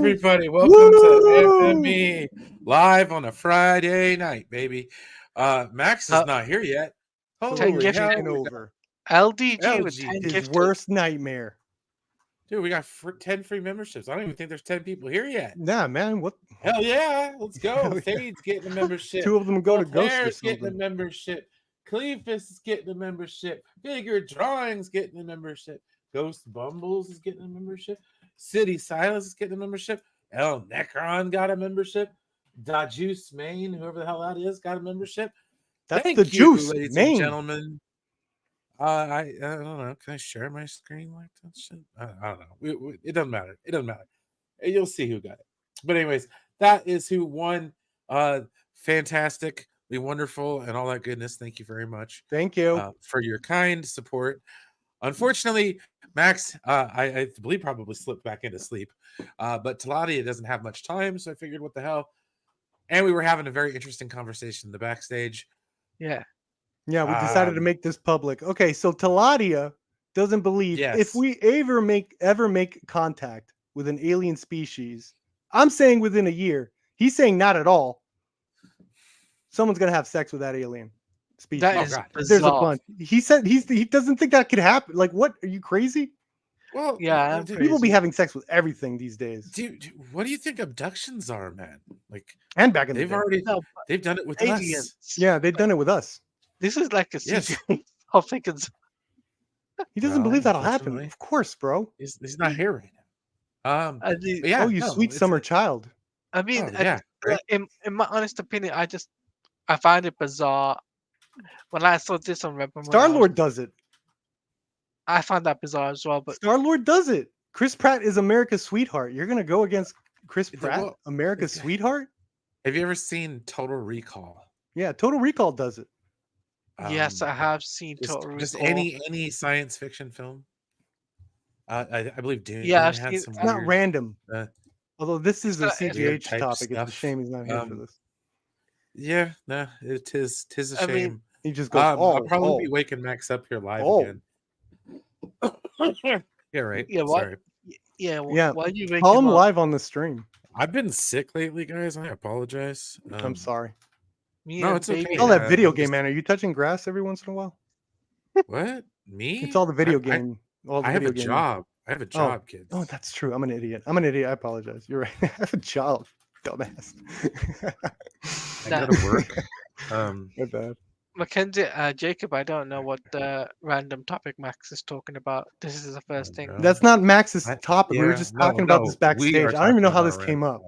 everybody. Welcome to MME live on a Friday night, baby. Max is not here yet. Holy hell. Taking over. LDG with 10 his gifted. worst nightmare. Dude, we got 10 free memberships. I don't even think there's 10 people here yet. Nah, man. What? Hell yeah. Let's go. Hell yeah. Fade's getting a membership. 2 of them go to Ghost or Claire's getting a something. membership. Cleefus is getting a membership. Figure Drawings getting a membership. Ghost Bumbles is getting a membership. City Silas is getting a membership. El Necron got a membership. Da Juice Main, whoever the hell that is, got a membership. That's Thank the you, juice, ladies Main. and gentlemen. I don't know. Can I share my screen like that shit? I don't know. It doesn't matter. It doesn't matter. You'll see who got it. But anyways, that is who won. Fantastically wonderful and all that goodness. Thank you very much. Thank you for your kind support. Unfortunately, Max, I believe probably slipped back into sleep. But Taladia doesn't have much time, so I figured, what the hell? And we were having a very interesting conversation in the backstage. Yeah. Yeah, we decided to make this public. Okay, so Taladia doesn't believe if we ever make contact with an alien species, I'm saying within a year. He's saying not at all. Someone's gonna have sex with that alien species. That is bizarre. There's a bunch. He said he doesn't think that could happen. Like, what? Are you crazy? Well, yeah, people be having sex with everything these days. Dude, what do you think abductions are, man? Like, and back in the day. They've done it with aliens. us. Yeah, they've done it with us. This is like a CGI topic. He doesn't believe that'll happen. Of course, bro. He's not here right now. Yeah, you sweet summer child. I mean, in my honest opinion, I find it bizarre. When I saw this on Rebel, Star-Lord does it. I find that bizarre as well. But Star-Lord does it. Chris Pratt is America's sweetheart. You're gonna go against Chris Pratt, America's sweetheart? Have you ever seen Total Recall? Yeah, Total Recall does it. Yes, I have seen Total Recall. Just any science fiction film. I believe Dune. Yeah, had it's some not weird, random. Although this is a CGH topic, stuff. it's a shame he's not here for this. Yeah, no, it is. Tis a shame. Mean, he just goes. I'll probably be waking Max up here live again. Yeah, right. Yeah, what? Sorry. Yeah. Why are you call him live on the stream? I've been sick lately, guys. I apologize. I'm sorry. No, it's okay. All that video game, man. Are you touching grass every once in a while? What? Me? It's all the video game. I have a job. I have a job, kids. Oh, that's true. I'm an idiot. I apologize. You're right. I have a job, dumbass. I gotta work. My bad. Mackenzie, Jacob, I don't know what the random topic Max is talking about. This is the first thing. That's not Max's topic. We were just talking about this backstage. I don't even know how this came up.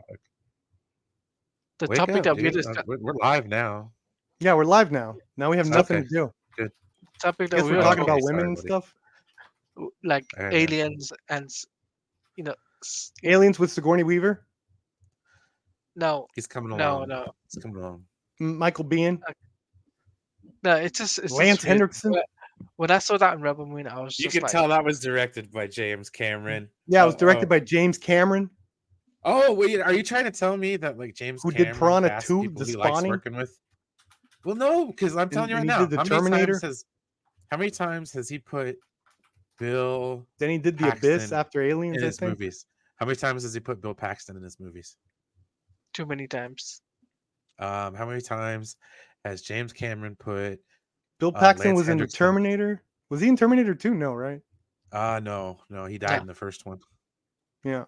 The topic that we just we're live now. Yeah, we're live now. Now we have nothing to do. Good. Topic that we're talking about women and stuff. Like aliens and aliens with Sigourney Weaver. No, he's coming along. No, he's coming along. Michael Biehn. No, it's just Lance Henriksen. When I saw that in Rebel Moon, I was. You can tell that was directed by James Cameron. Yeah, it was directed by James Cameron. Oh wait, are you trying to tell me that like James who Cameron did Piranha 2, The Spawning? Working with? Well, no, because I'm telling you right now. Did the Terminator. How many times has he put Bill? Then he did the Paxton Abyss after Aliens. In his movies. How many times has he put Bill Paxton in his movies? Too many times. How many times has James Cameron put Bill Paxton Lance was in the Terminator? Was he in Terminator 2? No, right? No, he died in the first one. Yeah.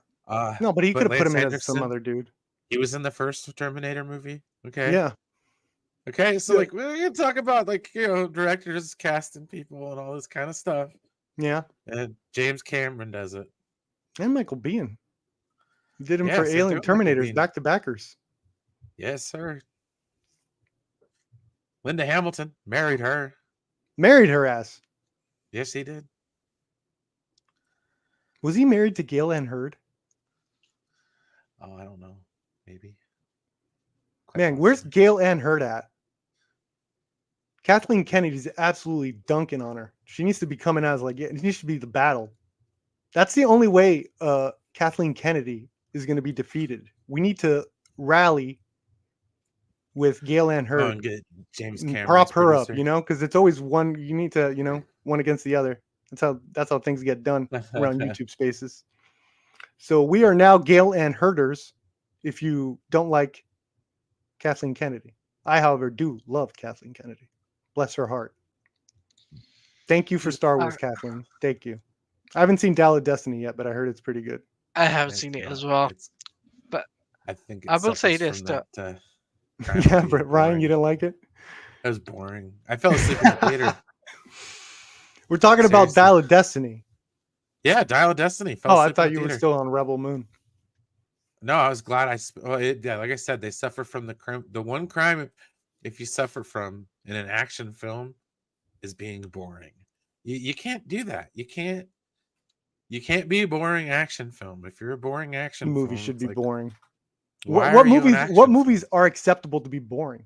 No, but he could have put him in as some other dude. He was in the first Terminator movie. Okay. Yeah. Okay, so like we're gonna talk about like directors casting people and all this kind of stuff. Yeah. And James Cameron does it. And Michael Biehn. He did him for Alien Terminators, back-to-backers. Yes, sir. Linda Hamilton married her. Married her ass. Yes, he did. Was he married to Gail Ann Hurd? Oh, I don't know. Maybe. Man, where's Gail Ann Hurd at? Kathleen Kennedy's absolutely dunking on her. She needs to be coming out as like, it needs to be the battle. That's the only way Kathleen Kennedy is going to be defeated. We need to rally with Gail Ann Hurd. And get James Cameron. Prop her up, because it's always one. You need to, one against the other. That's how things get done around YouTube Spaces. So we are now Gale and herders. If you don't like Kathleen Kennedy, I, however, do love Kathleen Kennedy. Bless her heart. Thank you for Star Wars, Kathleen. Thank you. I haven't seen Dial of Destiny yet, but I heard it's pretty good. I haven't seen it as well. But I think I will say this though. Yeah, but Ryan, you didn't like it? It was boring. I fell asleep in the theater. We're talking about Dial of Destiny. Yeah, Dial of Destiny. I thought you were still on Rebel Moon. No, I was glad like I said, they suffer from the crime. The one crime, if you suffer from in an action film, is being boring. You can't do that. You can't be a boring action film. If you're a boring action film, movie should be boring. What movies are acceptable to be boring?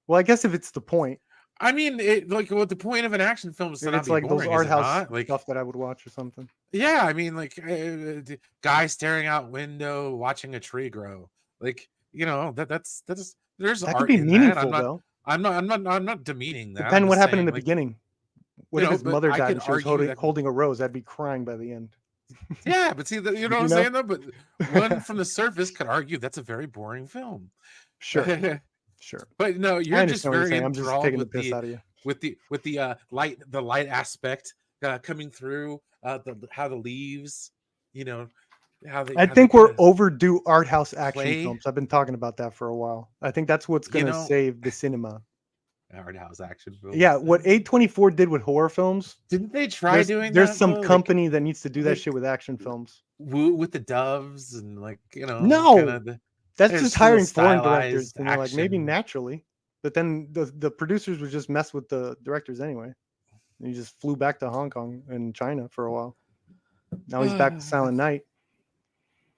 Well, I guess if it's the point. I mean, the point of an action film is to not be like boring, those art house stuff that I would watch or something. Yeah, I mean, like guy staring out window, watching a tree grow. Like, that's there's that art could be in meaningful that. though. I'm not demeaning that. Depending what happened in the beginning. What if his mother died and she was holding a rose? I'd be crying by the end. Yeah, but see, you know what I'm saying though. But one from the surface could argue that's a very boring film. Sure, sure. But no, you're just very I'm just taking the piss out of you with the light aspect coming through. How the leaves, I think we're overdue art house action films. I've been talking about that for a while. I think that's what's going to save the cinema. Art house action films. Yeah, what A24 did with horror films. Didn't they try doing there's that? Some company that needs to do that shit with action films. With the doves and No, that's just hiring foreign directors. And they're like, maybe naturally. But then the producers would just mess with the directors anyway. And he just flew back to Hong Kong and China for a while. Now he's back to Silent Night.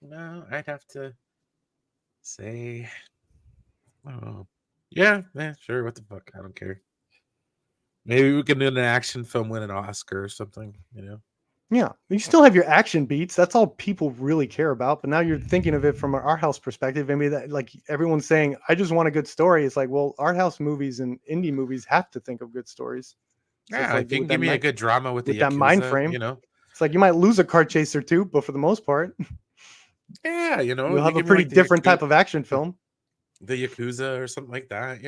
No, I'd have to say, yeah, sure. What the fuck? I don't care. Maybe we can do an action film, win an Oscar or something. Yeah, you still have your action beats. That's all people really care about. But now you're thinking of it from an art house perspective. Maybe that, like everyone's saying, I just want a good story. It's like, well, art house movies and indie movies have to think of good stories. So yeah, if you can give me a good drama with that mind frame, it's like you might lose a car chase or two, but for the most part, yeah, you'll have a pretty different type of action film. The Yakuza or something like that,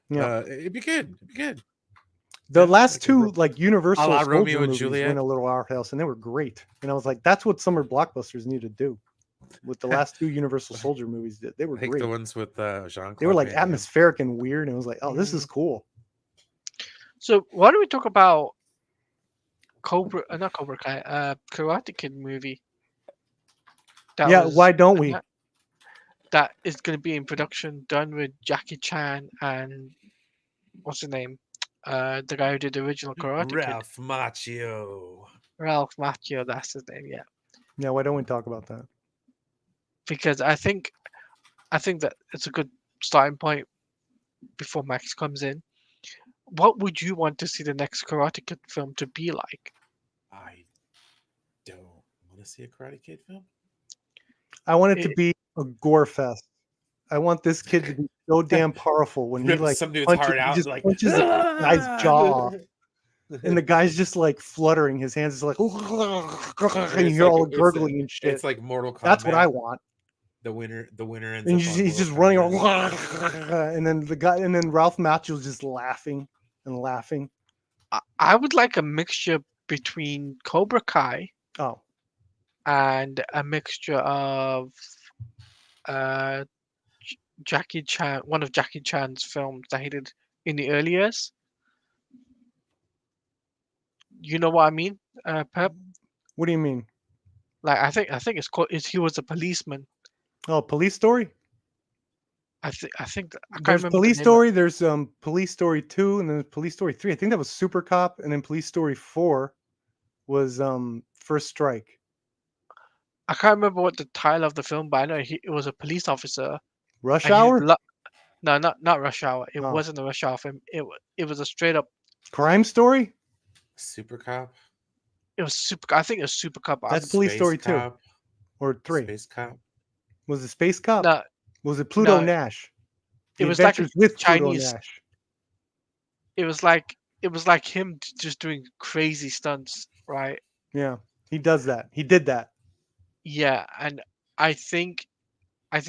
Yeah, it'd be good. It'd be good. The last two, like Universal Romeo and Juliet, went a little art house, and they were great. And I was like, that's what summer blockbusters need to do. With the last two Universal Soldier movies did, they were great. The ones with Jean-Claude. They were like atmospheric and weird, and I was like, oh, this is cool. So why don't we talk about not Cobra Kai, Karate Kid movie? Why don't we? That is going to be in production, done with Jackie Chan and what's his name? The guy who did the original Karate Kid. Ralph Macchio. Ralph Macchio, that's his name. Yeah. Yeah. Why don't we talk about that? Because I think that it's a good starting point before Max comes in. What would you want to see the next Karate Kid film to be like? I don't want to see a Karate Kid film. I want it to be a gore fest. I want this kid to be so damn powerful when he like some dude's heart out, like punches the guy's jaw off, and the guy's just like fluttering. His hands is like, and you hear all the gurgling and shit. It's like Mortal Kombat. That's what I want. The winner ends and he's just running around, and then Ralph Macchio's just laughing and laughing. I would like a mixture between Cobra Kai and a mixture of Jackie Chan, one of Jackie Chan's films that he did in the early years. You know what I mean, Pep? What do you mean? Like I think it's called. He was a policeman. Oh, Police Story. I think there's Police Story. There's Police Story 2, and then Police Story 3. I think that was Super Cop, and then Police Story 4 was First Strike. I can't remember what the title of the film, but I know it was a police officer. Rush Hour? No, not Rush Hour. It wasn't a Rush Hour film. It was a straight up Crime Story. Super Cop. It was Super. I think it was Super Cop. That's Police Story 2 or 3. Space Cop. Was it Space Cop? No. Was it Pluto Nash? It was like with Chinese. Pluto Nash. It was like him just doing crazy stunts, right? Yeah, he does that. He did that. Yeah, and I think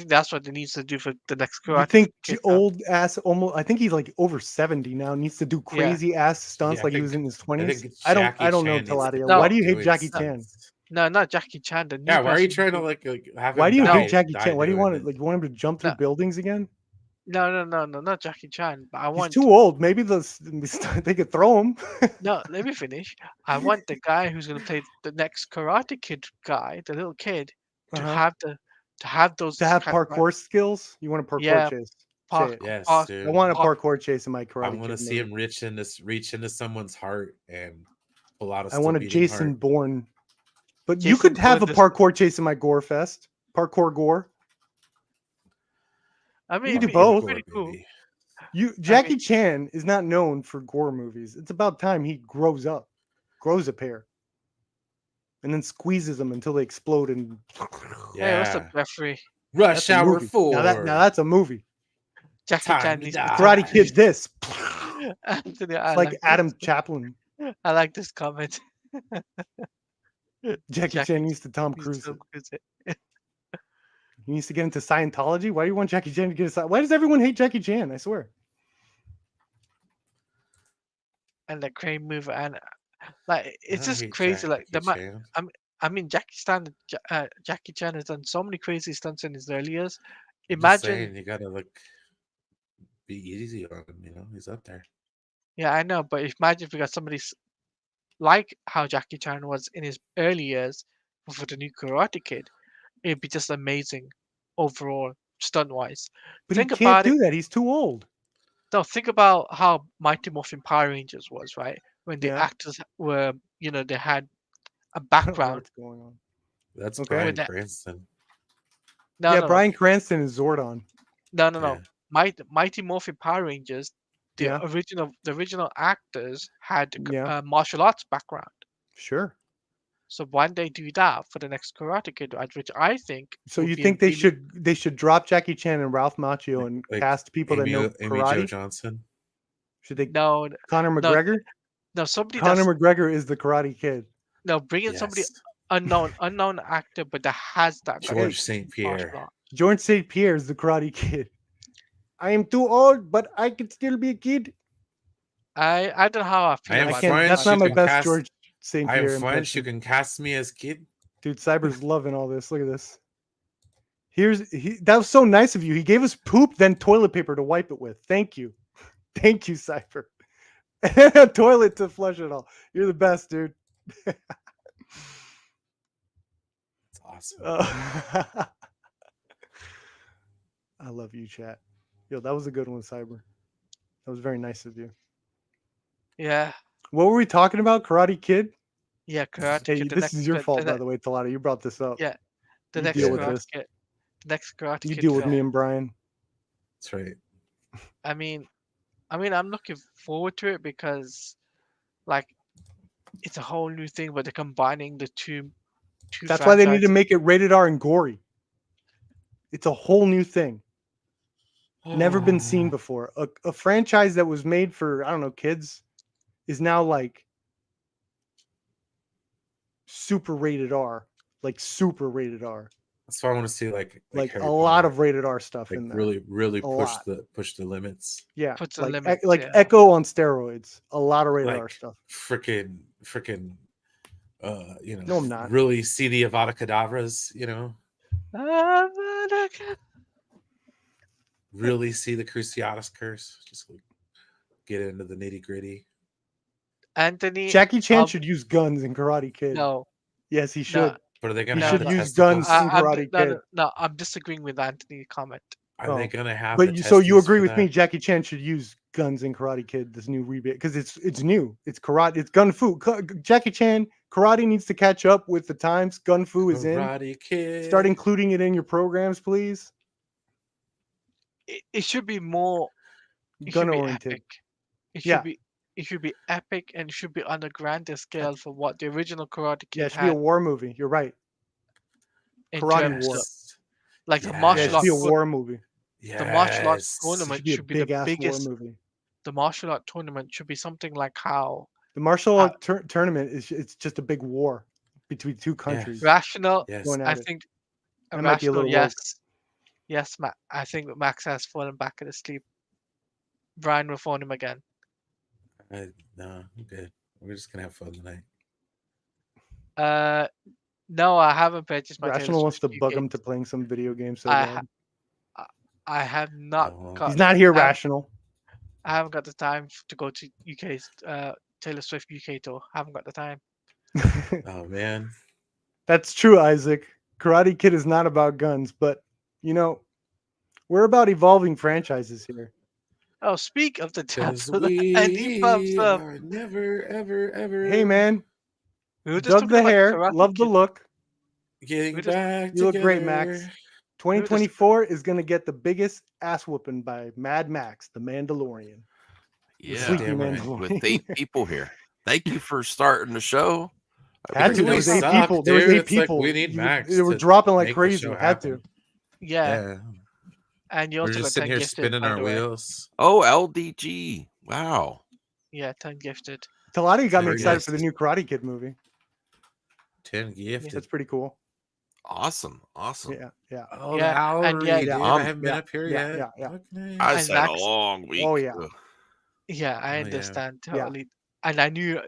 that's what they need to do for the next You Karate think Kid film. old ass almost? I think he's like over 70 now. Needs to do Yeah. crazy ass stunts Yeah, like he was in his I 20s. think I Jackie don't know Chan needs to Taladia. No, Why start do you hate doing Jackie Chan? stunts. no, not Jackie Chan. The new Yeah, why are you person. trying to like have Why him do you hate No, Jackie die Chan? Why do you doing want it? like you want him to jump through no, buildings again? no, not Jackie Chan. But I He's want too old. Maybe they could throw him. no. Let me finish. I want the guy who's gonna play the next Karate Kid guy, the little kid, to Uh-huh. have those To have kind of parkour skills. You want a parkour yeah chase? Say park it. Yes, park I dude. want a park. parkour chase in my I Karate want to Kid see movie. him reach into someone's heart and pull out a I still want a beating Jason heart. Bourne. But you Jason could have a Bourne. parkour chase in my Gore Fest. Parkour Gore. I You mean, can do it'd be both. Parkour, pretty cool. baby. I mean, Jackie Chan is not known for gore movies. It's about time he grows up, grows a pair, and then squeezes them until they explode. And hey, what's up, Yeah. Jeffrey? Rush that's a Hour movie. Now 4. that's a movie. Jackie Time Chan to needs to Karate die. Kid. This. Anthony, It's like Adam Chaplin. I like this comment. Jackie Chan needs to Tom He's Cruise so it. good. He needs to get into Scientology. Why do you want Jackie Chan to get into? Why does everyone hate Jackie Chan? I swear. And the crane mover, and like I it's don't just hate crazy. Like Jackie Chan. I mean, Jackie Chan has done so many crazy stunts in his early years. I'm just Imagine, saying, you gotta like be easy on him. You know, he's up there. yeah, I know, but imagine if we got somebody like how Jackie Chan was in his early years for the new Karate Kid. It'd be just amazing overall, stunt wise. But he Think can't about it. do that. He's too old. No, think about how Mighty Morphin Power Rangers was, right? When the Yeah. actors were, they had a I don't know background. what's going on. That's Okay. With Bryan that, Cranston. no, Yeah, no, no, Bryan Cranston is Zordon. no. Yeah. Mighty Morphin Power Rangers, Yeah. the original actors had Yeah. martial arts background. Sure. So why don't they do that for the next Karate Kid, right? Which I think So would you be a think they really should drop Jackie Chan and Ralph Macchio and Like cast people that know Amy Jo karate? Johnson. Should they no, Conor no, McGregor? no. Somebody Conor that's McGregor is the Karate Kid. no bring in somebody Yes. unknown actor, but that has that kind of George St. martial Pierre. art. George St. Pierre is the Karate Kid. I am too old, but I can still be a kid. I don't know how I I feel am I about can't. that. That's French. not You my can best cast. George St. I am Pierre French. You impression. can cast me as kid. Dude, Cyber's loving all this. Look at this. That was so nice of you. He gave us poop, then toilet paper to wipe it with. Thank you. Thank you, Cyber. A toilet to flush it all. You're the best, dude. It's awesome. I love you, chat. Yo, that was a good one, Cyber. That was very nice of you. Yeah, What were we talking about? Karate Kid? yeah, Karate Hey, Kid. this is your fault, by the way, Talata. You brought this up. Yeah, the You next deal with Karate this. Kid. The next Karate You Kid deal with film. me and Brian. That's right. I mean, I'm looking forward to it because, like, it's a whole new thing, but they're combining the two That's why they need to franchises. make it rated R and gory. It's a whole new thing. Never been seen before. A franchise that was made for, I don't know, kids is now like super rated R. Like super rated R. That's why I want to see like Like Harry a lot Potter. of rated R stuff Like in there. really A push lot. the limits. Yeah. Puts the Like limits, like yeah. Echo on steroids. A lot of rated R Like stuff. freaking No, I'm not. really see the Avada Kedavras, really see the Cruciatus curse. Just like get into the nitty gritty. Anthony, Jackie Chan should use guns in Karate Kid. no, Yes, he should. But are they He gonna have should the use testicles? guns in Karate Kid. no, I'm disagreeing with Anthony's comment. Are they gonna have But the so you testes agree for with me? that? Jackie Chan should use guns in Karate Kid, this new rebate, because it's new. It's karate. It's gun fu. Jackie Chan karate needs to catch up with the times. Gun fu is in. Karate Kid. Start including it in your programs, please. It should be more Gun oriented. epic. It Yeah. should be it should be epic, and it should be on a grander scale for what the original Karate Yeah, Kid it should be a had war movie. You're right. in Karate terms war. of like the Yeah, it martial should art. be a war movie. The martial arts Yes. It tournament should be a should be the big ass war biggest. movie. The martial art tournament should be something like how The martial art tournament it's just a big war. between two countries. Rational. Yes. Going I at it. think That might be a rational. little woke. Yes, I think Max has fallen back in sleep. Brian will phone him again. No, I'm good. We're just gonna have fun tonight. No, I haven't purchased my Taylor Rational wants to Swift bug UK. him to playing some video game so I bad. I have not Oh. got. He's not here, I haven't- Rational. I haven't got the time to go to UK's Taylor Swift UK tour. Haven't got the time. Oh man. That's true, Isaac. Karate Kid is not about guns, but you know, we're about evolving franchises here. Oh, speak of the Because devil, and he pumps we up. are never, ever. Hey man, We were just dug talking the about hair, Karate love the Kid. look. Getting We just- back You look together. great, Max. 2024 is gonna get the biggest ass whooping by Mad Max, the Mandalorian. The Yeah, sleepy damn right. Mandalorian. with 8 people here. Thank you for starting the show. Had to. We There was 8 suck, people. There was dude. 8 It's like people. we need Max They were to dropping like make the crazy. show Had happen. to. Yeah, and you We're also got just 10 sitting here gifted, spinning by our the way. wheels. Oh, LDG. Wow. Yeah, 10 gifted. Talati got me Very excited nice. for the new Karate Kid movie. 10 gifted. That's pretty cool. Awesome. Awesome. Yeah. Oh, Yeah, the hour, and yeah, dude. yeah, I haven't been yeah, up here yeah, yet. yeah. Okay. I And said Max- a long week. Oh, yeah. Yeah, I Oh, yeah. understand Yeah. totally. And I knew,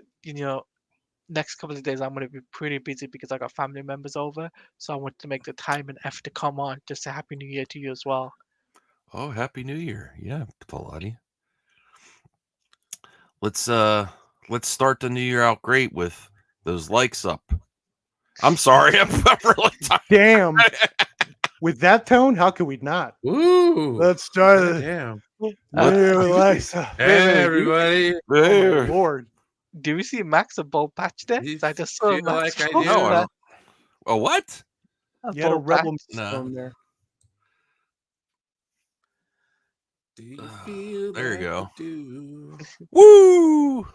next couple of days I'm going to be pretty busy because I got family members over. So I wanted to make the time and effort to come on. Just say Happy New Year to you as well. Oh, Happy New Year. Yeah, Pilati. Let's start the new year out great with those likes up. I'm sorry, I'm really tired. Damn. With that tone, how could we not? Woo. Let's start. Damn. Alexa. Hey, everybody. Oh my Lord. Do we see Max a bold patch there? You 'Cause I just saw feel Max like I post do? No, I that, don't. Oh, what? a You had a bold rebel patch. No. from there. Do you feel There you like go. do? Woo!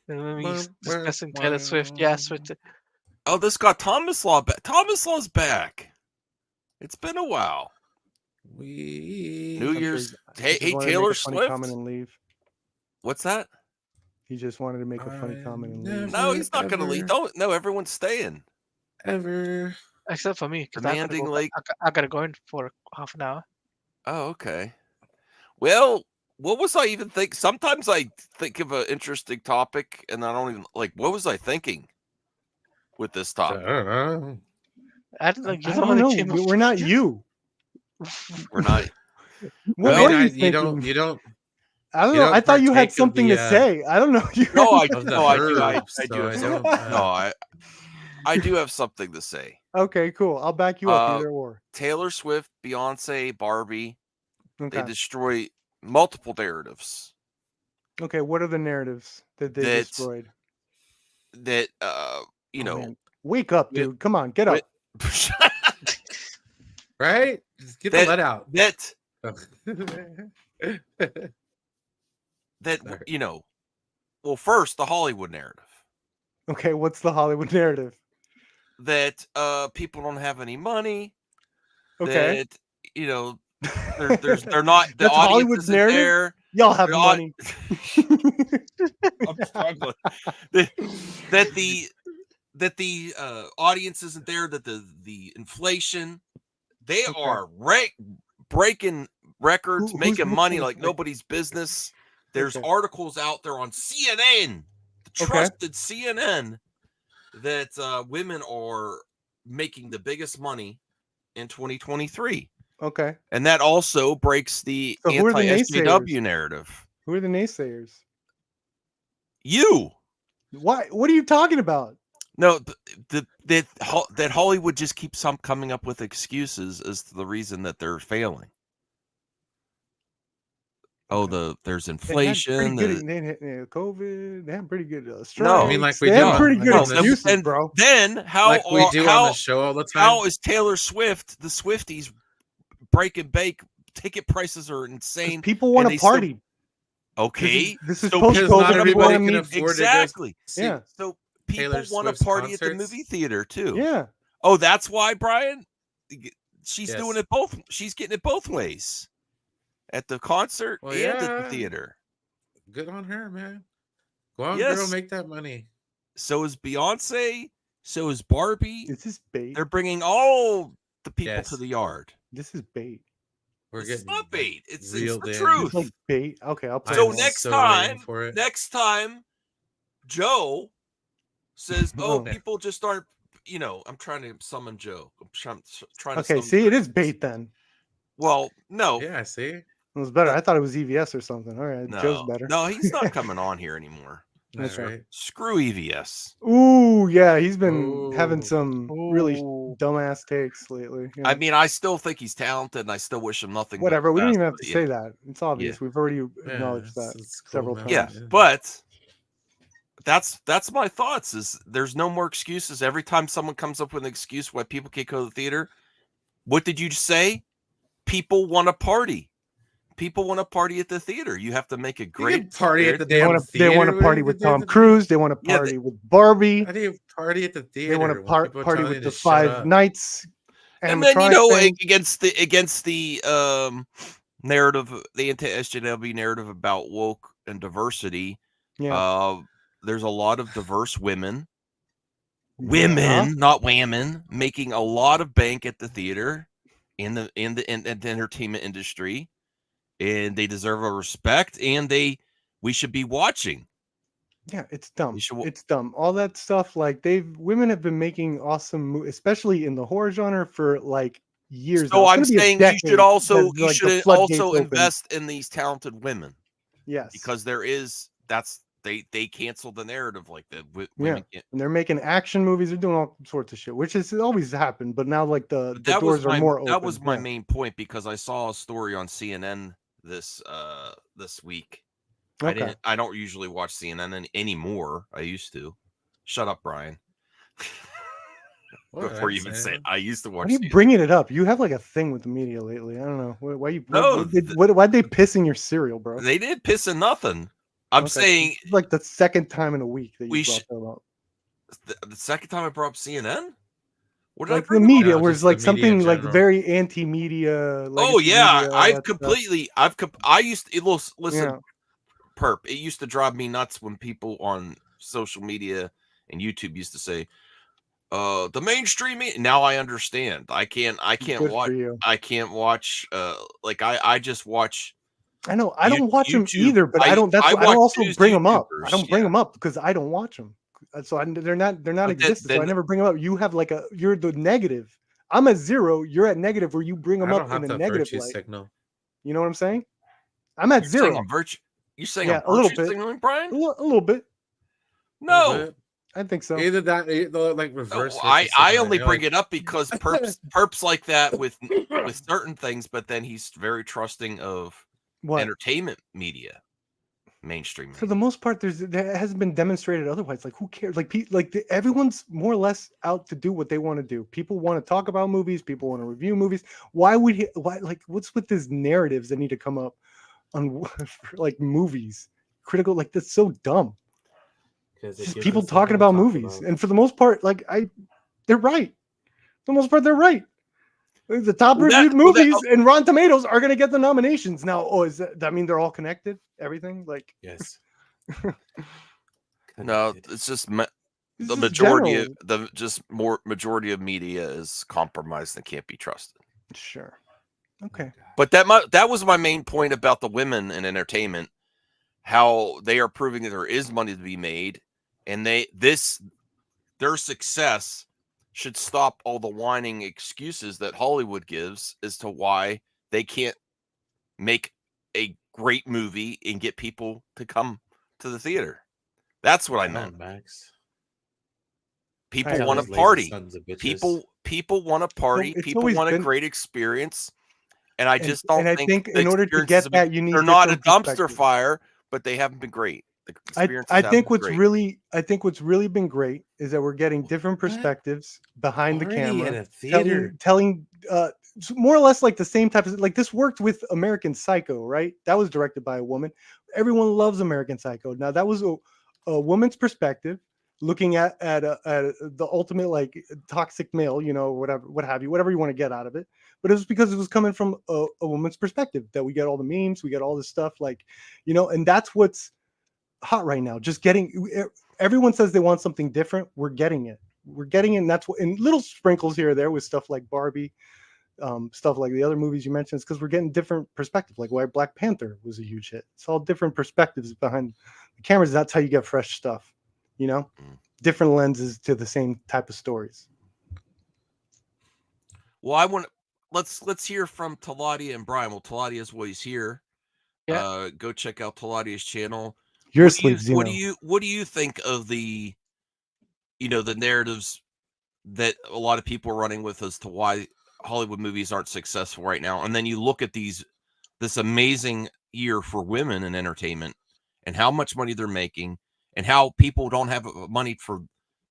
And when he's Bum, discussing bum, Taylor Swift, bum. yes, with Oh, this got Thomas Law back. Thomas Law's back. It's been a while. We New I'm Year's. he Hey, just hey, wanted to make Taylor a funny Swift. comment and leave. What's that? He just wanted to make a funny I comment and never- leave. No, he's not going to leave. Ever. Don't. No, everyone's staying. ever. except for me, because Demanding like. I gotta go in for half an hour. Oh, okay. Well, what was I even think? Sometimes I think of an interesting topic, and I don't even like. What was I thinking with this I topic? don't know. I don't know. You're I the don't one that know. came up We're not you. We're not. What I were mean, you you thinking? don't. I don't you know. don't I thought you had partake of something the, to say. I don't know. No, I Of the no, I do. I herbs, do. so I Have don't. no, I do have something to say. Okay, cool. I'll back you up either or. Taylor Swift, Beyonce, Barbie. Okay. They destroy multiple narratives Okay, what are the narratives that they That- destroyed? that Oh, you know. man. Wake up, with- dude. Come on, get up. Right? Just get the That- let out. that Sorry. you know. Well, first the Hollywood narrative Okay, what's the Hollywood narrative? that people don't have any money. Okay. That they're not. The That's audience Hollywood's isn't narrative? there. Y'all have the au- money. I'm struggling. that the audience isn't there. That the inflation, they Okay. are breaking records, Who's making money making like it? nobody's business. There's Okay. articles out there on CNN, the Okay. trusted CNN, that women are making the biggest money in 2023. Okay. And that also breaks the So who are the anti-SJW naysayers? narrative. Who are the naysayers? You. Why? What are you talking about? No, that Hollywood just keeps coming up with excuses as to the reason that they're failing. Oh, there's inflation. They had COVID. They had pretty good strikes. No. I mean, like we they do had on- pretty good like on this- excuses, and bro. Then how Like we do on the show all the time. how is Taylor Swift, the Swifties, break and bake? Ticket prices are 'Cause insane. people want and to they still- party. Okay, This is so post because not COVID. People everybody want to can meet. afford to go exactly. see Yeah. So people Taylor want to Swift's party at the concerts. movie theater too. Yeah. Oh, that's why, Brian. She's Yes. doing it both. She's getting it both ways, at the concert Well, and at the yeah. theater. Good on her, man. Go on, Yes. girl, make that money. So is Beyonce. So is Barbie? Is this bait? They're bringing all the people Yes. to the yard. This is bait. It's not bait. It's the reeled in. truth. It's like bait. Okay, I'll play. So it. next so waiting time, for it. next time, Joe says, "Oh, Oh. people just aren't." You know, I'm trying to summon Joe. I'm trying to. Okay, summon see, it is bait then. Well, no, Yeah, see. It was better. I thought it was EVS or something. All right, Joe's no, better. no, he's not coming on here anymore. That's right. Screw EVS. Ooh, yeah, he's been having Ooh. some really Ooh. dumbass takes lately. Yeah. I mean, I still think he's talented, and I still wish him nothing. Whatever. But We don't best, even have but to yeah. say that. It's obvious. We've already acknowledged that it's cool, several man. times. Yeah, but that's my thoughts. Is there's no more excuses. Every time someone comes up with an excuse why people can't go to the theater, what did you say? People want to party. People want to party at the theater. You have to make a You great can party at the They damn want theater. to What party are with you gonna Tom do? Cruise. They want to Yeah, party with Barbie. How do you party at the theater? They want to when people are party telling with you the to shut 5 up? Nights. and then animatronic thing. against the narrative, the anti-SJW narrative about woke and diversity. Yeah. There's a lot of diverse women, Yeah. not women, making a lot of bank at the theater, in the entertainment industry, and they deserve a respect, and we should be watching. Yeah, it's dumb. We should It's dumb. All that stuff, like women have been making awesome, especially in the horror genre for like years. now. So It's I'm gonna be a saying you should decade also that, like, the should floodgates also open. invest in these talented women, Yes, because they canceled the narrative like that. yeah, Women can't. and they're making action movies. They're doing all sorts of shit, which has always happened. But now, like the That was doors are more open. That was my Yeah. main point, because I saw a story on CNN this week. Okay. I don't usually watch CNN anymore. I used to. Shut up, Brian. What? Before you even say it, I used to Why watch are you CNN. bringing it up? You have like a thing with the media lately. I don't know. Why you? No, why'd they piss in your cereal, bro? They did piss in nothing. I'm Okay, saying this is like the second time in a week that we you brought them up. the second time I brought up CNN. What did I Like the bring up? media, No, where just it's like the media in something like general. very anti-media. Oh legacy yeah, media, all I've that completely. I used to listen. Yeah. Perp. It used to drive me nuts when people on social media and YouTube used to say, the mainstream media. Now I understand. I can't Good watch. for you. I can't watch. Like I just watch. I know. I don't watch them YouTube. either, but I don't. That's I why I don't watch also news bring them up. I YouTubers, don't bring yeah. them up because I don't watch them. So they're not But existent. So I then- never bring them up. You have like you're the negative. I'm at 0. You're at negative, where you bring them I up don't in have a the negative virtue light. signal. You know what I'm saying? I'm at You're 0. saying I'm virtue. You're saying Yeah, I'm a little virtue bit. signaling, Brian? A little bit. No. But I think so. either that, like No, reverse. I signaling, only you're bring like, it up because perps like that with certain things, but then he's very trusting of What? entertainment media, mainstream For media. the most part, there hasn't been demonstrated otherwise. Like, who cares? Like, everyone's more or less out to do what they want to do. People want to talk about movies. People want to review movies. Why like, what's with these narratives that need to come up on like movies? Critical, like, that's so dumb. Because Just people talking about movies, and for the most part, like, they're right. For the most part, they're right. The top reviewed movies and Rotten Tomatoes are going to get the nominations now. Oh, is that mean they're all connected? Everything, like, yes. No, it's just the This is majority general. of majority of media is compromised and can't be trusted. Sure. Okay. But that was my main point about the women in entertainment, how they are proving that there is money to be made, and their success should stop all the whining excuses that Hollywood gives as to why they can't make a great movie and get people to come to the theater. That's what I meant. Max. People want to party. People want to party. It's People want a great experience. And I just don't think in order to get that, you need they're not a different dumpster perspectives. fire, but they haven't been great. I think what's really been great is that we're getting different perspectives behind the camera, in a theater. telling more or less like the same type of, like, this worked with American Psycho, right? That was directed by a woman. Everyone loves American Psycho. Now that was a woman's perspective, looking at the ultimate, like, toxic male, you know, whatever you want to get out of it. But it was because it was coming from a woman's perspective that we get all the memes, we get all this stuff, like, you know, and that's what's hot right now. Just getting, everyone says they want something different. We're getting it. we're getting in. That's what, in little sprinkles here or there with stuff like Barbie, stuff like the other movies you mentioned, is because we're getting different perspectives. Like why Black Panther was a huge hit. It's all different perspectives behind the cameras. That's how you get fresh stuff. You know, different lenses to the same type of stories. Well, let's hear from Taladia and Brian. Well, Taladia's always here. Yeah. Go check out Taladia's channel. You're asleep, Zeno. What do you think of the narratives that a lot of people are running with as to why Hollywood movies aren't successful right now? And then you look at this amazing year for women in entertainment and how much money they're making and how people don't have money for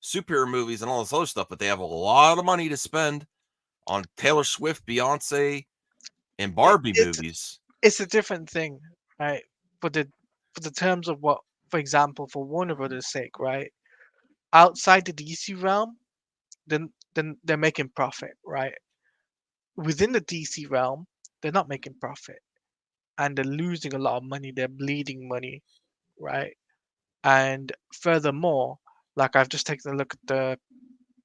superhero movies and all this other stuff, but they have a lot of money to spend on Taylor Swift, Beyonce, and Barbie movies. It's a different thing, right? For the terms of what, for example, for Warner Brothers' sake, right? Outside the DC realm, then they're making profit, right? Within the DC realm, they're not making profit, and they're losing a lot of money. They're bleeding money, right? And furthermore, like I've just taken a look at the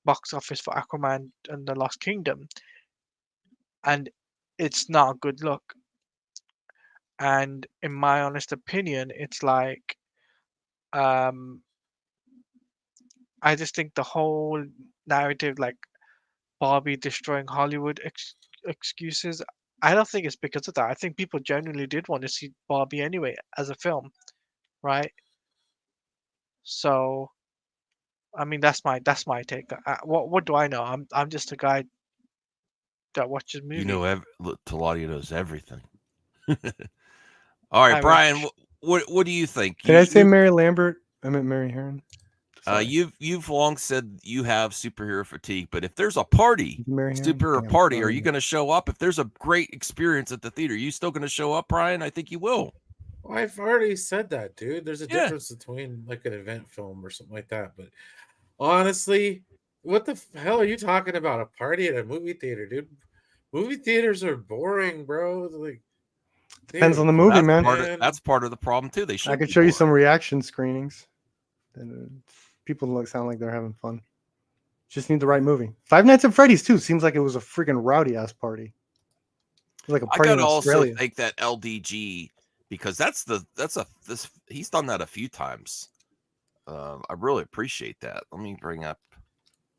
box office for Aquaman and the Lost Kingdom, and it's not a good look. And in my honest opinion, it's like I just think the whole narrative, like Barbie destroying Hollywood excuses, I don't think it's because of that. I think people genuinely did want to see Barbie anyway as a film, right? So, I mean, that's my take. What do I know? I'm just a guy that watches movies. Taladia knows everything. All right, Brian, what do you think? Did I say Mary Lambert? I meant Mary Herron. You've long said you have superhero fatigue, but if there's a party, superhero party, are you going to show up? If there's a great experience at the theater, are you still going to show up, Brian? I think you will. Well, I've already said that, dude. There's a difference between like an event film or something like that. But honestly, what the hell are you talking about? A party at a movie theater, dude? Movie theaters are boring, bro. Like, depends on the movie, man. That's part of the problem too. I could show you some reaction screenings. People sound like they're having fun. Just need the right movie. Five Nights at Freddy's too seems like it was a freaking rowdy ass party. Like a party in Australia. Also take that LDG because he's done that a few times. I really appreciate that. Let me bring up.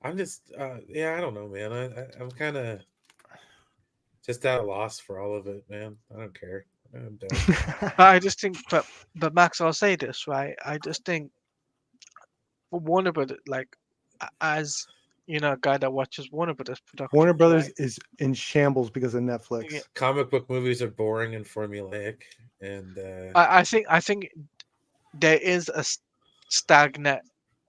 I'm just I don't know, man. I'm kind of just at a loss for all of it, man. I don't care. I'm done. I just think, but Max, I'll say this, right? I just think for Warner Brothers, like as you know, a guy that watches Warner Brothers production. Warner Brothers is in shambles because of Netflix. Yeah. Comic book movies are boring and formulaic, and I think there is a stagnant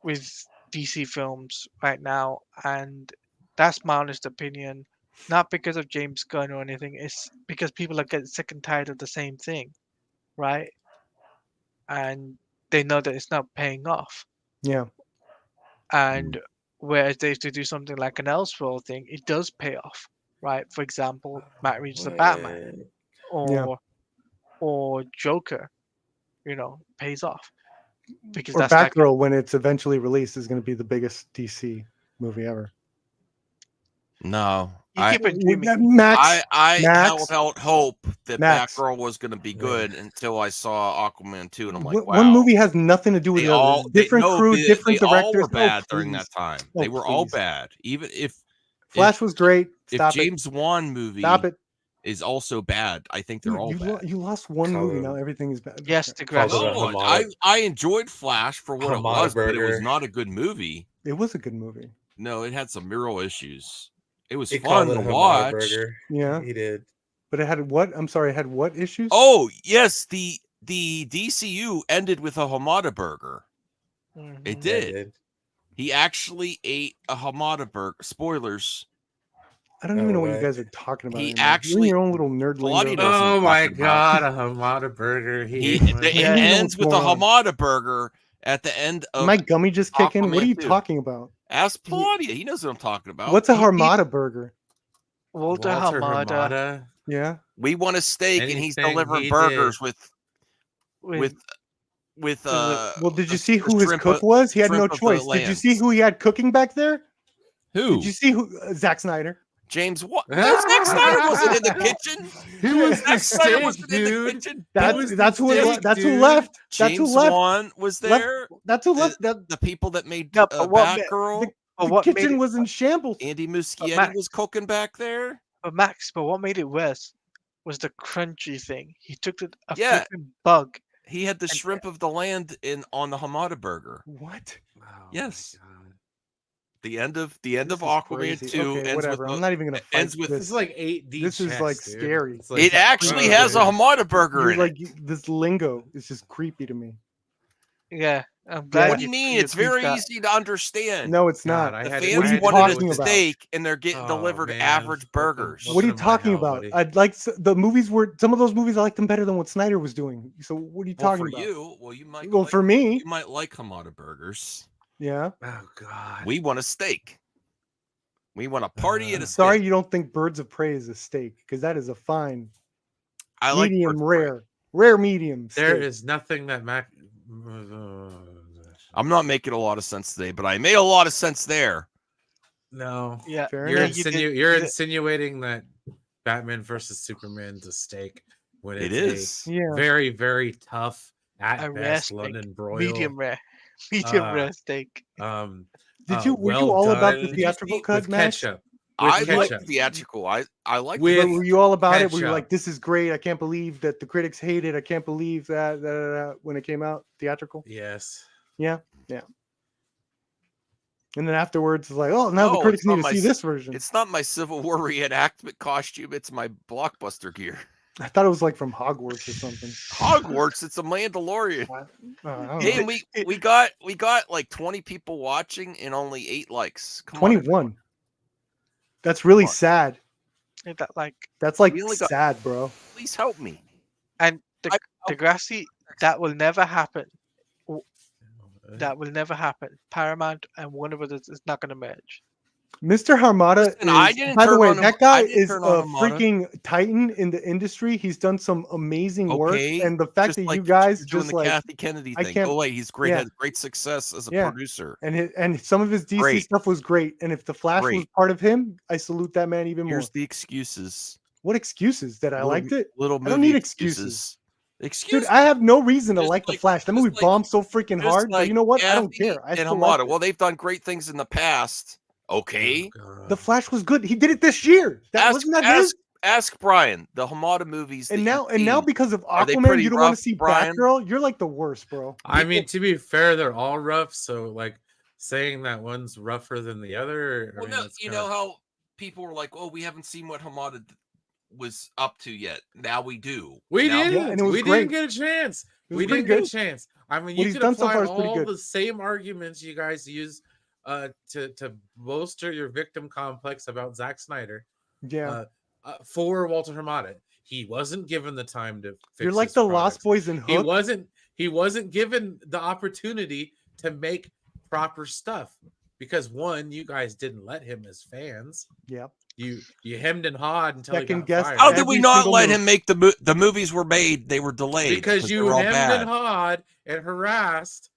with DC films right now, and that's my honest opinion. Not because of James Gunn or anything. It's because people are getting sick and tired of the same thing, right? And they know that it's not paying off. Yeah. And whereas they used to do something like an Elseworld thing, it does pay off, right? For example, Matt Reeves' The Batman, or Joker, pays off. Because or Batgirl, when it's eventually released, is going to be the biggest DC movie ever. No, Max, I held out hope that Batgirl was going to be good until I saw Aquaman 2, and I'm like, wow. One movie has nothing to do with the other. Different crew, different directors. All were bad during that time. They were all bad. Even if Flash was great. If James Wan movie is also bad, I think they're all bad. You lost one movie, now everything is bad. Yes, I enjoyed Flash for what it was, but it was not a good movie. It was a good movie. No, it had some real issues. It was fun to watch. Yeah, he did. But it had what? I'm sorry, it had what issues? Oh, yes, the DCU ended with a Hamada burger. Mm-hmm. It did. He actually ate a Hamada burger. Spoilers. I don't even know what you guys are talking about. He actually, your own little nerd lingo. Oh my god, a Hamada burger. It ends with a Hamada burger at the end of. My gummy just kicking. What are you talking about? Ask Claudia. He knows what I'm talking about. What's a Hamada burger? Walter Hamada. Yeah. We want a steak, and he's delivering burgers with. Well, did you see who his cook was? He had no choice. Did you see who he had cooking back there? Who? Did you see who? Zack Snyder. James, what? No, Zack Snyder wasn't in the kitchen. He was Zack Snyder steak, wasn't in the dude. kitchen. That's who left. That's who James left. Wan was there. That's who left. The people that made No, but what Batgirl. The kitchen was in shambles. Andy Muschietti Max- was cooking back there. But what made it worse was the crunchy thing. He took a Yeah. flipping bug. He had the And- shrimp of the land on the Hamada burger. What? Oh, Yes. my God. The end of This Aquaman is 2 okay, ends whatever. with I'm not even gonna fight ends with This this. is like 8D. This is, like, dude. scary. It's like- it actually Oh, has a dude. Hamada burger You're in like it. this lingo is just creepy to me. Yeah, I'm glad. What do you mean? It's very easy to understand. No, it's God, not. I The had- fans What are you wanted talking a about? steak, and they're getting Oh, delivered man. average Welcome- burgers. welcome What are you to my talking hell, about? buddy. I'd like the movies were some of those movies I liked them better than what Snyder was doing. So what are you Well, talking for about? you might. Well, like, for me, you might like Hamada burgers. yeah. Oh God. We want a steak. We want a party at a steak. Sorry, you don't think Birds of Prey is a steak because that is a fine I like medium Birds of Prey. rare medium. There steak. is nothing that Mac. I'm not making a lot of sense today, but I made a lot of sense there. No. Yeah, Fair You're, enough. you're insinuating that Batman versus Superman's a steak when It it's is. a Yeah. very, very tough a at rare best steak, London broil. medium rare Uh, steak. Were you all about the done theatrical with cut, Max? ketchup. I With like ketchup. theatrical. I like With- But were you all about it? Were you ketchup. like, "This is great. I can't believe that the critics hate it. I can't believe that when it came out theatrical." Yes. And then afterwards, it's like, "Oh, now the No, critics it's not need to my see s- this version." It's not my Civil War reenactment costume. It's my Blockbuster gear. I thought it was like from Hogwarts or something. Hogwarts. It's a Mandalorian. I don't Hey, know. and we got like 20 people watching and only 8 likes. Come on, 21. That's really Come on. sad. Ain't that like That's like We only got- sad, bro. please help me. and I- Degrassi? That will never happen. That will never happen. Paramount and Warner Brothers is not going to merge. Mr. Harmada Listen, I is, didn't by the turn way, on him- that guy I didn't is a turn on Hamada. freaking titan in the industry. He's done some amazing work, Okay, and the fact Just that like you guys you're doing just the like Kathy Kennedy I thing. can't- Oh wait, he's great. yeah. Has great success as a Yeah. producer. and some of his DC Great. stuff was great. And if the Flash was Great. part of him, I salute that man even more. Here's the excuses. What excuses that I Little- liked it? Little I don't movie need excuses. Dude, Excuses. I have no reason to Just like the like- Flash. That just movie like- bombed so freaking Just hard. But like you know what? I don't Kathy care. I and still Hamada. liked it. Well, they've done great things in the past. Okay. The Flash was good. He did it this year. That Ask, wasn't that ask, his. ask Brian. The Hamada movies. And that now, you've seen, because of Are they Aquaman, pretty you don't want rough, to see Brian? Batgirl. You're like the worst, bro. I mean, to be fair, they're all rough. So, like, saying that one's rougher than the other. I Well, mean, no, it's you kinda- know how people were like, "Oh, we haven't seen what Hamada was up to yet." Now we do. We Now- didn't. and it was We great. didn't get a chance. It was We pretty didn't get good. a chance. I mean, What you he's could done so apply far is pretty all good. the same arguments you guys use to bolster your victim complex about Zack Snyder Yeah, for Walter Hamada. He wasn't given the time to fix you're like his the products. Lost Boys and Hook. He wasn't given the opportunity to make proper stuff because one, you guys didn't let him as fans. Yeah, You hemmed and hawed until he Second got guess fired. How did we Every not single let move. him make the movies were made? They were delayed because they you were all hemmed bad. and hawed and harassed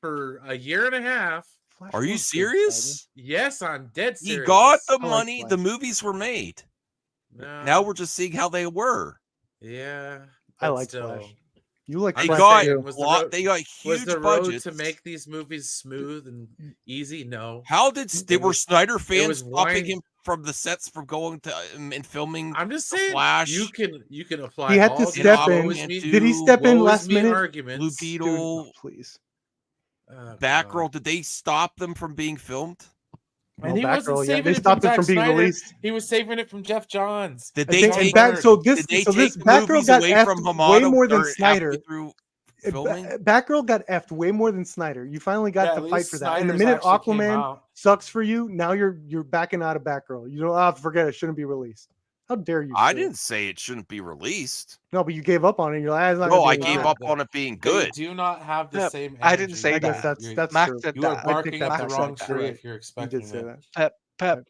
for a year and a half. Flash Are you was good, serious? Yes, I'm dead He serious. got the I like money. The Flash. movies were made. No. Now we're just seeing how they were. Yeah, I but like still. Flash. You like They I'm Flash got too. was the lot. road- They got Was huge the road budgets to make these movies smooth and easy? No. How did they were was- Snyder fans was stopping wine- him from the sets from going to and filming? I'm just saying. Flash. You can apply. He had to all the step woe in. is me- Did he step in woe is last me minute? Blue Arguments. Beetle, Dude, please. Batgirl. Did they stop them from being filmed? And No, he wasn't Batgirl, yeah, saving they it stopped from it from Zack being Snyder. released. He was saving it from Jeff Johns. Did And they they- take? and back, so this, Did they so take this the Batgirl movies got away effed from way Hamada more than or Snyder. halfway through filming? Batgirl got effed way more than Snyder. You finally got Yeah, to at fight least for that. And the Snyder's minute actually came Aquaman out. sucks for you, now you're backing out of Batgirl. You don't forget it shouldn't be released. How dare you? I sir. didn't say it shouldn't be released. No, but you gave up on it. You're like, "Ah, it's not No, gonna I be gave good." up on it being They good. do not have the Yeah, same. I didn't energy. say I guess that. that's Max true. said You are that. barking that up the back. wrong You're tree right. if you're You expecting did say that. that. Pep,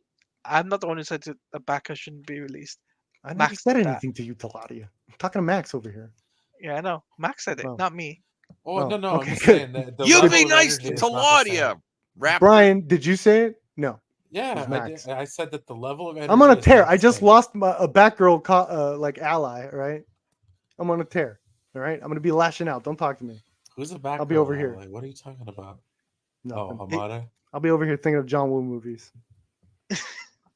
I'm not the one who said that the backer shouldn't be released. I never Max said did that. anything to you, Taladia. I'm talking to Max over here. Yeah, I know. Max said it, Oh. not me. Oh, Oh, no, okay, I'm just good. saying that the You level be of nice energy to is not the same. Taladia, Raptor. Brian, did you say it? No. Yeah, Who's I did. Max? I said that the level of energy. I'm on a is tear. not I the just same. lost a Batgirl like ally. All right, I'm on a tear. All right, I'm gonna be lashing out. Don't talk to me. Who's a back? I'll be over here. Like, what are you talking about? Nothing. Oh, Hamada. I'll be over here thinking of John Woo movies.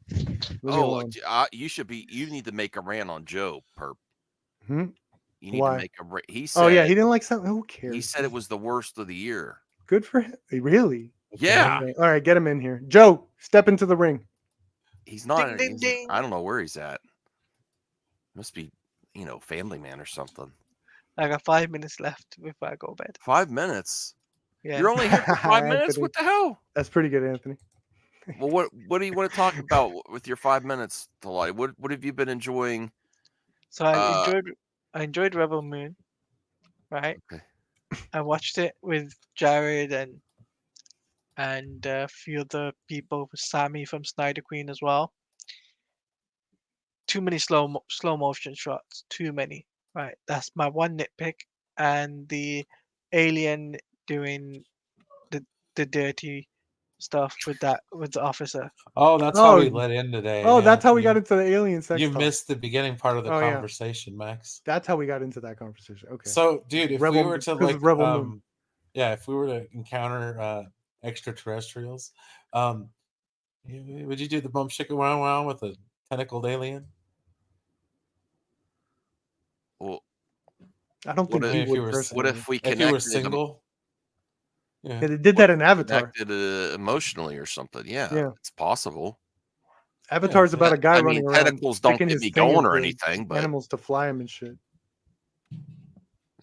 Leave me alone. You should be. You need to make a rant on Joe. Perp. Hmm? You need Why? to make a. He said. Oh yeah, he didn't like something. Who cares? He said it was the worst of the year. Good for him. Really? Yeah. Okay. All right, get him in here. Joe, step into the ring. He's not. Ding, ding, ding. I don't know where he's at. Must be, Family Man or something. I got 5 minutes left before I go to bed. 5 minutes. Yeah. You're only here for 5 minutes. Anthony. What the hell? That's pretty good, Anthony. Well, what do you want to talk about with your 5 minutes, Talati? What have you been enjoying? So I enjoyed Rebel Moon, right? Okay. I watched it with Jared and a few other people, with Sammy from Snyder Queen as well. Too many slow motion shots. Too many. Right. That's my one nitpick. And the alien doing the dirty stuff with the officer. Oh, that's how we let in today. Oh, man. that's how we got into the alien sex You talk. missed the beginning part of the Oh, yeah. conversation, Max. That's how we got into that conversation. Okay. So, dude, if we were to if we were to encounter extraterrestrials, would you do the bump shika wow wow with a tentacled alien? Well, I don't think he would. What if we connected? If you were single? Yeah, they did that in Avatar. Connected emotionally or something. Yeah, it's possible. Avatar's about a guy running around. Tentacles don't get me going or anything, but animals to fly him and shit.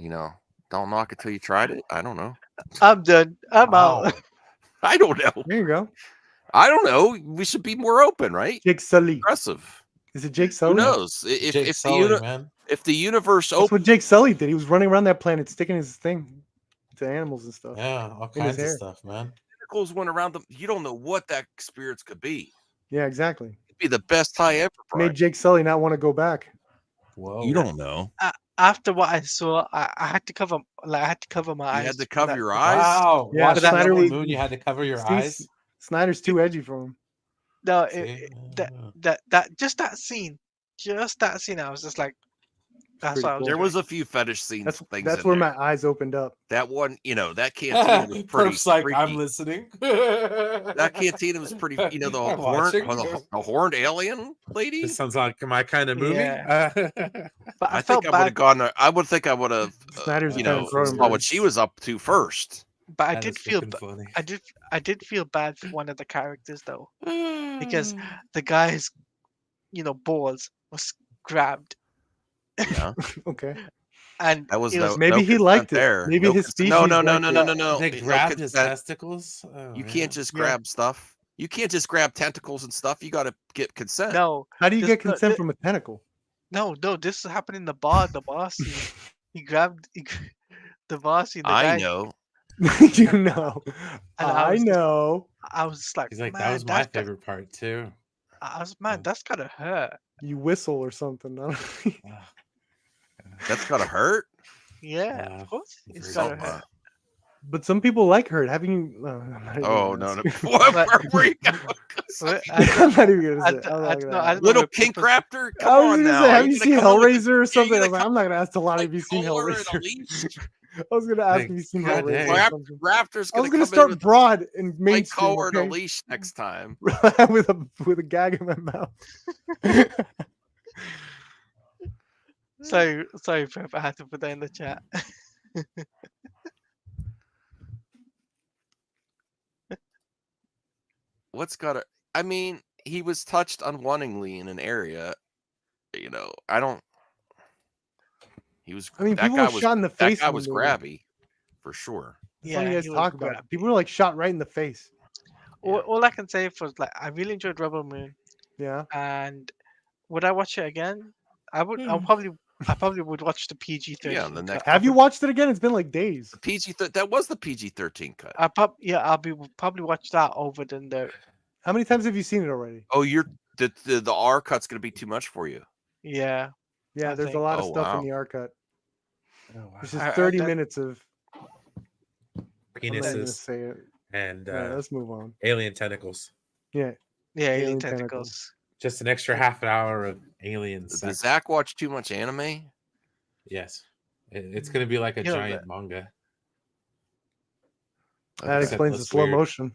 Don't knock it till you tried it. I don't know. I'm done. I'm out. I don't know. There you go. I don't know. We should be more open, right? Jake Sully. Aggressive. Is it Jake Sully? Who knows? If the universe That's what Jake Sully did. He was running around that planet sticking his thing to animals and stuff. Yeah, all kinds of stuff, man. Tentacles went around them. You don't know what that experience could be. Yeah, exactly. It'd be the best high ever. Made Jake Sully not want to go back. Whoa. You don't know. After what I saw, I had to cover my eyes. You had to cover your eyes. Wow. Yeah, Watch Snyder Moon. You had to cover your eyes. Snyder's too edgy for him. No, that scene, I was just like, that's what I was. There was a few fetish scenes. That's where my eyes opened up. That one, that cantina was pretty. Like, freaky. I'm listening. That cantina was pretty. The horned alien lady. This sounds like my kind of movie. Yeah. But I think I would have gone. I would think I would have. Snyder's saw what she was up to first. But I did feel I did feel bad for one of the characters though, because the guy's balls was grabbed. Yeah. Okay. And that was maybe he liked it. There. Maybe his species. No. They grabbed his testicles. You can't just grab stuff. You can't just grab tentacles and stuff. You got to get consent. No. How do you get consent from a tentacle? No. This happened in the bar. The boss. He grabbed the boss. I know. You know. I know. I was just like, he's like, that was my favorite part too. I was, that's gotta hurt. You whistle or something. That's gotta hurt. Yeah, of course. It's gotta hurt. But some people like hurt. Having you? Oh no! Where were you going? I'm not even gonna say. Little pink raptor. Come on now. Have you seen Hellraiser or something? I'm not gonna ask a lot. Have you seen Hellraiser? I was gonna ask if you've seen Hellraiser. Raptors. I was gonna start broad and mainstream. Collar and a leash next time. with a gag in my mouth. Sorry, Pep, I had to put that in the chat. I mean, he was touched unwantingly in an area. I don't. He was. I mean, people were shot in the face. That guy was grabby, for sure. That's what you guys talk about. People were like shot right in the face. All I can say was like, I really enjoyed Rebel Moon. Yeah. And would I watch it again? I would. I probably would watch the PG-13. Yeah, the next. Have you watched it again? It's been like days. That was the PG-13 cut. I'll probably watch that over than the. How many times have you seen it already? Oh, the R cut's gonna be too much for you. Yeah. Yeah, there's a lot of stuff in the R cut. Oh, wow. This is 30 minutes of penises say it. And let's move on. Alien tentacles. Yeah. Yeah, alien Alien tentacles. tentacles. Just an extra half an hour of alien sex. Does Zach watch too much anime? Yes. It's going to be like a You know giant manga. That Except explains the less slow weird. motion.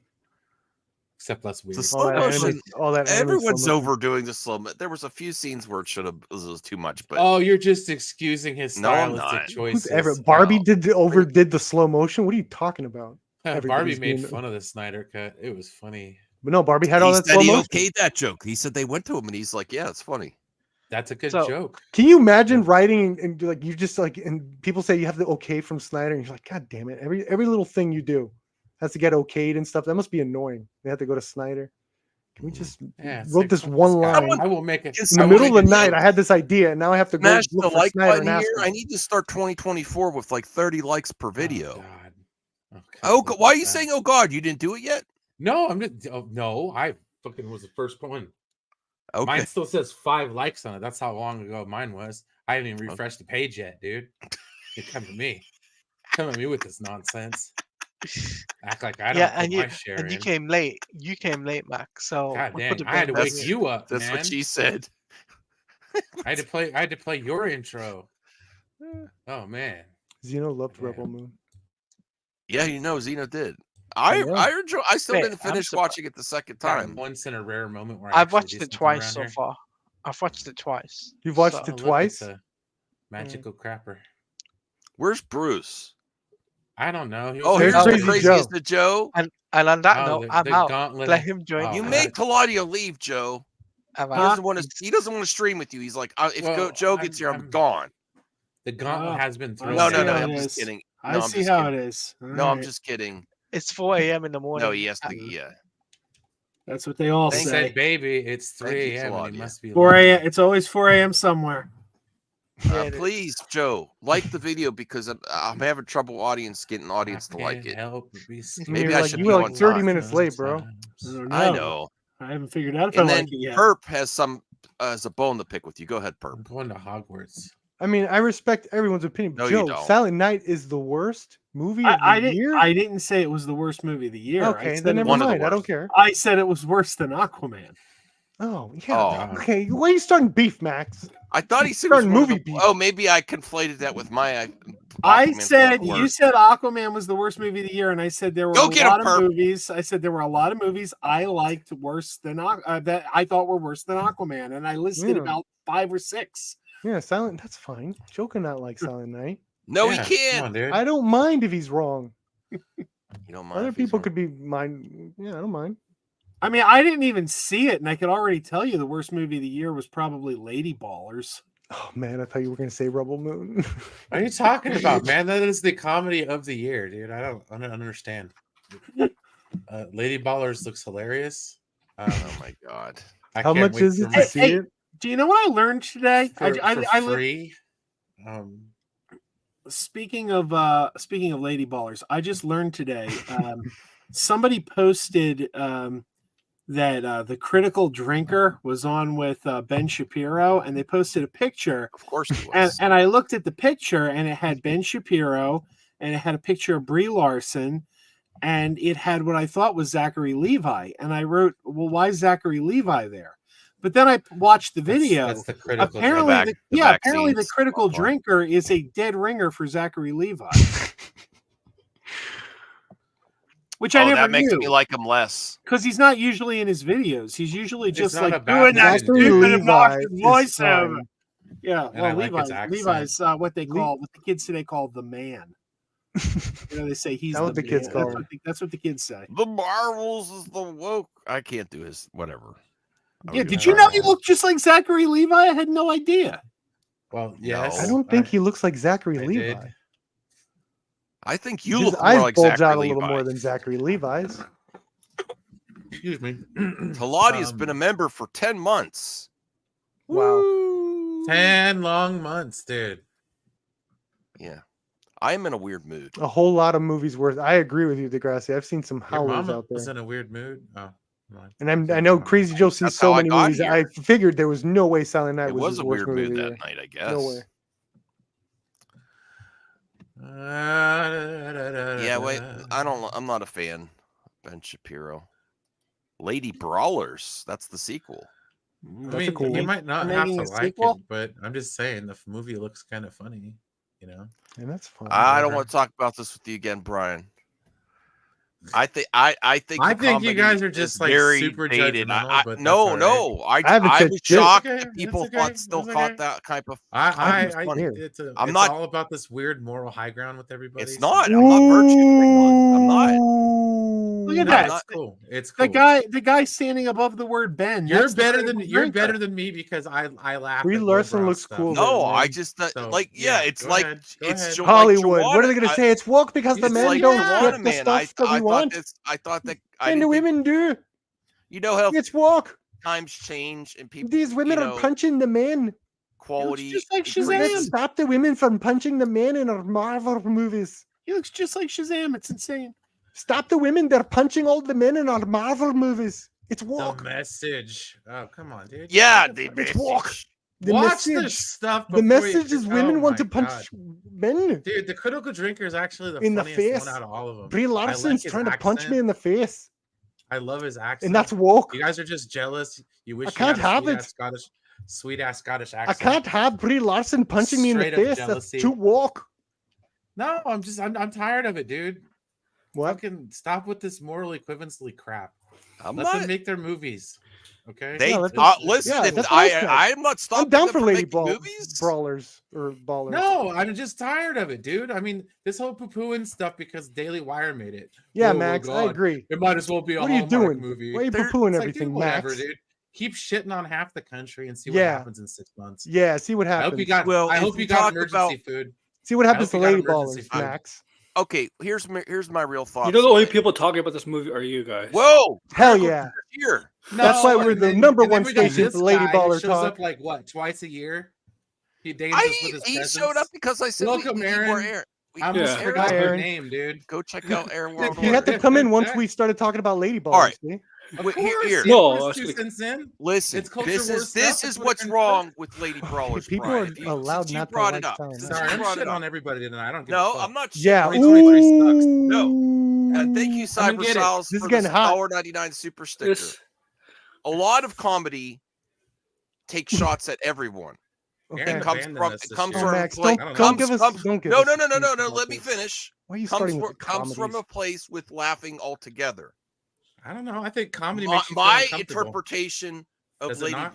Except less weird. The slow motion. All that anime Everyone's slow motion. overdoing the slow. There was a few scenes where it was too much, but Oh, you're just excusing his No, I'm stylistic not. choices. Who's ever? Barbie Oh. overdid the slow motion. What are you talking about? Barbie Everybody's made doing it. fun of the Snyder cut. It was funny. But no, Barbie had all he that said slow he motion. okayed that joke. He said they went to him, and he's like, "Yeah, it's funny." That's a good So- joke. Can you imagine writing and like you just like and people say you have the okay from Snyder and you're like, God damn it! Every little thing you do has to get okayed and stuff. That must be annoying. They have to go to Snyder. Can we just it's wrote like, this fuck one guy. line I will make it in the middle of the night? I had this idea and now I have to go Smash the look for like Snyder button and ask here. him. I need to start 2024 with like 30 likes per video. God. Oh, why are you saying, "Oh God"? You didn't do it yet? No, I'm just. Oh, no, I fucking was the first one. Okay. Mine still says 5 likes on it. That's how long ago mine was. I haven't even refreshed the page yet, dude. You come to me. Come at me with this nonsense. Act like I don't put my share and you in. came late. You came late, Mac. So God we'll put dang, the I had to blame wake on you. you up, That's man. what she said. I had to play your intro. Oh man. Zeno loved Damn. Rebel Moon. Yeah, Xeno did. I know. I still Hey, didn't I'm finish surprised. watching it the second Got time. once in a rare moment where I I've actually watched do it something twice around so here. far. I've watched it twice. You've watched Oh, it look, twice? it's a magical crapper. Where's Bruce? I don't know. He was Oh, There's here's the Crazy craziest Joe. of Joe. And on that Oh, note, the I'm out. gauntlet Let of- him join. Oh, You I made had- Claudio leave, Joe. I'm He out. doesn't want to. He doesn't want to stream with you. He's like, if Joe gets here, I'm gone. The gauntlet has been thrown. No, down. I'm just kidding. No, I see how it is. No, I'm just kidding. It's 4 a.m. in the morning. No, he has to. Yeah. That's what they all He say. said, "Baby, it's Thank 3 you, a.m. and he Claudia. must be 4 lying." a.m. It's always 4 a.m. somewhere. Yeah, it is. Please, Joe, like the video because I'm having trouble getting audience to like it. Maybe You're I like, should you be were on like 30 time. minutes late, bro. I don't know. I know. I haven't figured out if And I then like it yet. Perp has some as a bone to pick with you. Go ahead, I'm Perp. going to Hogwarts. I mean, I respect everyone's opinion. No, you Joe, don't. Silent Night is the worst movie of I the didn't. year. I didn't say it was the worst movie of the year. Okay, I said then it never was- one of the mind. I don't worst. care. I said it was worse than Aquaman. Oh, yeah. Oh. Okay, why are you starting beef, Max? I thought he said it was Starting one of movie the, beef. Oh, maybe I conflated that with my. I Aquaman's said one of the you worst. said Aquaman was the worst movie of the year, and I said there were Go a get him, lot of Perp. movies. I said there were a lot of movies I liked worse than that I thought were worse than Aquaman, and I listed Yeah. about 5 or 6. Yeah, Silent. That's fine. Joe cannot like Silent Night. No, Yeah, he Come can't. on, dude. I don't mind if he's wrong. You don't mind Other if he's people wrong. could be mind. Yeah, I don't mind. I mean, I didn't even see it, and I could already tell you the worst movie of the year was probably Lady Ballers. Oh man, I thought you were gonna say Rebel Moon. What are you talking about, man? That is the comedy of the year, dude. I don't understand. Lady Ballers looks hilarious. Oh my god. I How can't much wait is for it my- to see Hey, it? Do you know what I learned today? for I free? Speaking of Lady Ballers, I just learned today. Somebody posted that the Critical Drinker was on with Ben Shapiro, and they posted a picture. Of course he was. And I looked at the picture, and it had Ben Shapiro, and it had a picture of Brie Larson, and it had what I thought was Zachary Levi. And I wrote, "Well, why is Zachary Levi there?" But then I watched the video. That's the critical. Apparently, drinker. apparently the vaccines. Critical Why? Drinker is a dead ringer for Zachary Levi, which I never that makes knew. me like him less. Because he's not usually in his videos. He's usually It's just not like a bad doing that thing, Zachary dude. stupid Levi obnoxious is voiceover. fine. Yeah, And I well, like his accent. Levi's what they call what the kids today call the man. They say he's That's what the kids man. call That's him. that's what the kids say. The Marvels is the woke. I can't do his whatever. Yeah, did you know he looked just like Zachary Levi? I had no idea. Well, yes. I don't think he looks like Zachary I Levi. did. I think you His look more eyes like bulge Zachary out a Levi. little more than Zachary Levi's. Excuse me. Taladia's been a member for 10 months. Wow. Woo! 10 long months, dude. Yeah. I am in a weird mood. A whole lot of movies worth. I agree with you, Degrassi. I've seen some Your howlers mama out was there. in a weird mood. Oh, no. And I know Crazy Joe sees That's so how I many got movies. here. I figured there was no way Silent Night It was was his a worst weird movie of mood the that year. night, I guess. No way. Yeah, wait. I'm not a fan. Ben Shapiro. Lady Brawlers. That's the sequel. I mean, cool you one. might not They're have making to a like sequel? it, but I'm just saying the movie looks kind of funny, you know. And that's fine. I don't Whatever. want to talk about this with you again, Brian. I think the I think you comedy guys are is just like very super dated. judgmental, but No, that's all right. I haven't I said was shit. shocked It's okay, that people it's okay, thought still it's caught okay. that type of. It's I'm not- all about this weird moral high ground with everybody. It's so- not. I'm not virtue signaling. I'm not. Look at No, that. it's cool. It's cool. The guy standing above the word Ben. You're That's the better critical than you're drinker. better than me because I laugh. Brie at Larson lowbrow looks stuff. cool. No, man. I just So, like yeah, it's go like ahead, go it's ahead. like Hollywood. What are they Joanna- going to say? It's woke because the It's men like don't Joanna, get the man. stuff that we want. I thought that I And the didn't think, women do. you know how It's woke. times change and people These women you are know, punching the men. quality just like increases. Shazam. Let's stop the women from punching the men in our Marvel movies. He looks just like Shazam. It's insane. Stop the women. They're punching all the men in our Marvel movies. It's The woke. message. Oh, come on, dude. Yeah, What the fuck? It's woke. message. The Watch message. this stuff. The before message you, is women oh want to my punch God. men. Dude, the critical drinker is actually the In the funniest face. one out of all of them. Brie Larson's his trying to punch me accent. in the face. I love his accent. And that's woke. You guys are just jealous. You wish I can't you had have a it. sweet ass Scottish accent. I can't have Brie Larson punching me in the Straight up face. jealousy. That's too woke. No, I'm tired of it, dude. What? Fucking stop with this moral equivalency crap. I'm Let not. them make their movies. Okay. They Yeah, listen. yeah, if that's what I said. I'm not stopping I'm down them for from lady making movies. brawlers or ballers. No, I'm just tired of it, dude. I mean, this whole poo-pooing stuff because Daily Wire made it. Yeah, Oh, Max, I God. agree. It might as well be a What are you Hallmark doing? movie. Why are you They're- poo-pooing It's like, everything, dude, whatever, Max? dude. Keep shitting on half the country and see what Yeah. happens in 6 months. Yeah, see what I happens. hope you got. Well, I if hope we you got talk emergency about- food. See what happens I to hope you got lady emergency ballers, food. Max. Okay, here's my real thoughts. You know, the on only it. people talking about this movie are you guys. Whoa, Hell Critical yeah. Here. That's why No, we're and the then- number and then one we got station this for Lady guy who Baller shows talk. up like what, twice a year? He dates us with his He presence. showed up because I said Welcome, we need more Aaron. air. I almost Yeah. forgot Hi, her Aaron. name, dude. Go check out Aaron World He had to Order. come in once we started talking about Lady Ballers. right. See? Of Wait, here- course, here. he No, puts I was 2 gonna- cents in. Listen, It's culture this war is stuff. this That's is what what's it wrong with Lady Brawlers. People Brian. are If you, allowed since you not to brought like it up, sound. since Sorry, you I'm brought it shitting up. on everybody tonight. I don't give a No, fuck. I'm not. Yeah. 2023 sucks. No. Thank you, Come and get it. CyberSiles, This is for getting this hot. $1.99 super sticker. This, A lot of comedy takes shots at everyone. Okay. Aaron It comes abandoned from us it this comes year. Oh, from Max, a place. I don't don't know. give us. Don't give No, us no, no, no, no, excuse no. about Let me this. finish. Why are you Comes starting from, with the comes from comedies? a place with laughing altogether. I don't know. I think comedy My, makes you feel my uncomfortable. interpretation of Does it Lady not?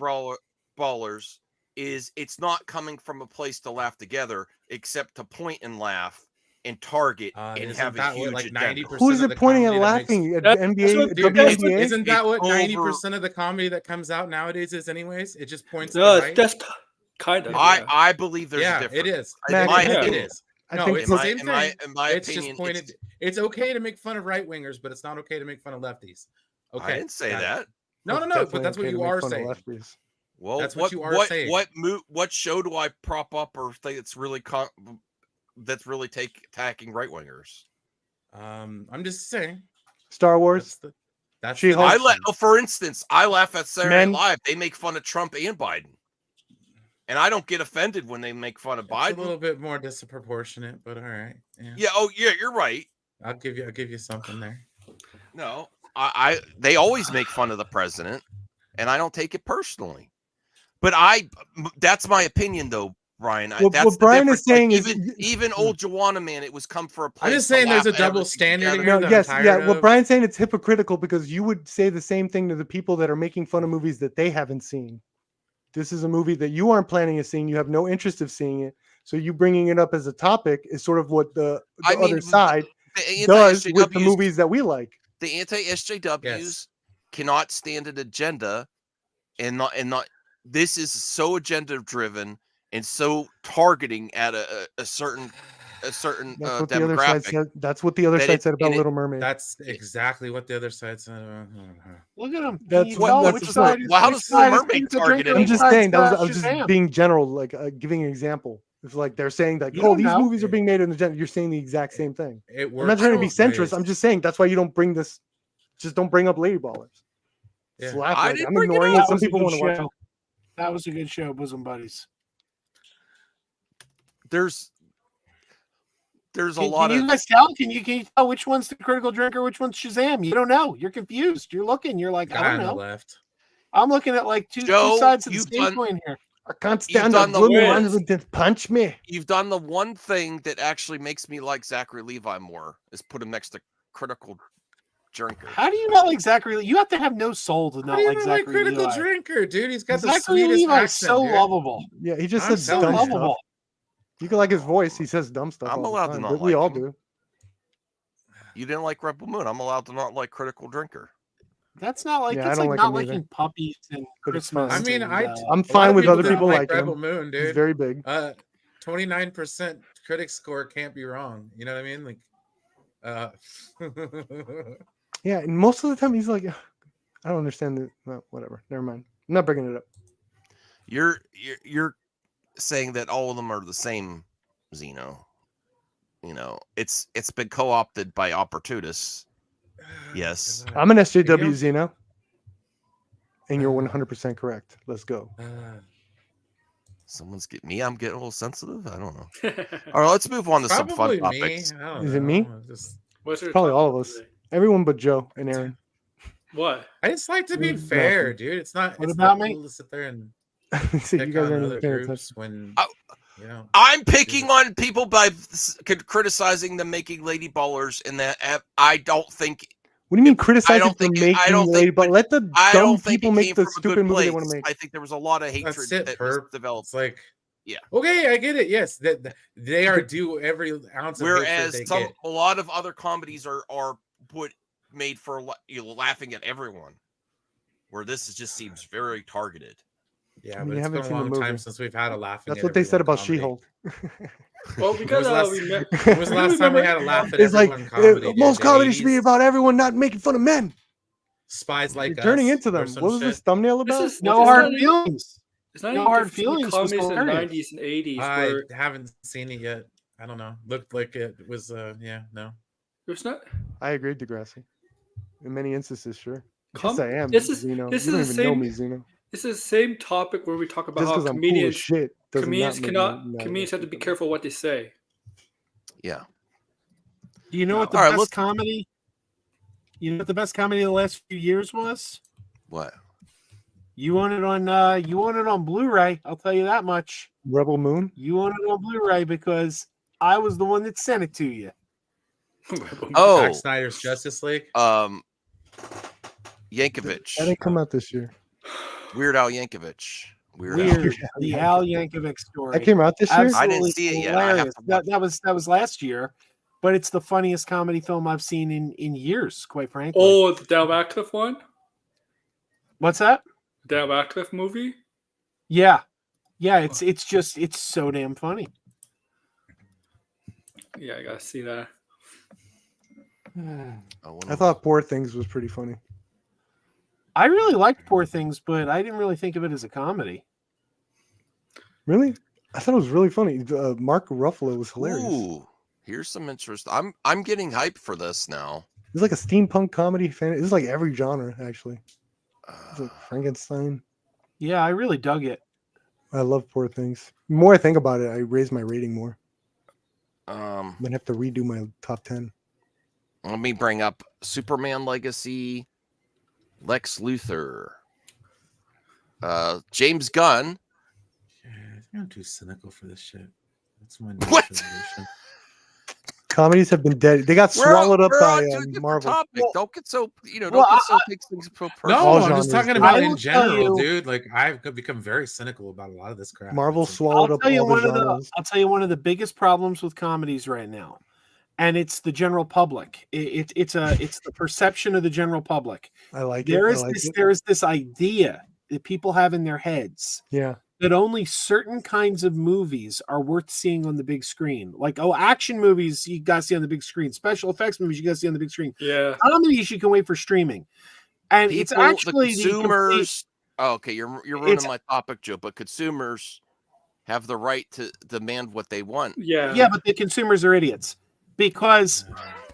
Brawlers is it's not coming from a place to laugh together, except to point and laugh and target and Isn't have a that huge what, like agenda. 90% Who's of it the pointing comedy at that makes- laughing? At That's NBA, what- Dude, WNBA? isn't that what It's 90% of the comedy that comes out nowadays is anyways? It just points to no, the right. that's kind of. Yeah. I believe there's a Yeah, difference. it is. Max, my it opinion. is. I No, think it's in the my, same in my, thing. in my It's opinion, just pointed. It's okay to make fun of right wingers, but it's not okay to make fun of lefties. Okay, I didn't say got it. that. No, but that's what you are saying. Well, That's what you are saying. What show do I prop up or think that's really attacking right wingers? I'm just saying. Star Wars. That's She-Hulk. For instance, I laugh at Saturday Men- Night Live. They make fun of Trump and Biden, and I don't get offended when they make fun of It's Biden. a little bit more disproportionate, but all right. Yeah. Yeah. Oh, yeah. You're right. I'll give you something there. No, they always make fun of the president, and I don't take it personally. But that's my opinion, though, Brian. What That's the Brian is difference. saying is- even old Joanna man, it was come for a place. I'm just to saying there's laugh a double everything standard together. here. No, that I'm yes, tired yeah. What of. Brian's saying, it's hypocritical because you would say the same thing to the people that are making fun of movies that they haven't seen. This is a movie that you aren't planning on seeing. You have no interest of seeing it. So you bringing it up as a topic is sort of what the other side The does with the anti-SJWs movies that we like. The anti-SJWs Yes. cannot stand an agenda, and not. This is so agenda driven and so targeting at a certain That's what the other demographic. side said. That's what the other that side it- said about and it- Little Mermaid. That's exactly what the other side said. Look at him. That's what- which which side one? is- Well, how which does side Little is Mermaid pizza target drinker, I'm which just side's saying I was just Shazam? being general, like giving an example. It's like they're saying that You oh don't these know. movies are being made in the agenda. You're saying the exact same thing. It works. I'm not trying to be both centrist. ways. I'm just saying that's why you don't bring this. Just don't bring up Lady Ballers. Yeah. Slap I like, didn't I'm bring it ignoring up. it. Some was a people good want to watch show. it. That was a good show, Bosom Buddies. There's there's a Can lot you of guys tell? Can you tell which one's the critical drinker, which one's Shazam? You don't know. You're confused. You're looking. You're like, I Guy don't on the know. left. I'm looking at like two sides of the same coin here. I can't You've stand a done the woman worst. who just punch me. You've done the one thing that actually makes me like Zachary Levi more is put him next to critical drinker. How do you not like Zachary? You have to have no soul to How not do you like not like Zachary critical Levi. drinker, dude? He's got the Zachary sweetest Levi is accent, so dude. lovable. Yeah, he just I'm says so dumb lovable. stuff. You can like his voice. He says dumb stuff. I'm all allowed the to time, not but we like all him. do. You didn't like Rebel Moon. I'm allowed to not like critical drinker. That's not like Yeah, I that's don't like like not him either. liking puppies and But it's Christmas. fine. I mean, and, I'm I'm a lot fine of with other don't people like liking Rebel him. Moon, He's dude. very big. 29% critic score can't be wrong. You know what I mean? Like, Yeah, and most of the time he's like, I don't understand it. No, whatever. Never mind. I'm not bringing it up. You're saying that all of them are the same, Zeno. You know, it's been co-opted by opportunists. Yes. God. I'm an SJW You know- Zeno. And you're 100% correct. Let's go. Someone's getting me. I'm getting a little sensitive. I don't know. All right, let's move on to some fun Probably me. topics. I don't Is it know. me? Just, What's your Probably all topic of us. today? Everyone but Joe and Aaron. What? I just like to be Mm, fair, nothing. dude. It's not. What it's about not me? cool to sit there and See, you pick guys on aren't other even paying groups attention. when Oh. you know. I'm picking on people by criticizing them making lady ballers, and that I don't think. What do you mean I criticizing don't for think. making I don't lady? think. But let the I dumb don't think people it make came the from a stupid good movie they place. want to make. I think there was a lot of hatred That's it, that perp. was developed. It's like, Yeah. Okay, I get it. Yes, that they are due every ounce of hatred Whereas they get. a lot of other comedies are made for laughing at everyone, where this just seems very targeted. Yeah, I mean, but you it's haven't been a seen the long time movie. since we've had a laughing. That's at what they said everyone about comedy. She-Hulk. Well, because When was the last time we had a laugh at It's like everyone comedy? Dude? most The comedy should be 80s? about everyone not making fun of men. Spies Like You're turning Us into or them. some What was shit. this thumbnail This about? is No it's hard not even- feelings. It's not No even hard different from feelings was comedies in the hilarious. 90s and 80s I where haven't seen it yet. I don't know. Looked like it was. Yeah, no. there's not. I agree, Degrassi. In many instances, sure. Com- Yes, I am. this is- Zeno. this You don't is even the know same- me, Zeno. It's the same topic where we talk about Just how because I'm cool as comedians shit doesn't comedians not make cannot me not comedians have to be like careful what they say. Yeah. Do you know what the All right, best let's- comedy? You know what the best comedy of the last few years was? What? You own it on Blu-ray. I'll tell you that much. Rebel Moon. You own it on Blu-ray because I was the one that sent it to you. Oh, Zack Snyder's Justice League. Yankovic. That didn't come out this year. Weird Al Yankovic. Weird Al. Weird. The Al Yankovic story. That came out this year. I didn't Absolutely see it yet. I have hilarious. to watch That was last year, but it's the funniest comedy film I've seen in years, quite frankly. Oh, the Dan Radcliffe one? What's that? Dan Radcliffe movie? Yeah. It's so damn funny. Yeah, I gotta see that. I thought Poor Things was pretty funny. I really liked Poor Things, but I didn't really think of it as a comedy. Really? I thought it was really funny. Mark Ruffalo was hilarious. Ooh, here's some interest. I'm getting hyped for this now. It's like a steampunk comedy fan. It's like every genre, actually. It's like Frankenstein. Yeah, I really dug it. I love Poor Things. The more I think about it, I raise my rating more. Um, I'm gonna have to redo my top 10. let me bring up Superman Legacy, Lex Luthor, James Gunn. Yeah, I think I'm too cynical for this shit. That's my What? resolution. Comedies have been dead. They got swallowed up We're by on to a different Marvel. topic. Well- Don't get so don't Well, get so take things so personal. No, All I'm just genres. talking I about will in tell general, you- dude. Like I've become very cynical about a lot of this crap. Marvel It's like, swallowed up all the genres. I'll tell you one of the biggest problems with comedies right now, and it's the general public. It's the perception of the general public. I like There it. is I like this it. there is this idea that people have in their heads Yeah. that only certain kinds of movies are worth seeing on the big screen. Like, action movies you got to see on the big screen. Special effects movies you got to see on the big screen. Yeah. Comedies you can wait for streaming. And it's People, actually the the complete- consumers. Oh, okay, you're ruining It's- my topic, Joe. But consumers have the right to demand what they want. Yeah. yeah, but the consumers are idiots because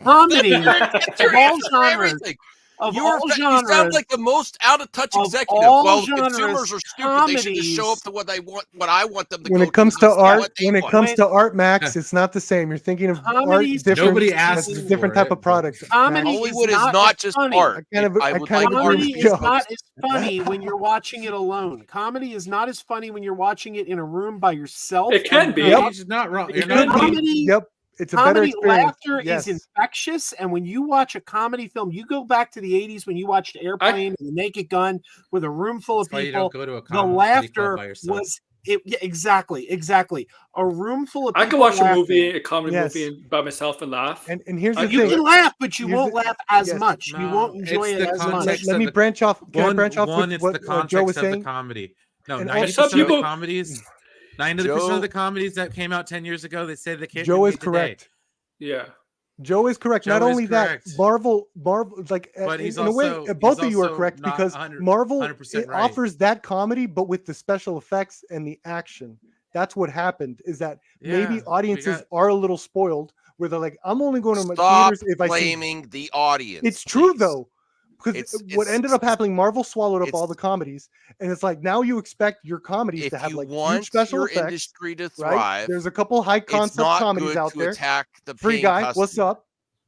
comedy That's your of all answer for genres. everything. Of You all sound genres, like the most out of touch of executive. all Well, genres, consumers are stupid. They should just show up comedies- to what they want, what I want them to When go it comes to. to Not art, what they when it want. comes to art, Max, it's not the same. You're thinking of art Comedies different. Nobody should asked It's a for different type it, of product. Comedy Max. Hollywood is is not not as just funny. art. I kind of I agree would with like you. art Comedy to is be not as funny when you're watching it alone. Comedy is not as funny when you're watching it in a room by yourself. It can be. Yep. He's not wrong. It You're could not be. wrong. Comedy, Yep. It's a better comedy experience. laughter Yes. is infectious, and when you watch a comedy film, you go back to the 80s when you watched Airplane and The Naked Gun with a room full of That's why you people. don't go to a The comedy club laughter by yourself. was it. Yeah, exactly. A room full of I people. can watch laughing. a comedy Yes. movie by myself and laugh. And here's the You You thing. can laugh, but you Here's won't the- laugh as yes. much. You won't enjoy it's it the as much. context. Let me of the- branch off. Can I One, branch off one, with it's what the Joe context was of the saying? comedy. No, And 90% some of the people- comedies, 90% Joe- of the comedies that came out 10 years ago, they say they can't. Joe be is made today. correct. Yeah. Joe is correct. Not Joe is only correct. that, Marvel, like But he's in a way, also- both he's of you are also correct not because 100% Marvel 100% it right. offers that comedy, but with the special effects and the action. That's what happened. Is that maybe Yeah, audiences got- are a little spoiled, where they're like, "I'm only going to my Stop theaters if I see." blaming the audience. It's true please. though, because what It's- ended up happening, Marvel swallowed up it's- all the comedies, and it's like now you expect your comedies If to have you like huge want special your effects. industry to Right? thrive, There's a couple high it's concept not comedies good out to there. attack the Free paying Guy, customer. what's up?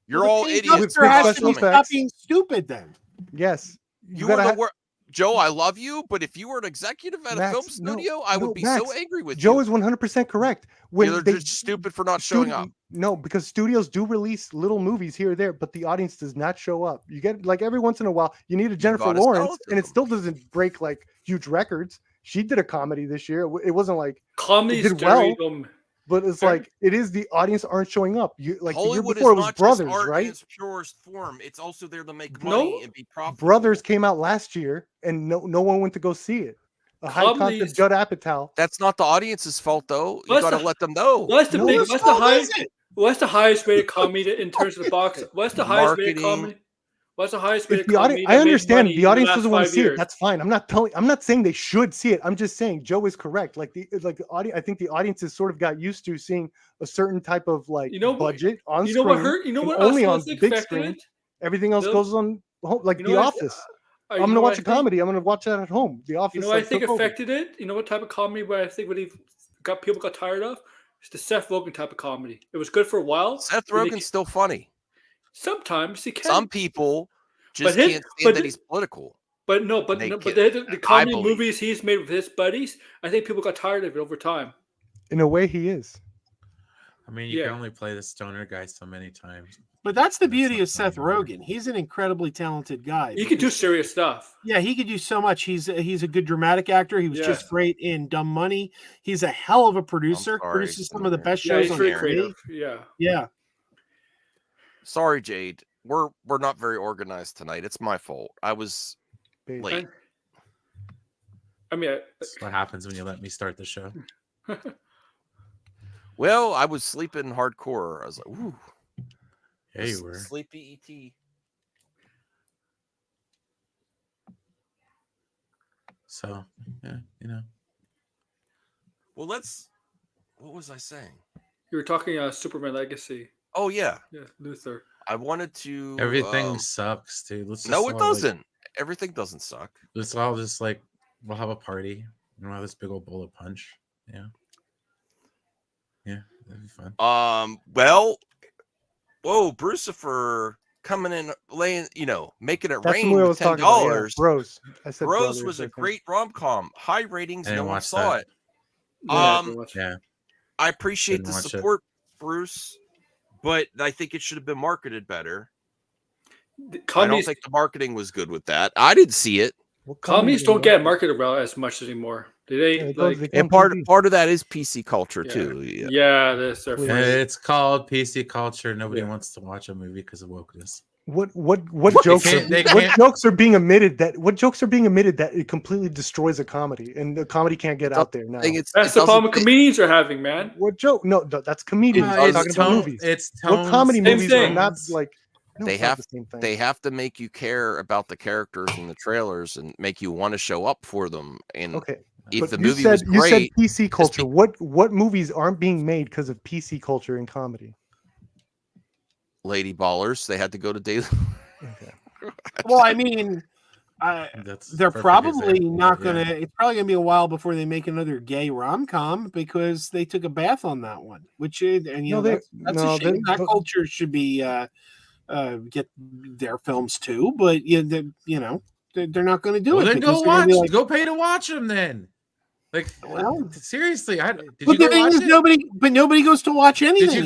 You're The all paying idiots. With customer big has to special be stop effects. being stupid then. Yes, You gotta are ha- the worst. Joe, I love you, but if you were an executive at a Max, film no, studio, I no, would be Max, so angry with Joe you. is 100% correct. You're just stupid for not showing up. No, because studios do release little movies here or there, but the audience does not show up. You get like every once in a while, you need a Jennifer gotta sell Lawrence, it to and it them. still doesn't break like huge records. She did a comedy this year. It wasn't like, Comedy It did well. them. but it's Fair. like it is the audience aren't showing up. You like Hollywood the year before is it was not Brothers, just art right? in its purest form. It's also there to make No. money and be profitable. Brothers came out last year, and no one went to go see it. A high Comedies- concept Judd Apatow. That's not the audience's fault, though. You What's got to the- let them know. What's the No, big? whose What's the fault high? is it? What's the highest rated comedy in terms of the box? What's the highest rated Marketing. comedy? What's the highest If rated the comedy? audience, that I made understand money the in audience last doesn't want to 5 see it. years? That's fine. I'm not saying they should see it. I'm just saying Joe is correct. Like the audience, I think the audience has sort of got used to seeing a certain type of like You know what- budget on You know screen. what hurt? You know and what only else on was big affected screen. it? Everything else Bill? goes on like You The know what- Office. You I'm gonna know what watch I a think? comedy. I'm gonna watch that at home. The Office. You know what I like, think took over. affected it? You know what type of comedy where I think really got people got tired of? It's the Seth Rogen type of comedy. It was good for a while. Seth and they Rogen's still funny. sometimes he can. Some people just his- can't but stand that his- he's political. But no, but They no, but get- the I comedy believe. movies he's made with his buddies, I think people got tired of it over time. In a way, he is. I mean, you Yeah. can only play the stoner guy so many times. But that's the That's beauty not of Seth funny, Rogen. He's an incredibly talented guy. He could do because- serious stuff. Yeah, he could do so much. He's a good dramatic actor. He was just Yeah. great in Dumb Money. He's a hell of a producer. sorry, Produces some of the Samir. best Yeah, shows he's on very TV. creative. Yeah. Yeah. Sorry, Jade. We're not very organized tonight. It's my fault. I was Babe. late. I mean, That's what happens when you let me start the show. Well, I was sleeping hardcore. I was like, ooh. Yeah, you were. Sleepy ET. So, yeah, you know. Well, what was I saying? you were talking Superman Legacy. Oh, yeah. Yeah, Luther. I wanted to. Everything sucks, dude. Let's just No, it all, like, doesn't. Everything doesn't suck. let's all just like we'll have a party and we'll have this big old bowl of punch. Yeah. Yeah, that'd be fun. Well, whoa, Brucifer coming in, making it That's rain what I with was talking $10. about. Yeah. Bros. I said Bros brothers, was I a think. great rom-com. High ratings. I No didn't one watch saw that. it. Yeah, Um, so much. Yeah. I appreciate Didn't the watch it. support, Bruce, but I think it should have been marketed better. The I don't Comedies, think the marketing was good with that. I didn't see it. What comedies comedy don't do get you marketed well as much anymore. Do they? Yeah, it like, goes- And part of that is PC culture Yeah. too. Yeah. yeah, this are Please. And funny. it's called PC culture. Nobody Yeah. wants to watch a movie because of wokeness. What They jokes are, can't- they what can't- jokes are being omitted that it completely destroys a comedy and the comedy can't get out there now? I think it's That's it the problem doesn't- comedians are having, man. What joke? No, that's comedians. Yeah, I'm it's talking about tone- movies. It's What comedy tones, movies thing. are not like no, They it's not have- the same thing. They have to make you care about the characters in the trailers and make you want to show up for them. And Okay. if But the you movie said was you said great, PC culture. be- What movies aren't being made because of PC culture and comedy? Lady Ballers, they had to go to daily. Okay. Well, I mean, That's they're perfect probably example, not but going yeah. to. It's probably going to be a while before they make another gay rom-com because they took a bath on that one. Which is, and that's a shame. That culture should be get their films too. But they're not going to do it. Then because go pay to watch them then. Like, well, seriously, did but you go the thing watch is, it? nobody goes to watch anything.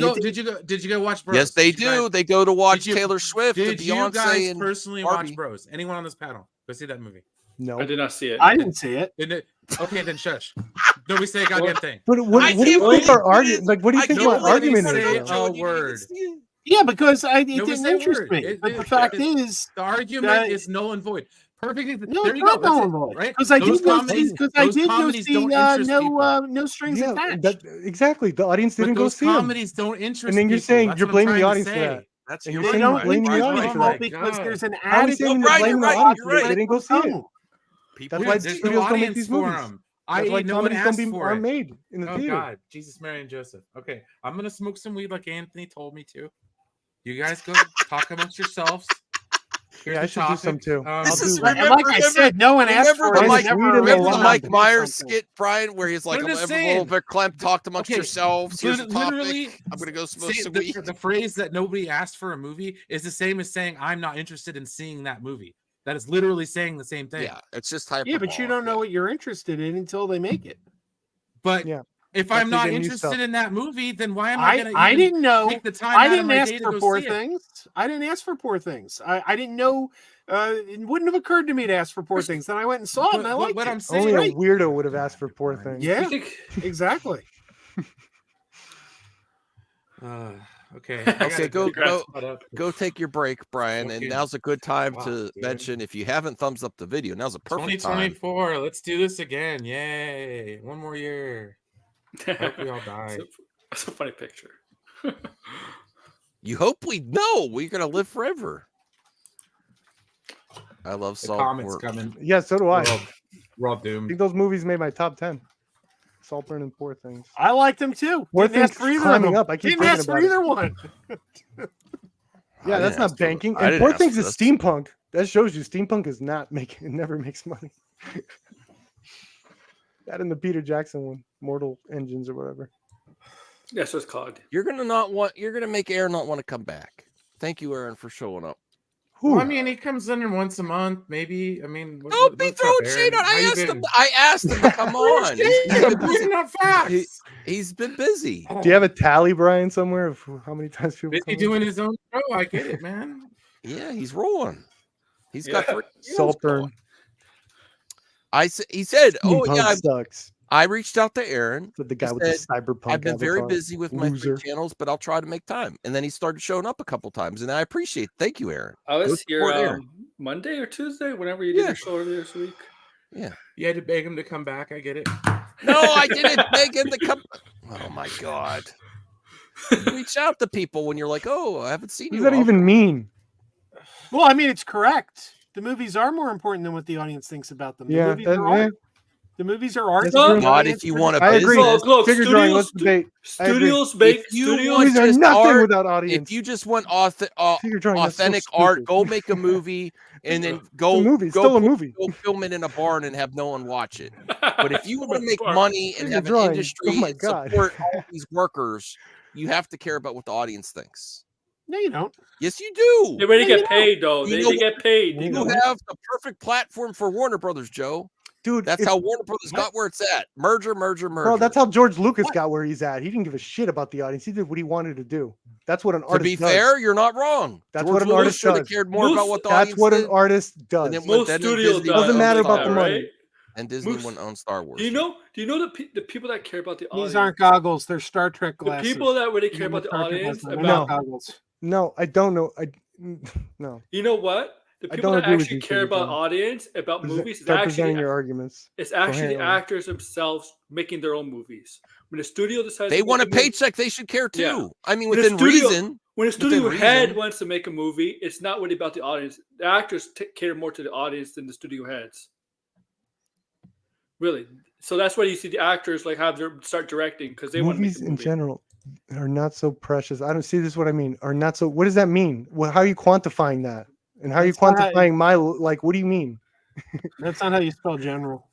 Did you go watch Bros? Yes, they do. They go to watch Did you- Taylor Swift and Did you Beyonce guys and personally Barbie. watch Bros? Anyone on this panel go see that movie? No, I did not see it. I didn't see it. Didn't it? Okay, then shush. Nobody say a goddamn thing. But what do you think our argument? Like, what do you think our argument say is? a word. Yeah, because it Nobody didn't say a interest word. me. But the fact is, The argument is null and void. Perfect. no, There it's you go. not That's null it, and void. right? Because I Those did go comedies- see. Because I those did go comedies see. don't interest people. No strings Yeah, attached. exactly. The audience But didn't go those see them. comedies don't interest And then you're people. saying That's you're what I'm blaming the trying to audience for that. say. That's And your you're They saying don't blaming the interest audience people for that. because there's an How are we attitude. saying No, you're Brian, blaming you're the right, audience you're for it? right. They didn't go see it. People That's why There's studios no don't make audience these for movies. them. That's why No one comedies asked for are it. made in the Oh theater. God, Jesus, Mary, and Joseph. Okay, I'm gonna smoke some weed like Anthony told me to. You guys go talk amongst yourselves. Here's Yeah, I the should do topic. some too. This is And like I said, no one asked for it. the It's Mike- never remember the line. Mike do Myers something. skit, Brian, where he's like, I'm "I'm just a little saying. verklempt. Talk amongst Okay, yourselves. Here's the literally, topic. I'm gonna go smoke say some weed." the phrase that nobody asked for a movie is the same as saying I'm not interested in seeing that movie. That is literally saying the same thing. Yeah, it's just hyperbolic. Yeah, but you don't know what you're interested in until they make it. But Yeah. if That's I'm the not new interested stuff. in that movie, then why am I going to I didn't know. take the time I out of didn't my ask day to for go poor see it? things. I didn't ask for poor things. I didn't know. It wouldn't have occurred to me to ask for poor things. Then I went and saw it, and I liked what it. I'm saying, Only a right? weirdo would have asked for poor things. Yeah, exactly. Okay. Okay, go. go take your break, Brian. And Okay. now's a good time Wow, to dude. mention if you haven't thumbs up the video. Now's a perfect time. 2024. Let's do this again. Yay! One more year. I hope we all die. That's a funny picture. You hope we know we're gonna live forever. I love The salt. comments coming. Yeah, so do I. We're all I doomed. think those movies made my top 10. Saltburn and Poor Things. I liked them too. Poor Didn't ask Things for either of climbing them. up. I keep Didn't thinking ask for about it. either one. Yeah, that's not banking. And Poor Things is steampunk. That shows you steampunk is not making. It never makes money. That and the Peter Jackson one, Mortal Engines or whatever. That's what it's called. You're gonna make Aaron not want to come back. Thank you, Aaron, for showing up. Well, I mean, he comes in once a month, maybe. I mean, Don't be what's throwing up, shade Aaron? on. How you I asked him to come on. He's been busy. Do you have a tally, Brian, somewhere of how many times people Busy come in? doing his own show? I get it, man. Yeah, he's rolling. He's got 3 Saltburn. He said, "Oh Steampunk yeah, sucks." I reached out to Aaron. But the guy He with the said, cyberpunk. I've been very avatar. busy with my Loser. 3 channels, but I'll try to make time." And then he started showing up a couple times, and I appreciate it. Thank you, Aaron. I Go was here support Aaron. Monday or Tuesday, whenever you did your show earlier this week. Yeah. You had to beg him to come back. I get it. No, I didn't beg him to come. Oh my God. You reach out to people when you're like, "Oh, I haven't seen What you." does that even mean? Well, I mean, it's correct. The movies are more important than what the audience thinks about them. The Yeah, movies are art. The movies are art. That's The true. Not audience if you are want just- a I agree. business. Look, Figure drawing. Let's debate. I agree. Studios make If you studios. want Movies are just nothing art, without audience. If you just want Figure drawing, that's so authentic art, stupid. go make a movie and then It's a go movie. It's go still a put- movie. go film it in a barn and have no one watch it. But if you want to make Barn. money and Figure have an drawing. industry Oh my and God. support all these workers, you have to care about what the audience thinks. No, you don't. Yes, you do. They already No, you get paid though. You They, know they get paid. They You You know. have the perfect platform for Warner Brothers, Joe. Dude, That's how Warner Brothers got where it's at. Merger. Bro, that's how George Lucas got where he's at. He didn't give a shit about the audience. He did what he wanted to do. That's what an To artist be does. fair, you're not wrong. That's George what an Lucas artist should have does. cared more about what the That's audience what did. an artist does. And then Most then studios Disney does Doesn't matter like about that, the money. right? And Disney Most- wouldn't own Star Wars. Do you know the people that care about the audience? These aren't goggles. They're Star Trek the glasses. people that really care You about the Star Trek audience. glasses. They're About not goggles. No, I don't know. No. you know what? The I people don't that agree with actually you, care Figure about Drawing. audience, about movies, is Start actually presenting your arguments. it's actually ahead, the Owen. actors themselves making their own movies. When the studio decides They to want a make movie- paycheck. They should care too. Yeah. I mean, When a within studio- reason. When a within studio head reason. wants to make a movie, it's not really about the audience. The actors cater more to the audience than the studio heads. Really. So that's why you see the actors like have their start directing because they want to make Movies a in movie. general are not so precious. I don't see this. What I mean are not so. What does that mean? Well, how are you quantifying that? And how are you quantifying my like? What do you mean? That's not how you spell general.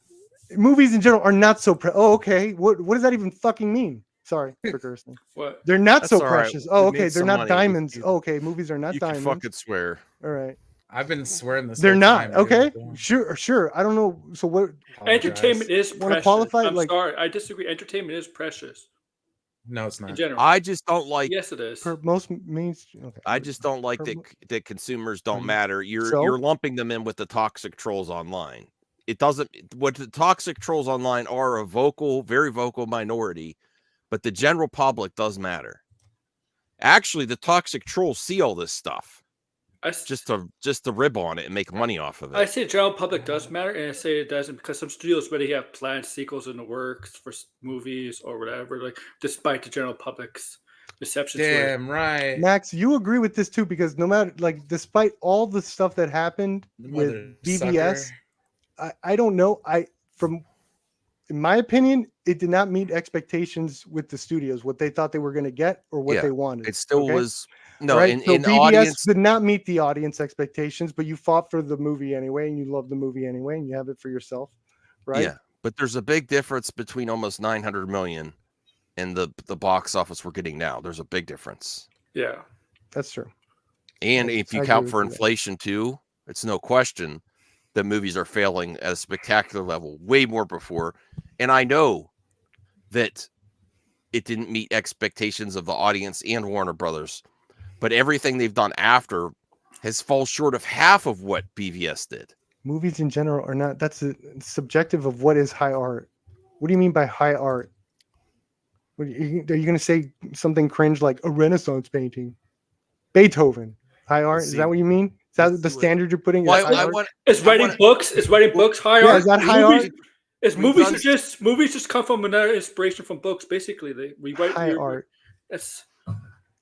Movies in general are not so. Oh, okay. What does that even fucking mean? Sorry for cursing. What? They're not That's so all right. precious. Oh, We okay. made They're some not money. diamonds. Oh, okay. Movies are not You can diamonds. fucking swear. All right. I've been swearing this. They're whole not. time. Okay. Sure. I don't know. So what? Entertainment is Wanna precious. qualify? I'm Like- sorry. I disagree. Entertainment is precious No, it's in not. general. I just don't like. Yes, it is. For most means. Okay. I just don't like Per- that consumers don't Mhm. matter. You're So? you're lumping them in with the toxic trolls online. It doesn't. What the toxic trolls online are a very vocal minority, but the general public does matter. Actually, the toxic trolls see all this stuff just to rib on it and make money off of I it. say the general public does matter, and I say it doesn't because some studios already have planned sequels in the works for movies or whatever. Like, despite the general public's reception to it. Damn right. Max, you agree with this too, because no matter like, despite all the stuff that happened with Mother BBS, sucker. I don't know. In my opinion, it did not meet expectations with the studios, what they thought they were going to get or what Yeah, they wanted. It still okay? was no Right? in, So in BBS audience. did not meet the audience expectations, but you fought for the movie anyway, and you love the movie anyway, and you have it for yourself, right? Yeah, but there's a big difference between almost 900 million and the box office we're getting now. There's a big difference. Yeah. That's true. And if you I count agree for with you there. inflation too, it's no question that movies are failing at a spectacular level, way more before. And I know that it didn't meet expectations of the audience and Warner Brothers, but everything they've done after has fallen short of half of what BVS did. Movies in general are not. That's subjective of what is high art. What do you mean by high art? Are you going to say something cringe like a Renaissance painting? Beethoven, high art? Is that what you mean? Is that the standard you're putting? Well, High art? Is writing books high Yeah, art? is that high art? Movies just come from another inspiration from books. Basically, they rewrite High art. It's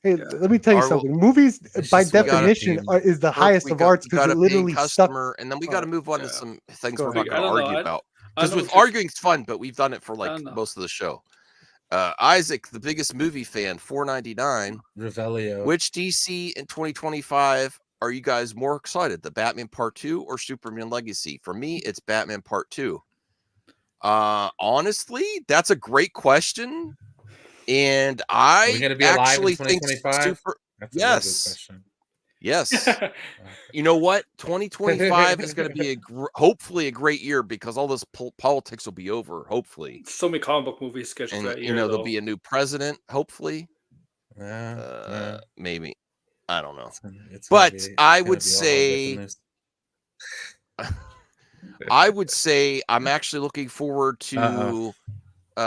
Hey, let me tell you something. Movies, by definition, is the highest of arts because it literally customer, and then we got to move on to some things we're not going to argue about. Because with arguing's fun, but we've done it for like most of the show. Isaac, the biggest movie fan, $4.99. Revelio. Which DC in 2025 are you guys more excited? The Batman Part 2 or Superman Legacy? For me, it's Batman Part 2. Honestly, that's a great question. And I actually think yes. You know what? 2025 is going to be hopefully a great year because all this politics will be over. Hopefully, so many comic book movies scheduled and that year. There'll be a new president. Hopefully, yeah. Maybe I don't know, but I would say. I would say I'm actually looking forward to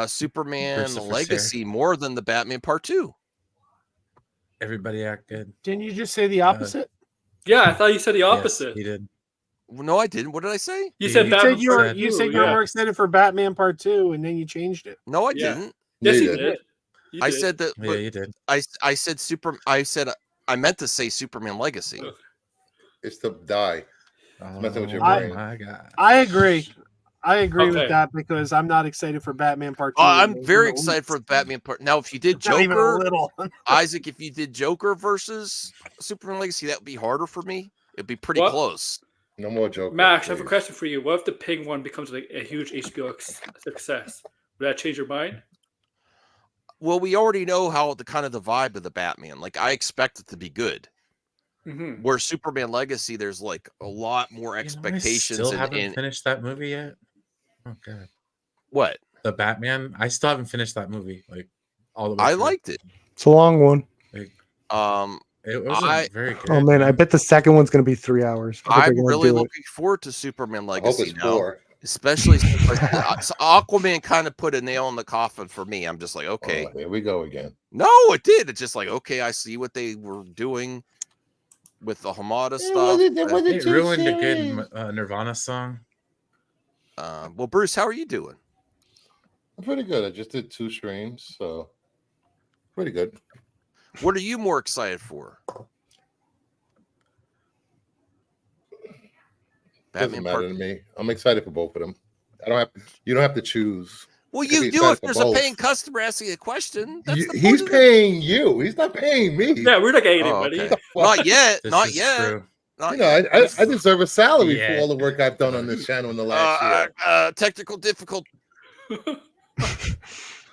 Superman Legacy more than the Batman Part 2. Everybody act good. Didn't you just say the opposite? Yeah, I thought you said the opposite. Yes, he did. No, I didn't. What did I say? You said Batman you said you were more excited for Batman Part 2, and then you changed it. No, I didn't. Yes, you did. I said that. Yeah, you did. I said I meant to say Superman Legacy. It's the die. Messing with your Oh brain. my God. I agree. I agree with that because I'm not excited for Batman Part 2. I'm very excited for Batman Part. Now, if you did Joker, little. Isaac, if you did Joker versus Superman Legacy, that would be harder for me. It'd be pretty close. No more Joker. Max, I have a question for you. What if the Pig one becomes like a huge HBO success? Would that change your mind? Well, we already know how the vibe of the Batman. Like, I expect it to be good. Mm-hmm. Where Superman Legacy, there's like a lot more expectations. I still haven't finished that movie yet. Oh God. What? The Batman? I still haven't finished that movie. Like all the way. I liked it. It's a long one. Like, it was very good. Oh man, I bet the second one's going to be 3 hours. I'm really looking forward to Superman Legacy now. Especially since Aquaman kind of put a nail in the coffin for me. I'm just like, okay. Here we go again. No, it did. It's just like, okay, I see what they were doing with the Hamada stuff. It ruined a good Nirvana song. Well, Bruce, how are you doing? I'm pretty good. I just did 2 streams, so pretty good. What are you more excited for? Doesn't matter to me. I'm excited for both of them. You don't have to choose. Well, you do if there's a paying customer asking a question. He's paying you. He's not paying me. Yeah, we're not getting anybody. Okay. Not yet. Not yet. True. You know, I deserve a salary for all the work I've done on this channel in the last year. Technical difficult.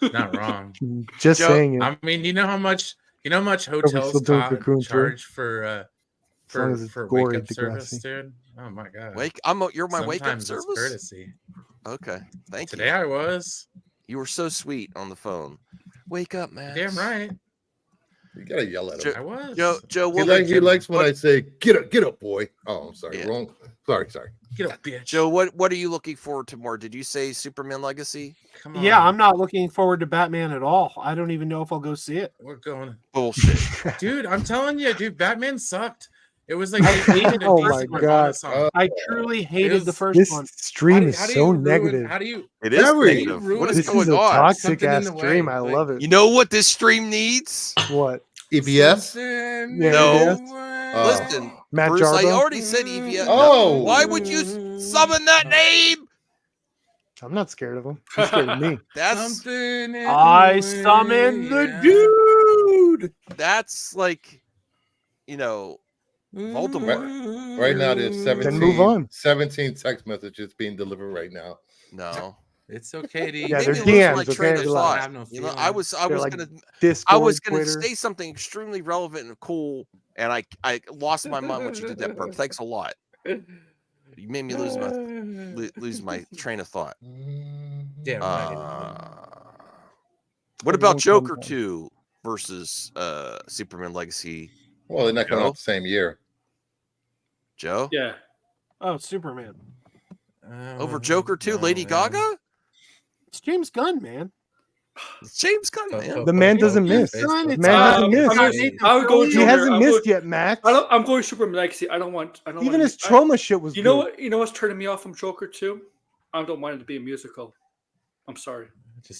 Not wrong. Just Joe, saying it. I mean, you know how much still hotels doing Cocoon tour? charge for As long as it's for gory, wake up service, Degrassi. dude. Oh my god. You're my wake up Sometimes service. it's courtesy. Okay, thank you. Today I was. You were so sweet on the phone. Wake up, man. Damn right. You gotta yell at him. I was. Joe, He likes when I say, get up, boy. Oh, I'm sorry. Yeah. Wrong. Sorry. Get up, bitch. Joe, what are you looking forward to more? Did you say Superman Legacy? Come on. Yeah, I'm not looking forward to Batman at all. I don't even know if I'll go see it. We're going. Bullshit. Dude, I'm telling you, dude, Batman sucked. It was like they hated Oh a my decent God. Madonna song. I truly hated the first This one. stream is How do so you ruin- negative. How do you? It is Very. negative. Ruin- What is This going is a on? toxic Something in ass the way, stream. I like- love it. You know what this stream needs? What? EBS. Yeah, No. EBS. Listen, Matt Bruce, I Jarbo? already said EVS. Oh. Why would you summon that name? I'm not scared of him. He's scared of me. That's I summoned the dude. that's like, Voldemort. Right now, there's Then move on. 17 text messages being delivered right now. No. It's okay to. Yeah, Made they're me lose my DMs, train okay? of Relax. thought. I have no You know, feeling. I was like gonna Discord, gonna Twitter. say something extremely relevant and cool, and I lost my mind when you did that. Perp. Thanks a lot. You made me lose my train of thought. Damn What about Joker 2 versus Superman Legacy? Well, they're not coming Joe? out the same year. Joe? Yeah. Oh, Superman. Over Joker 2, Lady Gaga? It's James Gunn, man. It's James Gunn, man. The man doesn't miss. Son, The it's man hasn't missed. I would go. He Joker. hasn't I'm missed going, yet, Max. I'm going Superman Legacy. I don't want. Even his trauma shit was. You know good. what? You know what's turning me off from Joker 2? I don't want it to be a musical. I'm sorry.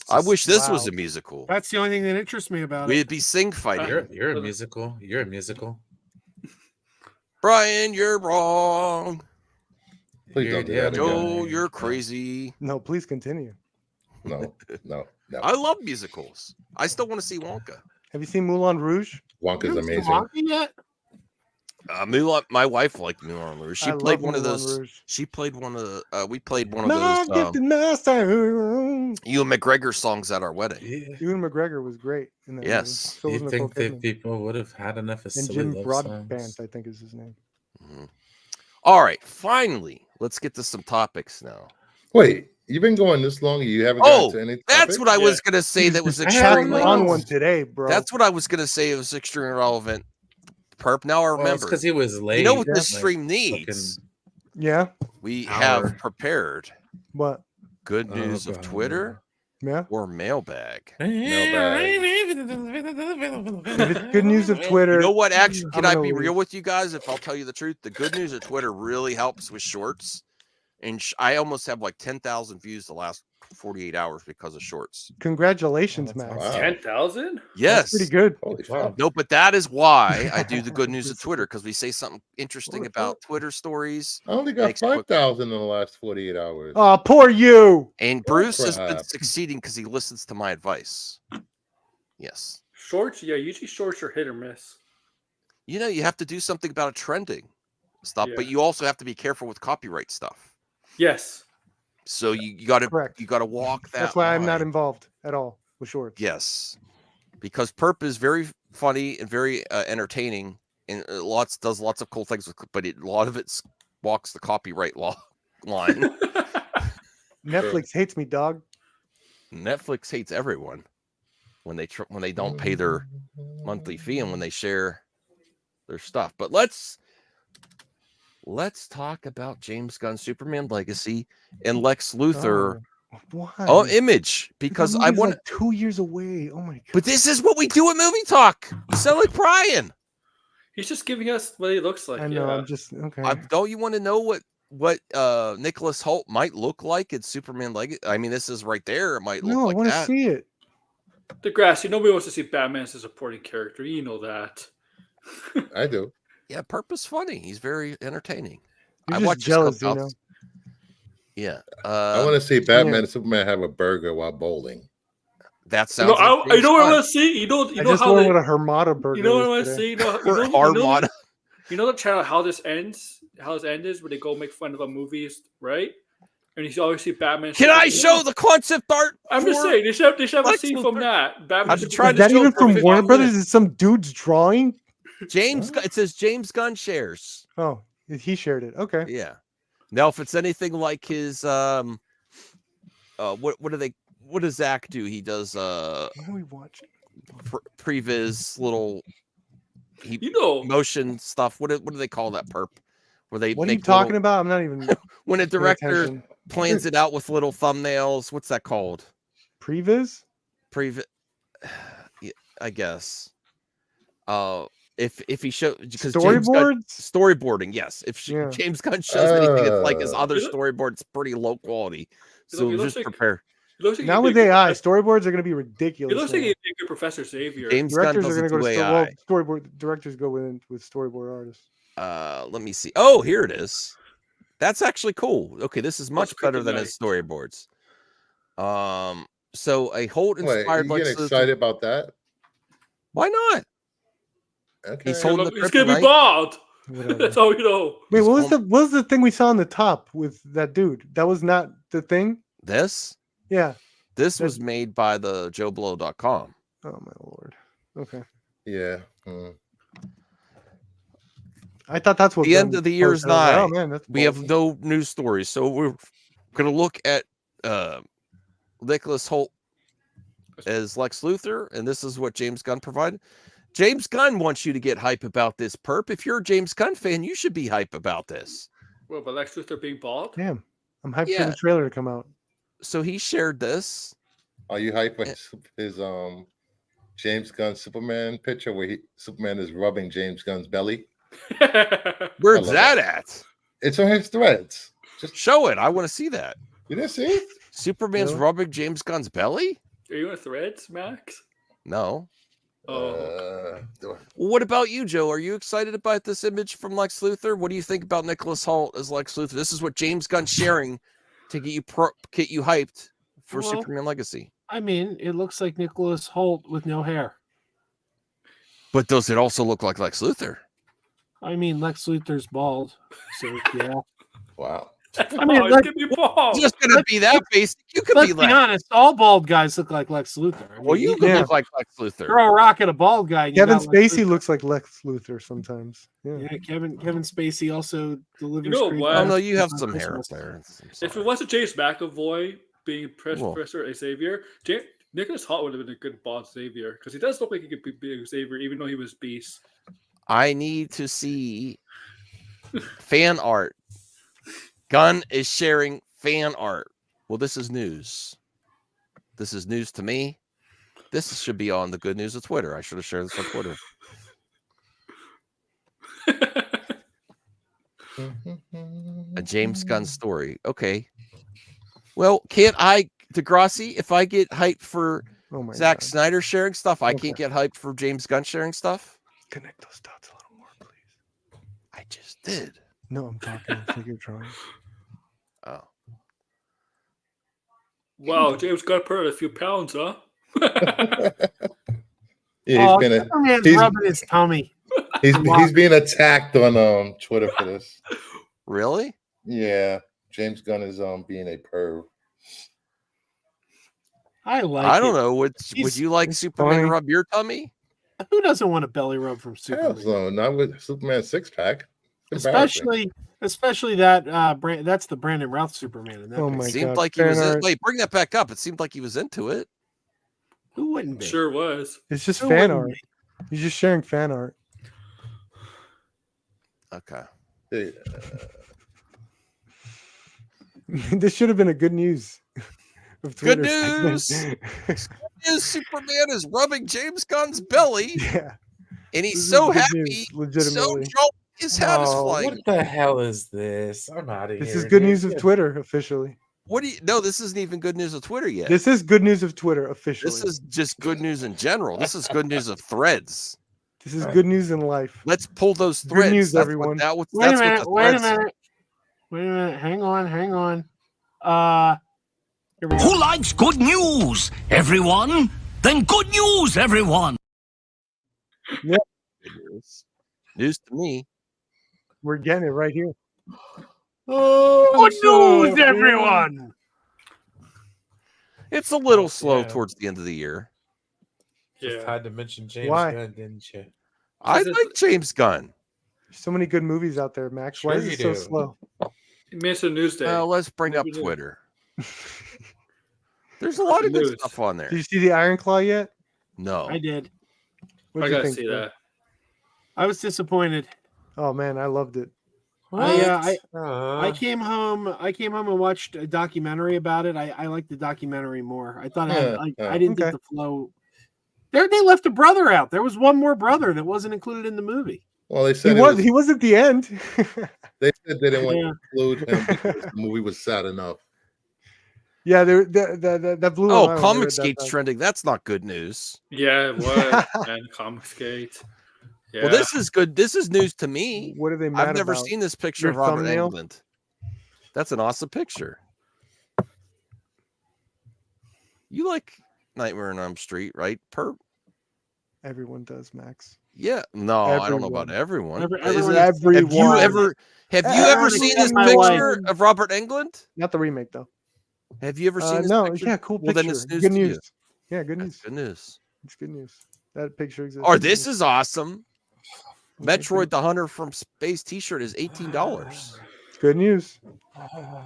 I wish this was wow. a musical. That's the only thing that interests me about it. We'd be sing fighting. You're a musical. You're a musical. Brian, you're wrong. Please don't do that Joe, again. you're crazy. No, please continue. No. I love musicals. I still want to see Wonka. Have you seen Moulin Rouge? Wonka's amazing. Wonka yet? Mulan, my wife liked Moulin Rouge. She I played love one of Moulin those. Rouge. She played one of the. We played one of My those. gifted master. Ewan McGregor songs at our wedding. Yeah. Ewan McGregor was great in that movie. Yes. So You was Nicole think that Kidman. people would have had enough of And silly Jim love Broadbent, songs? I think is his name. Mhm. All right, finally, let's get to some topics now. Wait, you've been going this long and you haven't Oh, gotten to any That's topic? what I was gonna say. That was I had extremely. on one today, bro. That's what I was gonna say. It was extremely relevant. Perp. Now I remember. because he was late. You know what this like, stream needs? Yeah. We hour. have prepared What? good Oh, news of God. Twitter Yeah. or mailbag. If it's good news of Twitter. You know what? Actually, can I'm I gonna be real leave. with you guys? If I'll tell you the truth, the good news of Twitter really helps with shorts. And I almost have like 10,000 views the last 48 hours because of shorts. Congratulations, Oh, that's Max. awesome. Wow. 10,000? Yes. Pretty good. Holy Wow. fuck. No, but that is why I do the good news of Twitter, because we say something interesting What the about Twitter stories. I only got Makes quick- 5,000 in the last 48 hours. Oh, poor you. And Bruce has been crap. succeeding because he listens to my advice. Yes. Shorts? Yeah, usually shorts are hit or miss. You know, you have to do something about it trending stuff, but Yeah. you also have to be careful with copyright stuff. Yes. So you got to Correct. walk that. That's why I'm not line. involved at all with shorts. Yes, because Perp is very funny and very entertaining, and does lots of cool things. But a lot of it walks the copyright law line. Netflix hates me, dog. Netflix hates everyone when they don't pay their monthly fee and when they share their stuff. But let's talk about James Gunn's Superman Legacy and Lex Luthor. Why? Oh, Image, because The I movie's want. like 2 years away. Oh my god. But this is what we do at Movie Talk. We sound like Brian. He's just giving us what he looks like. I know. Yeah. I'm just okay. Don't you want to know what Nicholas Hoult might look like in Superman Legacy? I mean, this is right there. It might look no, I like want to that. see it. Degrassi, nobody wants to see Batman as a supporting character. You know that. I do. Yeah, Perp is funny. He's very entertaining. You're I just watch his jealous, you cutouts. know. Yeah, I want to see Batman yeah. and Superman have a burger while bowling. that You sounds. know, like I know what I fun. want to see. You know I how just learned they, what a Hermata burger you know what I is want to today. see. You know, Or Armada. You know the channel How This Ends? How This End is where they go make fun of movies, right? And you always see Batman. Can I show the concept art? I'm just saying they should have a scene from that. Batman. Is that even from Warner Brothers? Is some dude's drawing? James, it says James Gunn shares. Oh, he shared it. Okay. Yeah. Now, if it's anything like his, what does Zach do? He does What are we watching? Previs little, motion stuff. What do they call that perp? Where they what are you talking about? I'm not even. When a director plans it out with little thumbnails, what's that called? Previs. I guess. If he shows because storyboarding, yes. If James Gunn shows anything that's like his other storyboard, it's pretty low quality. So just prepare. Now with AI, storyboards are going to be ridiculous. It looks like he'd be a good Professor Xavier. James Gunn doesn't do AI. Storyboard directors go in with storyboard artists. Let me see. Oh, here it is. That's actually cool. Okay, this is much better than his storyboards. So a Holt inspired. Wait, you get excited about that? Why not? Okay. He's gonna be bald. That's all you know. Wait, what was the thing we saw on the top with that dude? That was not the thing. This? Yeah. This was made by the JoeBlow.com. Oh my lord. Okay. Yeah. I thought that's what the end of the year is nigh. Oh, man, we have no news stories, so we're going to look at Nicholas Holt as Lex Luthor, and this is what James Gunn provided. James Gunn wants you to get hype about this, perp. If you're a James Gunn fan, you should be hype about this. Well, but Lex Luthor being bald? Damn, I'm hyped for the trailer to come out. So he shared this. Are you hyped for his James Gunn Superman picture where Superman is rubbing James Gunn's belly? Where's that at? It's on his threads. Just show it. I want to see that. You didn't see it? Superman's rubbing James Gunn's belly? Are you in threads, Max? No. Oh. What about you, Joe? Are you excited about this image from Lex Luthor? What do you think about Nicholas Holt as Lex Luthor? This is what James Gunn's sharing to get you hyped for Superman Legacy. I mean, it looks like Nicholas Holt with no hair. But does it also look like Lex Luthor? I mean, Lex Luthor's bald, so yeah. Wow. I mean, just gonna be that basic. You could be honest. All bald guys look like Lex Luthor. I mean, well, you could look like Lex Luthor. Throw a rock at a bald guy. Kevin Spacey looks like Lex Luthor sometimes. Yeah, Kevin Spacey also delivers. You know what? Oh no, you have some hair up there. If it wasn't James McAvoy being Professor Xavier, Nicholas Hoult would have been a good bald Xavier because he does look like he could be Xavier even though he was Beast. I need to see fan art. Gunn is sharing fan art. Well, this is news. This is news to me. This should be on the Good News of Twitter. I should have shared this on Twitter. A James Gunn story. Okay. Well, can't I, Degrassi, if I get hyped for Zack Snyder sharing stuff, I can't get hyped for James Gunn sharing stuff? Connect those dots a little more, please. I just did. No, I'm talking figure drawing. Oh. Wow, James Gunn put on a few pounds, huh? Yeah, he's rubbing his tummy. He's being attacked on Twitter for this. Really? Yeah. James Gunn is being a perv. I don't know. Would you like Superman to rub your tummy? Who doesn't want a belly rub from Superman? No, not with Superman's six-pack. Especially that brand. That's the Brandon Routh Superman. In that my God! Seemed like he was. Wait, bring that back up. It seemed like he was into it. Who wouldn't be? Sure was. It's just fan art. He's just sharing fan art. Okay. This should have been a good news. Good news. Superman is rubbing James Gunn's belly. Yeah. And he's so happy. Legitimately. So his hat is flying. What the hell is this? I'm out of here. This is good news of Twitter officially. No, this isn't even good news of Twitter yet. This is good news of Twitter officially. This is just good news in general. This is good news of threads. This is good news in life. Let's pull those threads. Good news, everyone. Wait a minute. Hang on. Here we go. Who likes good news, everyone? Then good news, everyone. Yeah. News to me. We're getting it right here. Good news, everyone. It's a little slow Yeah. towards the end of the year. Just Yeah. had to mention James Why? Gunn, didn't you? I Because it's- like James Gunn. There's so many good movies out there, Max. Why Sure is you it so do. slow? It means a news day. Well, let's bring up Movie news. Twitter. There's a lot of good News. stuff on there. Did you see the Iron Claw yet? No. I did. What I did you gotta think? see Phil? that. I was disappointed. Oh man, I loved it. I came home. I came home and watched a documentary about it. I liked the documentary more. I thought I didn't think Okay. the flow. They left a brother out. There was one more brother that wasn't included in the movie. Well, they He said was at the end. they said they didn't want Yeah. to include him because the movie was sad enough. Yeah, that blew my Oh, mind when I read Comicsgate's that. trending. That's not good news. Yeah, it was. And Comicsgate. Yeah. Well, this is good. This is news to me. What are they mad I've never about? seen this picture Your of Robert thumbnail? Englund. That's an awesome picture. You like Nightmare on Elm Street, right? Everyone does, Max. Yeah. No, I don't know about Everyone. everyone. Everyone. Have you ever Everyone seen except this my picture of Robert Englund? Not the remake though. Have you ever seen this No, picture? yeah, cool Well, picture. then it's news Good to you. news. Yeah, good That's news. good news. It's good news. That picture exists. Or Good this news. is awesome. Okay, Metroid the Hunter from Space T-shirt is $18. Good news.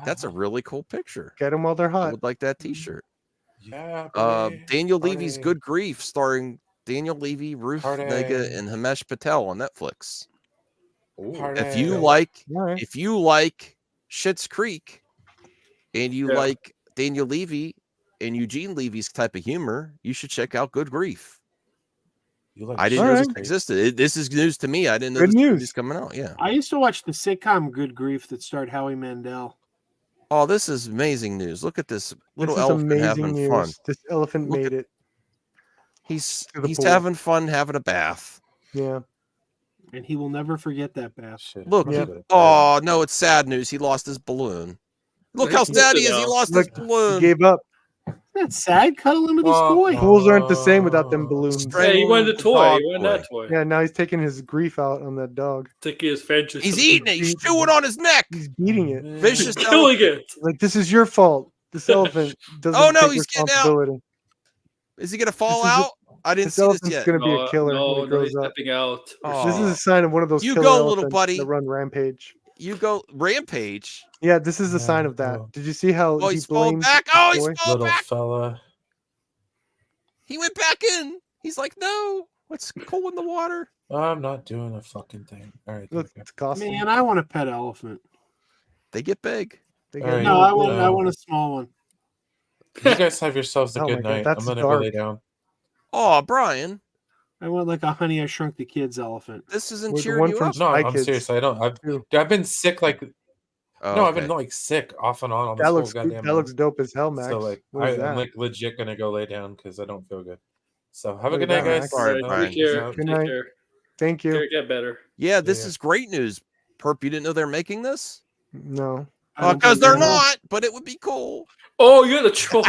That's a really cool picture. Get them while they're I hot. would like that T-shirt. Yeah. Buddy. Daniel Levy's Party. Good Grief, starring Daniel Levy, Ruth Party. Negga, and Himesh Patel on Netflix. Ooh. If you Party. like Schitt's Creek, and you Yeah. like Daniel Levy and Eugene Levy's type of humor, you should check out Good Grief. You like I didn't know Alright. this existed. This is news to me. I didn't know Good this news. movie's coming out. Yeah. I used to watch the sitcom Good Grief that starred Howie Mandel. Oh, this is amazing news. Look at this little This is elephant amazing having news. fun. This elephant Look made it. He's to the he's pool. having fun having a bath. Yeah. And he will never forget that bath. Shit. Look. Yeah. Oh no, it's sad news. He lost his balloon. Look Well, how he sad he missed it is. He now. lost Look, his He balloon. gave up. That's sad. Cuddle him with his toy. Pools aren't the same without them balloons. Yeah, he wanted the toy. Dog He wanted that toy. Yeah, now he's taking his grief out on that dog. Taking his vengeance. He's on eating it. He's chewing on his neck. He's beating it. Vicious killing elephant. it. Like, this is your fault. This elephant doesn't Oh, no, take he's getting out. responsibility. Is he gonna fall This is a- out? I didn't This see this elephant's yet. going to be a killer when No, he grows he's up. stepping out. Oh. This is a sign of one of those You killer go, little elephants buddy. that run rampage. You go Rampage. Yeah, this is a sign of that. Oh. Did you see how Oh, he he's falling blamed back. Oh, he's boy? falling Little back. fella. He went back in. He's like, no, what's cool in the water? I'm not doing a fucking thing. All right. Look, okay. it's costly. Man, I want a pet elephant. They get big. They All get right. No, I want. No. I want a small one. You guys have yourselves a Oh my good God, night. that's I'm gonna dark. go lay down. Oh, Brian, I want like a Honey I Shrunk the Kids elephant. this isn't With the cheering one you from up. No, Spy I'm Kids, serious. I've too. been sick like Oh, no, I've okay. been like sick off and on this That whole looks goddamn that looks dope as hell, Max. So like What is I'm that? like legit gonna go lay down because I don't feel good. So have a Look good at night, that, guys. Max. All right, All Brian. right, take care. Peace Good Take night. care. Thank you. Care, get better. Yeah, this Yeah. is great news. Perp, you didn't know they're making this? No, I don't Because think they're I know. not, but it would be cool. Oh, you're the troll.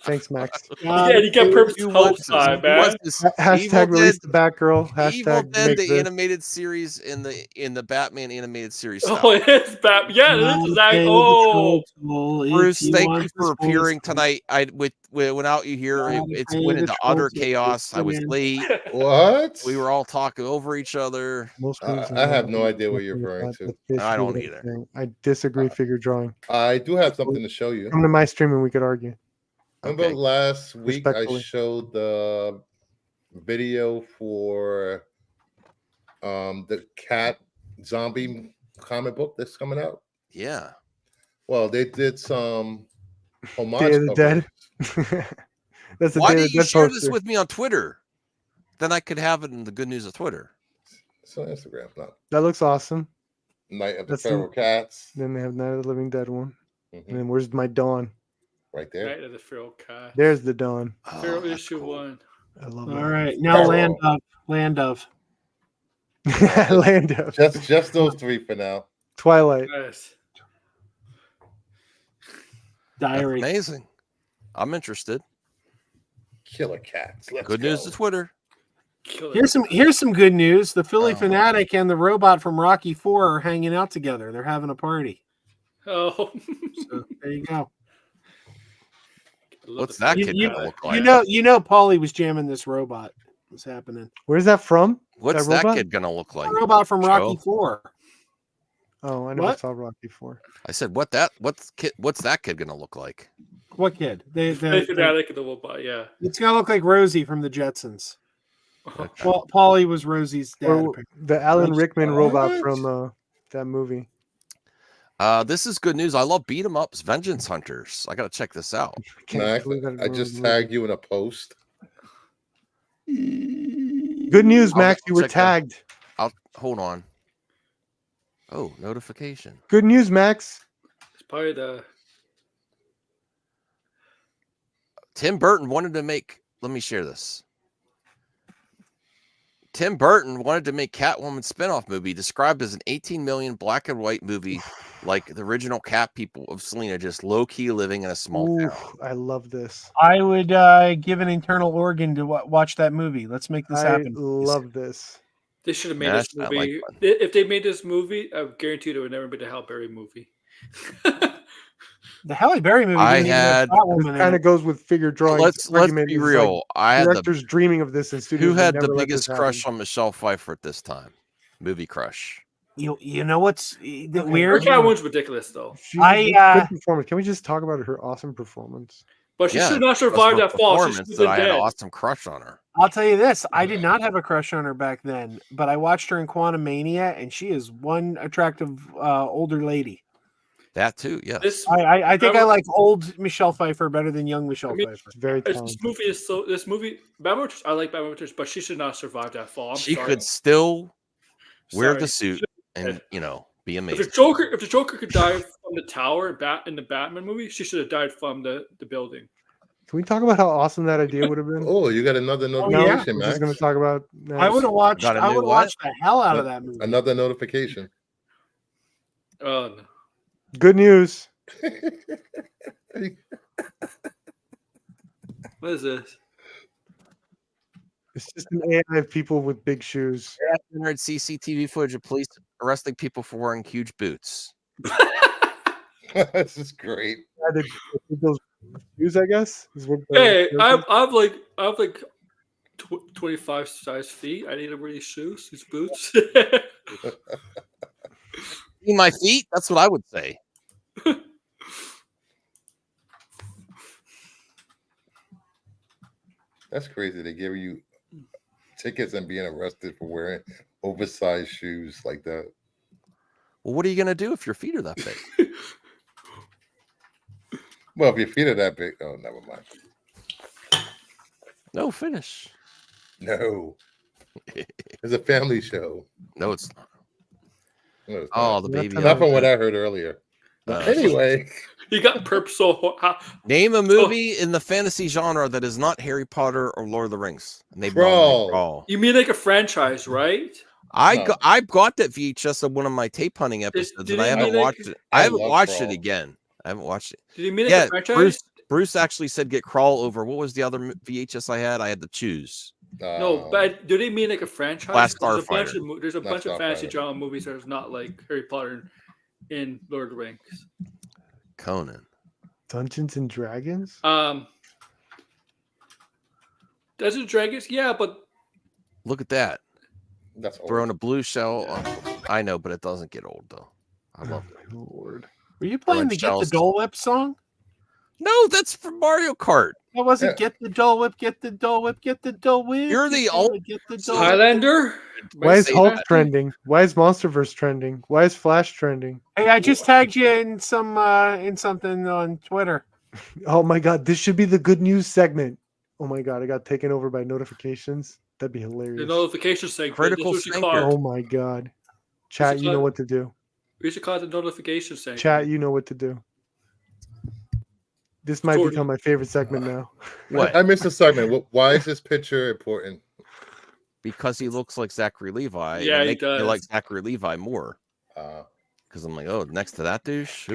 thanks, Max. God, Yeah, you got purpose You hopes watch time, this. You man. watch this Hashtag Evil release Dead- the Batgirl. Evil Hashtag Dead, make the this. animated series in the Batman animated series stuff. Oh, it's bad. Yeah, this is like, Okay, the oh. troll tool, if Bruce, thank want you the for spoils, appearing tonight. Without you here, it's Okay, went the into troll utter tool. chaos. I was Man. late. What? We were all talking over each other. Most I- movies I have are no idea what you're nothing referring but to. the fish I don't do it either. thing. I disagree. Figure drawing. I do have something to show you. Come to my stream and we could argue. Remember Okay. last week I Respectfully. showed the video for the cat zombie comic book that's coming out? Yeah. Well, they did some homage Day of the coverage. Dead. That's the Why Day of didn't the you Dead share poster. this with me on Twitter? Then I could have it in the good news of Twitter. It's on Instagram, not That looks awesome. Night of the That's Feral Cats. Then they have Night of the Living Dead one. Mhm, And then where's my Dawn? right there. Night of the Feral Cat. There's the Dawn. Feral that's issue cool. 1. I love All that. right, now Feral. Land of Land of Just those three for now. Twilight. Nice. That's Diary. amazing. I'm interested. Killer cats. Let's Good go. news to Twitter. Here's some good news. The Philly Oh. Fanatic and the robot from Rocky 4 are hanging out together. They're having a party. Oh, So there you go. What's that kid gonna look like? You know, Paulie was jamming this robot. What's happening? Where's that from? What's that kid gonna look like? A robot from Joe? Rocky 4. Oh, I never saw Rocky 4. I said, what's that kid gonna look like? What kid? the fanatic of the robot. Yeah, it's gonna look like Rosie from the Jetsons. Well, Paulie was Rosie's dad. Or the Alan Rickman robot from that movie. This is good news. I love beat 'em ups, Vengeance Hunters. I gotta check this out. Max, I just tagged you in a post. Good news, Max. You were tagged. I'll hold on. Oh, notification. Good news, Max. it's probably the. Tim Burton wanted to make. Let me share this. Tim Burton wanted to make Catwoman spinoff movie described as an 18 million black and white movie, like the original Cat people of Selena, just low key living in a small town. I love this. I would give an internal organ to watch that movie. Let's make this happen. I love this. They should have made this movie. If they made this movie, I guarantee there would never be the Halle Berry movie. The Halle Berry movie. Kind of goes with figure drawing. Let's be real. I had directors dreaming of this in studios. Who had the biggest crush on Michelle Pfeiffer at this time? Movie crush. You know what's weird? Her Catwoman's ridiculous though. Good performance. Can we just talk about her awesome performance? But she should not survive that fall. I had an awesome crush on her. I'll tell you this: I did not have a crush on her back then, but I watched her in Quantum Mania, and she is one attractive older lady. That too, yes. I think I like old Michelle Pfeiffer better than young Michelle Pfeiffer. Very talented. This movie, Batman Returns, I like Batman Returns, but she should not survive that fall. She could still wear the suit and be amazing. If the Joker could die from the tower in the Batman movie, she should have died from the building. Can we talk about how awesome that idea would have been? Oh, you got another notification, We're Max. just going to talk about. I would have watched. I would watch the hell out of that movie. Another notification. No. Good news. What is this? It's just an AI of people with big shoes. Generate CCTV footage of police arresting people for wearing huge boots. This is great. Those shoes, I guess. Hey, I have like 25 size feet. I need to wear these shoes, these boots. See my feet? That's what I would say. That's crazy. They give you tickets and being arrested for wearing oversized shoes like that. Well, what are you gonna do if your feet are that big? Well, if your feet are that big, oh, never mind. No, finish. No, it's a family show. No, it's not. No, it's oh, not. The baby. Not from what I heard earlier. Anyway, you got perp so. Name a movie in the fantasy genre that is not Harry Potter or Lord of the Rings. And they Crawl. You mean like a franchise, right? I've got that VHS of one of my tape hunting episodes, and I haven't watched it. I haven't watched it again. I haven't watched it. Did you mean like a franchise? Bruce actually said get Crawl over. What was the other VHS I had? I had to choose. No, but do they mean like a franchise? Last There's a bunch of fantasy genre movies that is not like Harry Potter and Lord of the Rings. Conan. Dungeons and Dragons? Dungeons and Dragons, yeah, but look at that. That's old. Throwing a blue shell on. I know, but it doesn't get old though. I love it. Lord. Were you playing the Get the Dole Whip song? No, that's from Mario Kart. That wasn't Get the Dole Whip, Get the Dole Whip, Get the Dole Whip. You're the old Highlander. Why is Hulk trending? Why is Monsterverse trending? Why is Flash trending? Hey, I just tagged you in something on Twitter. Oh my god, this should be the good news segment. Oh my god, I got taken over by notifications. That'd be hilarious. The notification segment. Critical thinker. Oh my god. Chat, you know what to do. We should call it the notification segment. Chat, you know what to do. This might become my favorite segment now. What? I missed a segment. Why is this picture important? Because he looks like Zachary Levi. Yeah, he does. I like Zachary Levi more. Because I'm like, oh, next to that douche.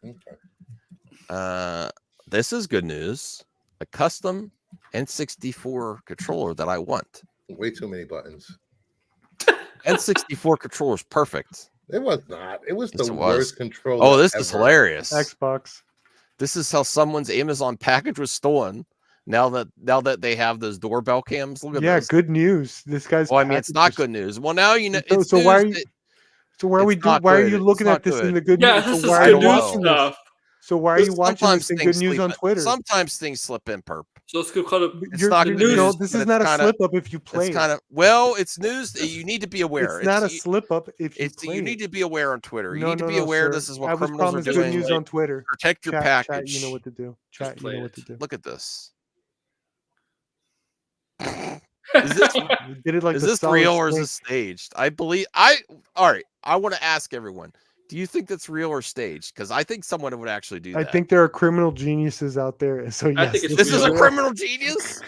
Okay. This is good news. A custom N64 controller that I want. Way too many buttons. N64 controller's perfect. It was not. It was Yes, the it was. worst controller. Oh, this ever. is hilarious. Xbox. This is how someone's Amazon package was stolen. Now that they have those doorbell cams, look at this. Good news. This guy's. Well, I mean, it's not good news. Well, now you know. So, It's so why are news you? that- So why are we it's doing? not Why are good. you It's looking not at this in good. the good Yeah, news? this So is why are good you news watching this? stuff. So why are you watching this in good news slip on Twitter? Sometimes things slip in, perp. So let's go call it. It's not good No, news, this but is it's not a kinda- slip up if you play. It's kind of it's news that you need to be aware. It's not a you- slip up if you It's play. you need to be aware on Twitter. You No, need to no, be no, aware sir. this is what I was criminals are promised doing. good news on Twitter. Protect your Chat, package. you know what to do. Chat, you know what to do. Look at this. Is this you did it like is the this solid real or is snake. this staged? All right. I want to ask everyone. Do you think that's real or staged? Because I think someone would actually do I that. think there are criminal geniuses out there. So yes, think it's this is a real. criminal genius.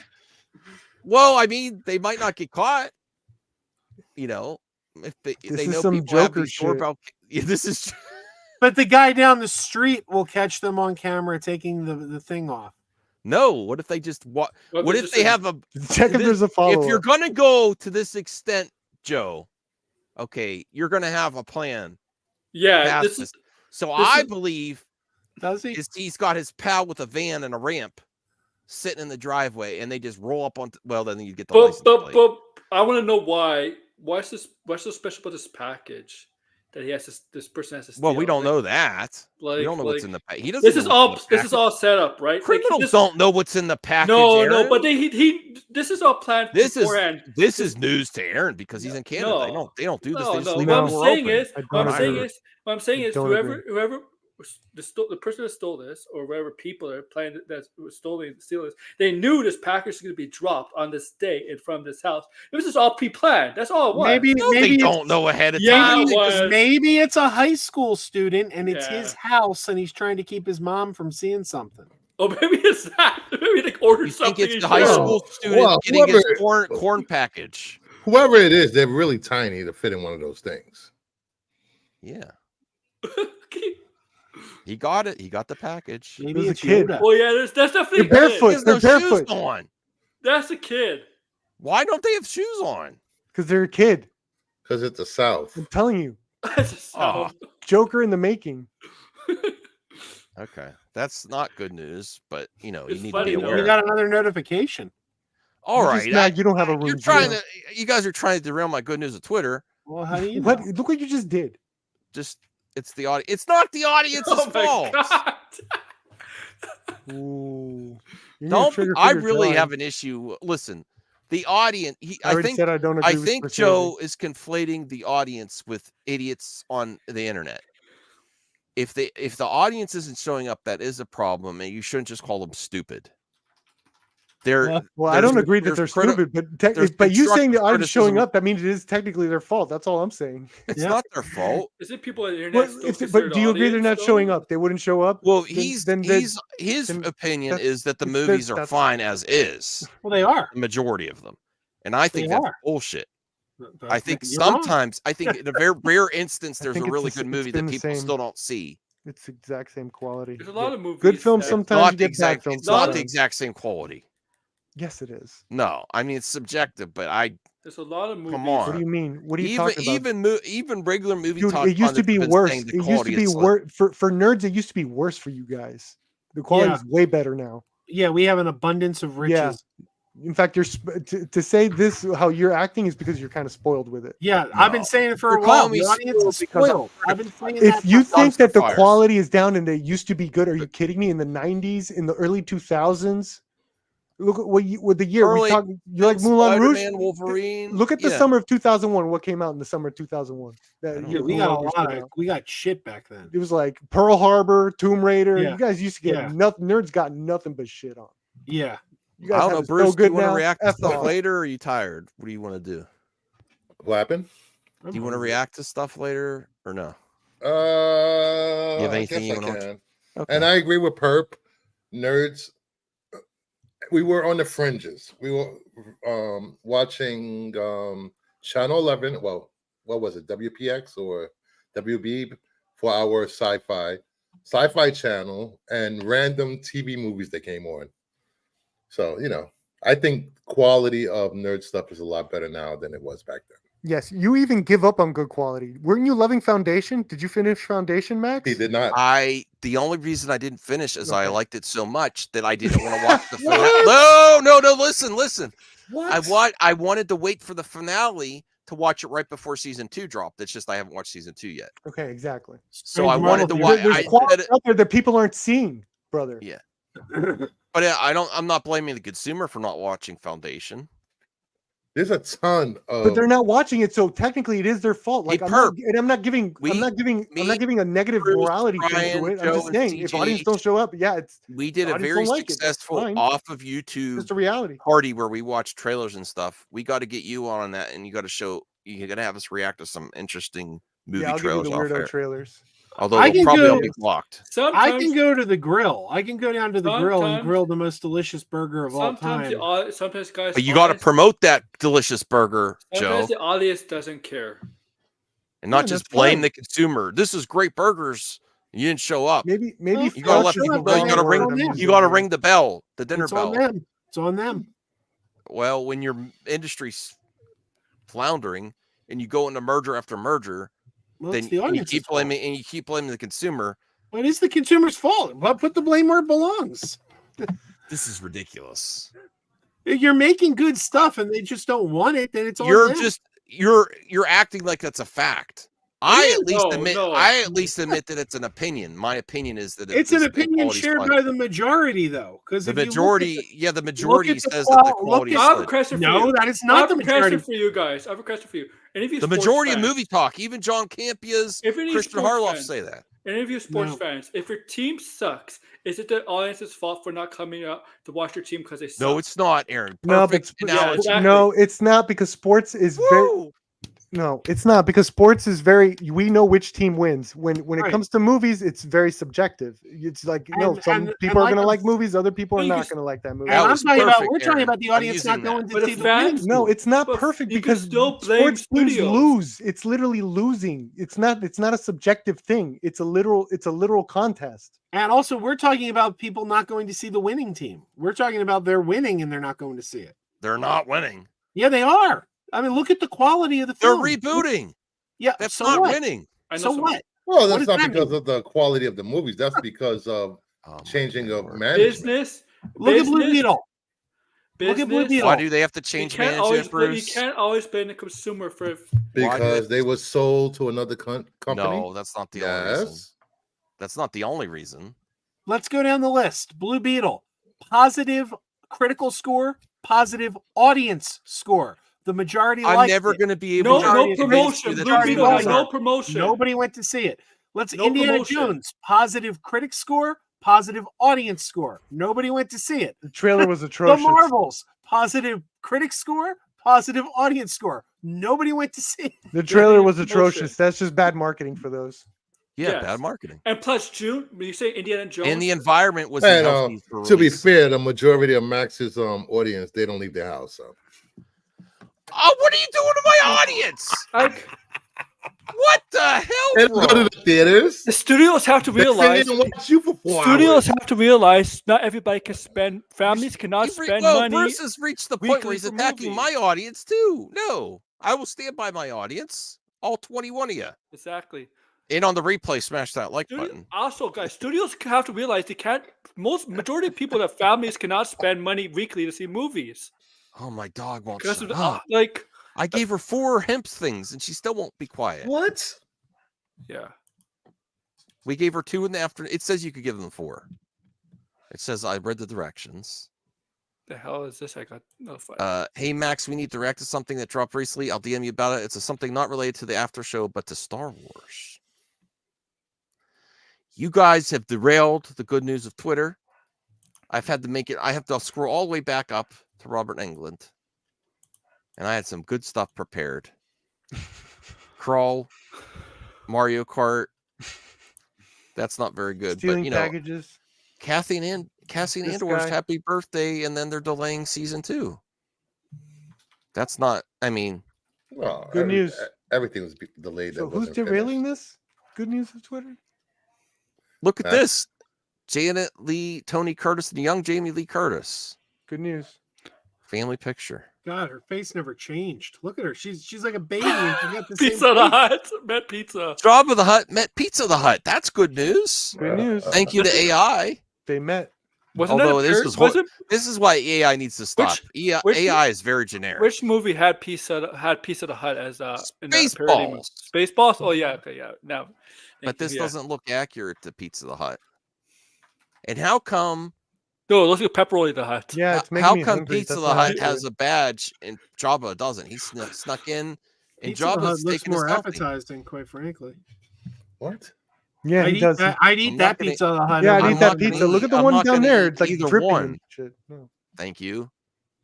Well, I mean, they might not get caught. You know, if they This is know some people have Joker these shit. doorbell. Yeah, this is. But the guy down the street will catch them on camera taking the thing off. No. What if they just what? Well, What they're if just they in- have a? Check if there's a follow. If you're gonna go to this extent, Joe, okay, you're gonna have a plan. Yeah, past this is this. So this I is- believe Does he? he's got his pal with a van and a ramp sitting in the driveway, and they just roll up on. Well, then you get the license plate. but I want to know why. What's so special about this package that he has this person has to steal? Well, we don't Like- know that. We like- don't know what's like, in the package. He doesn't. This know is what's in all. the This is package. all set up, right? Like, Criminals this- don't know what's in the package. No, Aaron. but he. This is all planned beforehand. This is news to Aaron because he's in Canada. No. They don't do this. No, They just no. leave What the I'm door saying open. is, what I'm saying agree. is, what I'm saying I is, don't whoever the person that stole this, or whatever people are planning that steal this, they knew this package was going to be dropped on this day in front of this house. It was just all pre-planned. That's all it was. Maybe They it's- don't know ahead of Yeah, time. it was. Maybe it's a high school student and it's Yeah. his house and he's trying to keep his mom from seeing something. Oh, maybe it's that. Maybe they ordered You something. think it's and the high showed school up. student Well, getting his whoever- corn package? Whoever it is, they're really tiny to fit in one of those things. Yeah, he got it. He got the package. Maybe was a it's kid. Yoda. Oh yeah, that's definitely They're a kid. barefoot. There's no They're shoes barefoot. on. That's a kid. Why don't they have shoes on? Because they're a kid. Because it's the South. I'm telling you, That's a sound. Joker in the making. Okay, that's not good news. But you know, It's you need funny, to be though. aware. We got another notification. All You're right, just mad you don't have a you're room. trying to. You guys are trying to derail my good news of Twitter. Well, how do you What? know? Look what you just did. Just it's the audience. It's not the audience's Oh my fault. god. Ooh. You're gonna Don't. trigger I finger really John. have an issue. Listen, the audience. I I already think. said I don't agree I with think Scorsese. Joe is conflating the audience with idiots on the internet. If the audience isn't showing up, that is a problem, and you shouldn't just call them stupid. Well, I there's- don't agree that there's they're stupid, but there's but you saying the constructive audience showing criticism. up, that means it is technically their fault. That's all I'm saying. It's Yeah. not their fault. Is it people on the internet? Well, still but considered do you agree they're audience, not showing though? up? They wouldn't show up. Well, Then- his then opinion that's- is that the it's- movies are that's- fine as is. Well, they are. The majority of them, and I think They that's are. bullshit. But I think you're wrong. sometimes, I think in a very rare instance, I there's a think it's really the s- good it's movie been that the people same. still don't see. It's the exact same quality. There's a lot of movies. Good films that- sometimes Not you the get bad exact. films. It's not the sometimes. exact same quality. Yes, it is. No, I mean it's subjective, but I There's a lot of movies. Come What on. do you mean? What are you even talking about? even regular movie Dude, talk it used to pundits be have been worse. saying the It used quality to be is slick. worse for nerds. It used to be worse for you guys. The quality is way better now. Yeah, we have an abundance of riches. In fact, to say this how you're acting is because you're kind of spoiled with it. Yeah, I've been No. saying it for You're a while. calling me The audience is spoiled because spoiled. I've been saying If that you for think that the fires. quality is down and they used to be good, are you kidding me? In the 90s, in the early 2000s, look at what the year Early- we talk. You like Moulin Rouge? Spider-Man, Wolverine. Look at the yeah. summer of 2001. What came out in the summer of 2001? That don't year Yeah, we Moulin got a Rouge lot came of out. we got shit back then. It was like Pearl Harbor, Tomb Raider. Yeah. You guys used to get Yeah. nothing. Nerds got nothing but shit on. Yeah. You I guys don't have know, it Bruce. so Do you good want to now. react to F stuff off. later, or are you tired? What do you want to do? What happened? Do you want to react to stuff later, or no? You have I anything guess you I wanna watch? can. Okay. And I agree with Perp. Nerds. We were on the fringes. We were watching Channel 11. Well, what was it? WPX or WB for our sci-fi channel, and random TV movies that came on. So, I think quality of nerd stuff is a lot better now than it was back then. Yes, you even give up on good quality. Weren't you loving Foundation? Did you finish Foundation, Max? He did not. The only reason I didn't finish is I Okay. liked it so much that I didn't want to watch the finale. No, listen. What? I wanted to wait for the finale to watch it right before season 2 dropped. It's just I haven't watched season 2 yet. Okay, exactly. So I wanted to watch. There's quality out there that people aren't seeing, brother. Yeah. But I'm not blaming the consumer for not watching Foundation. There's a ton of. But they're not watching it, so technically it is their fault. Like I'm not giving a negative morality thing to it. I'm just saying if audience don't show up, we did a very successful off of YouTube just a reality party where we watched trailers and stuff. We got to get you on that, and you got to have us react to some interesting movie I'll trailers. give you the weirdo trailers. Although they'll probably all be blocked. I can go to the grill. I can go down to the grill and grill the most delicious burger of all time. Sometimes guys. But you got to promote that delicious burger, Joe. Sometimes the audience doesn't care. And not just blame the consumer. This is great burgers. You didn't show up. Maybe you got to let people know. You got to ring the bell, the dinner bell. It's on them. Well, when your industry's floundering and you go into merger after merger, then you keep blaming the consumer. Well, it is the consumer's fault. But put the blame where it belongs. This is ridiculous. You're making good stuff and they just don't want it, then it's all you're acting like that's a fact. I at least admit that it's an opinion. My opinion is that it's an opinion shared by the majority, though. Because the majority says that the quality is good. No, that is not the majority. For you guys, I have a question for you. The majority of movie talk, even John Campio's, Christian Harloff say that. Any of you sports fans, if your team sucks, is it the audience's fault for not coming out to watch your team because they suck? No, it's not, Aaron. Exactly. No, it's not because sports is very. No, it's not because sports is very. We know which team wins. When it comes to movies, it's very subjective. It's like some people are going to like movies, other people are not going to like that movie. We're talking about the audience not going to see the fans. No, it's not perfect because sports teams lose. It's literally losing. It's not a subjective thing. It's a literal contest. And also, we're talking about people not going to see the winning team. We're talking about they're winning and they're not going to see it. They're not winning. Yeah, they are. I mean, look at the quality of the film. They're rebooting. Yeah, that's not winning. So what? Well, that's not because of the quality of the movies. That's because of changing of management. Look at Blue Beetle. Look at Blue Beetle. Why do they have to change management, Bruce? You can't always blame the consumer for because they were sold to another company. No, that's not the only reason. That's not the only reason. Let's go down the list. Blue Beetle, positive critical score, positive audience score. The majority I'm never going to be able to. No promotion. Blue Beetle had no promotion. Nobody went to see it. Let's Indiana Jones. Positive critic score, positive audience score. Nobody went to see it. The trailer was atrocious. The Marvels. Positive critic score, positive audience score. Nobody went to see it. The trailer was atrocious. That's just bad marketing for those. Yeah, bad marketing. And plus, June, when you say Indiana Jones, and the environment was to be fair, the majority of Max's audience, they don't leave their house. So. Oh, what are you doing to my audience? What the hell? They don't go to the theaters. The studios have to realize. Studios have to realize not everybody can spend. Families cannot spend money. Bruce has reached the point where he's attacking my audience too. No, I will stand by my audience. All 21 of you. Exactly. And on the replay, smash that like button. Also, guys, studios have to realize they can't. Majority of people that families cannot spend money weekly to see movies. Oh, my dog won't shut up. I gave her 4 hemp things and she still won't be quiet. What? Yeah. We gave her 2 in the afternoon. It says you could give them 4. It says I read the directions. The hell is this? I got notified. Hey, Max, we need to react to something that dropped recently. I'll DM you about it. It's something not related to the after show, but to Star Wars. You guys have derailed the good news of Twitter. I've had to make it. I have to scroll all the way back up to Robert Englund. And I had some good stuff prepared. Crawl, Mario Kart. That's not very good. Stealing but, you know, packages. Cassian Andor's happy birthday, and then they're delaying season 2. That's not, I mean. Well, good news. Everything was delayed. So who's derailing this? Good news of Twitter? Look at this. Janet Lee, Tony Curtis, and young Jamie Lee Curtis. Good news. Family picture. God, her face never changed. Look at her. She's like a baby and she got the Pizza same the face. Hut met pizza. Jabba the Hutt met Pizza the Hut. That's good news. Good news. Thank you to AI. They met. Wasn't Although that this is why AI needs to stop. AI is very generic. Which movie had Pizza the Hut as in that parody movie? Spaceballs. Spaceballs. Oh yeah, okay, yeah. Now, But this doesn't look accurate to Pizza the Hut. And how come? No, it looks like Pepperoni the Hut. Yeah, it's making How me come hungry. Pizza That's the not Hut accurate. has a badge and Jabba doesn't? He snuck in, and Pizza the Hut Jabba's looks taking a more selfie. appetizing, quite frankly. What? Yeah, he does. I'd eat I'm that not gonna- Pizza Hut. Yeah, I'd over eat I'm that not gonna pizza. Look at the I'm one not down gonna there. eat It's like either dripping one. and shit. No. Thank you.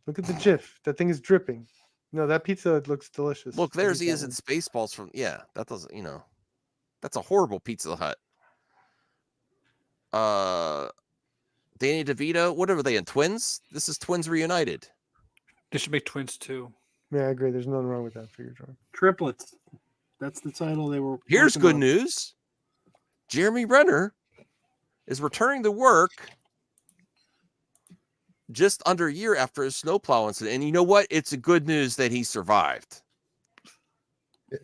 Look at the GIF. That thing is dripping. No, that pizza looks delicious. Look, I'll there's eat he that is in one. Spaceballs from that doesn't that's a horrible Pizza Hut. Danny DeVito, what are they in Twins? This is Twins Reunited. They should make twins too. Yeah, I agree. There's nothing wrong with that figure drawing. Triplets. That's the title they were. Here's working good on. news. Jeremy Renner is returning to work just under a year after his snowplow incident. And you know what? It's a good news that he survived.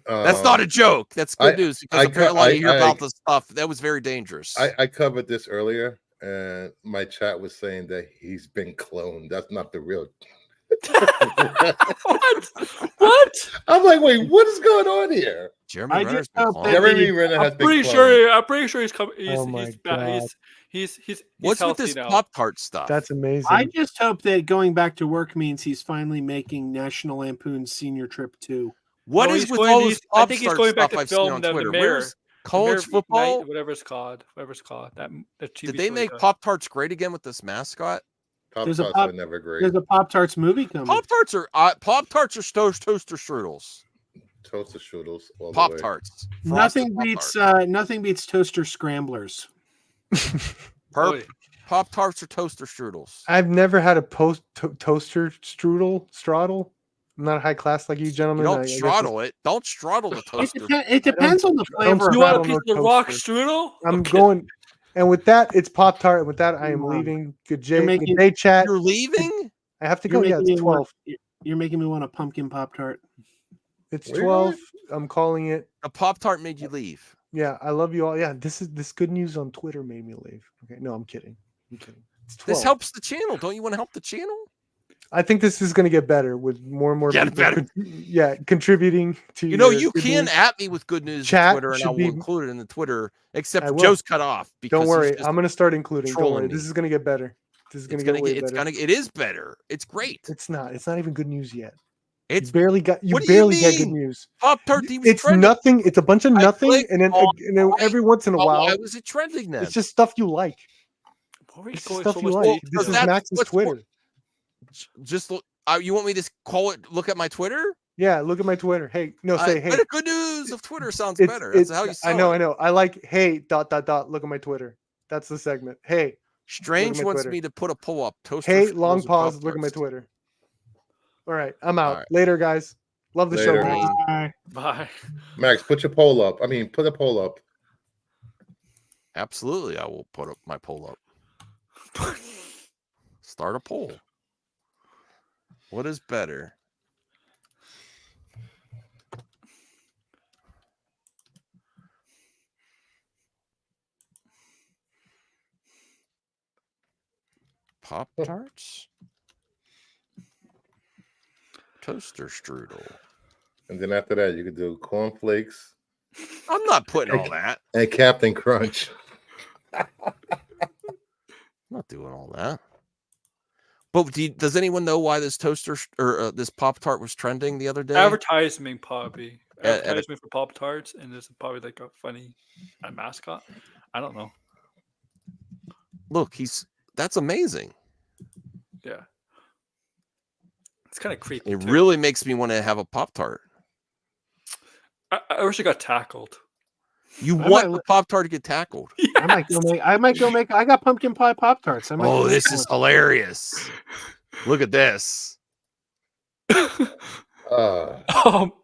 That's not a joke. That's good news because apparently you hear about the stuff. That was very dangerous. I covered this earlier, and my chat was saying that he's been cloned. That's not the real. What? I'm like, wait, what is going on here? Jeremy Renner's just hope that Jeremy Renner has I'm been pretty cloned. sure. I'm pretty sure he's coming. Oh my God. He's What's with healthy this now. Pop-Tart stuff? That's amazing. I just hope that going back to work means he's finally making National Lampoon's Senior Trip 2. What No, is he's with going- all he's- this I think he's Pop-Tart going back stuff to I've seen film on the Twitter? Mirror. Where's college football? Whatever's called. That TV Did they show make he does. Pop-Tarts great again with this mascot? There's a Pop-Tarts Pop- are never great. There's a Pop-Tarts movie coming. Pop-Tarts are toaster strudels. Toaster strudels. all the way. Pop-Tarts. Nothing Frosted beats toaster scramblers. Oh, Pop-Tarts or toaster strudels? I've never had a toaster straddle. I'm not high class like you gentlemen. You I don't guess straddle it. Don't straddle the toaster. It depends on the flavor. You want a straddle piece no of the rock toaster. strudel? I'm Okay. going, and with that, it's Pop Tart. With that, I am Wow. leaving. Good You're day, making- good day, chat. You're leaving? I have to go. Yeah, it's 12. You're making me want a pumpkin Pop-Tart. It's Really? 12. I'm calling it. A Pop-Tart made you leave. Yeah, I love you all. Yeah, this good news on Twitter made me leave. Okay, no, I'm kidding. It's 12. This helps the channel. Don't you want to help the channel? I think this is going to get better with more and more Get people. better. Contributing to. You know, your you good can news. at me with good news Chat on Twitter, and I should will be- include it in the Twitter, except I for will. Joe's cut off. Because Don't he's worry, just- I'm going to start including. Don't worry, trolling this me. is going to get better. This is going to get way better. It is better. It's great. It's not. It's not even good news yet. It's You barely got. You What do you barely get good mean? news. Pop-Tart. He was It's trending. nothing. It's a bunch of I nothing, clicked and then every once in a while, Why was it trending then? it's just stuff you like. What were you It's going stuff so you much- like. Well, This because is that's Max's what's Twitter. Just look. You want me to call it? Look at my Twitter. Yeah, look at my Twitter. Hey, no, say hey. But good news of Twitter sounds It's- better. That's it's- how you I sell know, it. I know. I like hey ... Look at my Twitter. That's the segment. Hey, Strange my wants Twitter. me to put a pull up. Toaster hey, strudels long and pause. Look at my Pop-Tarts. Twitter. All right, I'm out. right. Later, guys. Love the show, Later. man. Bye. Bye. Max, put your poll up. I mean, put a poll up. Absolutely, I will put up my poll up. Start a poll. What is better? Pop-Tarts? Toaster strudel. And then after that, you could do cornflakes I'm not putting all that. and Captain Crunch. I'm not doing all that. But does anyone know why this toaster or this Pop-Tart was trending the other day? Advertisement, probably. At a- Advertisement for Pop Tarts, and there's probably like a funny mascot. I don't know. Look, that's amazing. Yeah. It's kind of creepy. It too. really makes me want to have a Pop-Tart. I wish I got tackled. You I want might- the Pop-Tart to get tackled. I might go make. I got pumpkin pie Pop-Tarts. Oh, this is hilarious. Look at this. I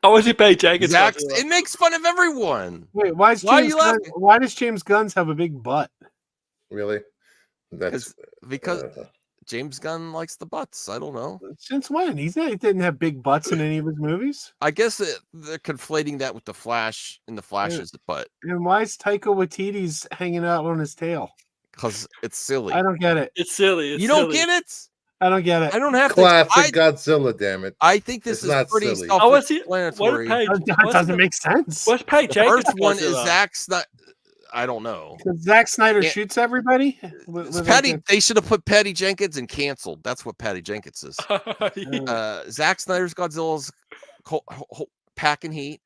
want you to pay Jenkins. Zach, it makes fun of everyone. Wait, why Why are you laughing? Why does James Guns have a big butt? Really? That's Because James Gunn likes the butts. I don't know. Since when? He didn't have big butts in any of his movies. I guess they're conflating that with the Flash in the Flash's butt. And why is Taika Waititi's hanging out on his tail? Because it's silly. I don't get it. It's silly. You don't get it? I don't get it. I don't have Classic Godzilla, damn it. I think this It's is not pretty silly. self-explanatory. That doesn't make sense. What's Patty The Jenkins? first one is Zack Snyder. I don't know. Zack Snyder shoots everybody. They should have put Patty Jenkins and canceled. That's what Patty Jenkins is. Zack Snyder's Godzilla's packing heat.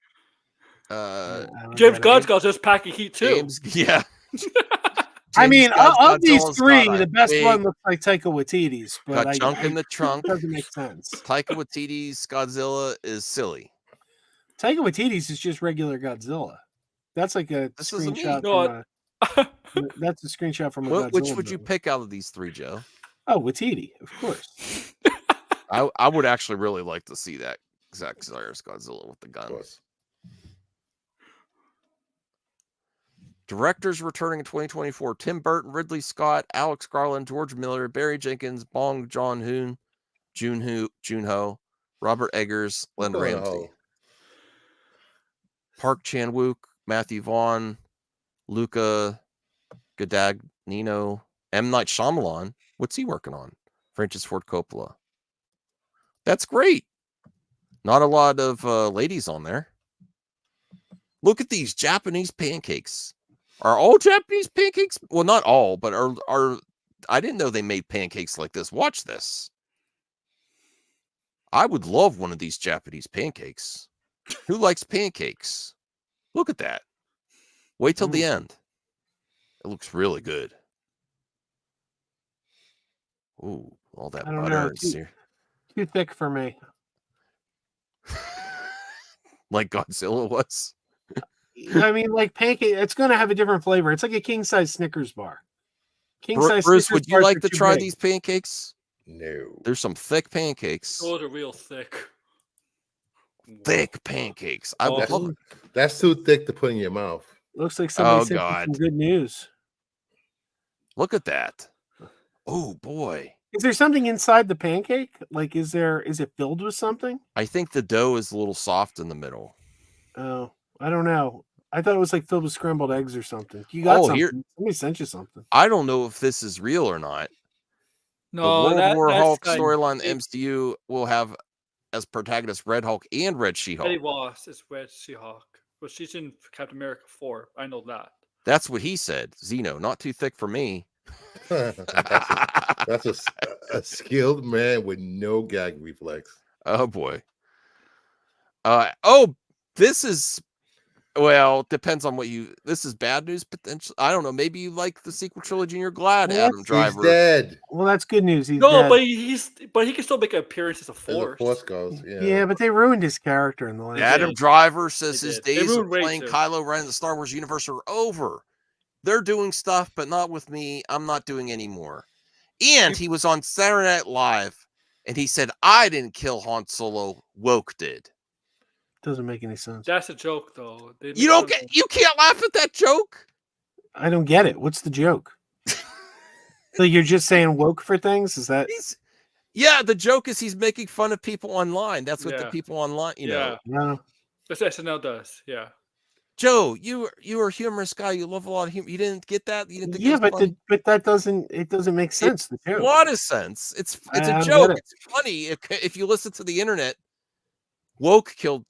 James Gunn's Godzilla's packing heat too. Yeah. I mean, of these Godzilla's three, got a the best big- one looks like Taika Waititi's. But Got junk in the trunk. Doesn't make sense. Taika Waititi's Godzilla is silly. Taika Waititi's is just regular Godzilla. That's like a This isn't me. screenshot. No, That's a screenshot from a Which Godzilla would you movie. pick out of these three, Joe? Oh, Waititi, of course. I would actually really like to see that Zack Snyder's Godzilla with the gun. Directors returning in 2024: Tim Burton, Ridley Scott, Alex Garland, George Miller, Barry Jenkins, Bong Joon-ho, Robert Eggers, Len Ramsey, Park Chan-wook, Matthew Vaughn, Luca Guadagnino, M. Night Shyamalan. What's he working on? Francis Ford Coppola. That's great. Not a lot of ladies on there. Look at these Japanese pancakes. Are all Japanese pancakes? Well, not all, but are I didn't know they made pancakes like this. Watch this. I would love one of these Japanese pancakes. Who likes pancakes? Look at that. Wait till the end. It looks really good. Ooh, all that I don't butter know. and sear. Too thick for me. Like Godzilla was. I mean, like pancake, it's going to have a different flavor. It's like a king size Snickers bar. King size. Bruce, would you bars like are to too try big. these pancakes? No. There's some thick pancakes. those are real thick. Thick pancakes. I would love it. That's too thick to put in your mouth. Looks like somebody Oh, sent you God. some good news. Look at that. Oh boy. Is there something inside the pancake? Like, is it filled with something? I think the dough is a little soft in the middle. Oh, I don't know. I thought it was like filled with scrambled eggs or something. You got something. Here. Somebody sent you something. I don't know if this is real or not. No, the World War that's Hulk kind- storyline, the MCU will have as protagonists Red Hulk and Red Betty She-Hulk. Ross is Red She-Hulk. Well, she's in Captain America 4. I know that. That's what he said. Zeno, not too thick for me. That's a skilled man with no gag reflex. Oh boy. This is, well, depends on what you. This is bad news potential. I don't know. Maybe you like the sequel trilogy and you're glad Well, Adam Driver. He's dead. Well, that's good news. He's No, dead. but he can still make an appearance as a As Force. the Force goes, yeah. Yeah, but they ruined his character in the last. Adam did. Driver says They his did. They days of ruined Ray playing too. Kylo Ren in the Star Wars universe are over. They're doing stuff, but not with me. I'm not doing anymore. And he was on Saturday Night Live, and he said, "I didn't kill Han Solo. Woke did." Doesn't make any sense. That's a joke, though. You can't laugh at that joke. I don't get it. What's the joke? So you're just saying woke for things? Is that? Yeah, the joke is he's making fun of people online. That's what the Yeah. people online, you know. No. That's what SNL does. Yeah. Joe, you're a humorous guy. You love a lot of humor. You didn't get that? You didn't think it Yeah, was but funny? but that doesn't make sense. The A joke. lot of sense. It's I a don't joke. get it. It's funny if you listen to the internet. Woke killed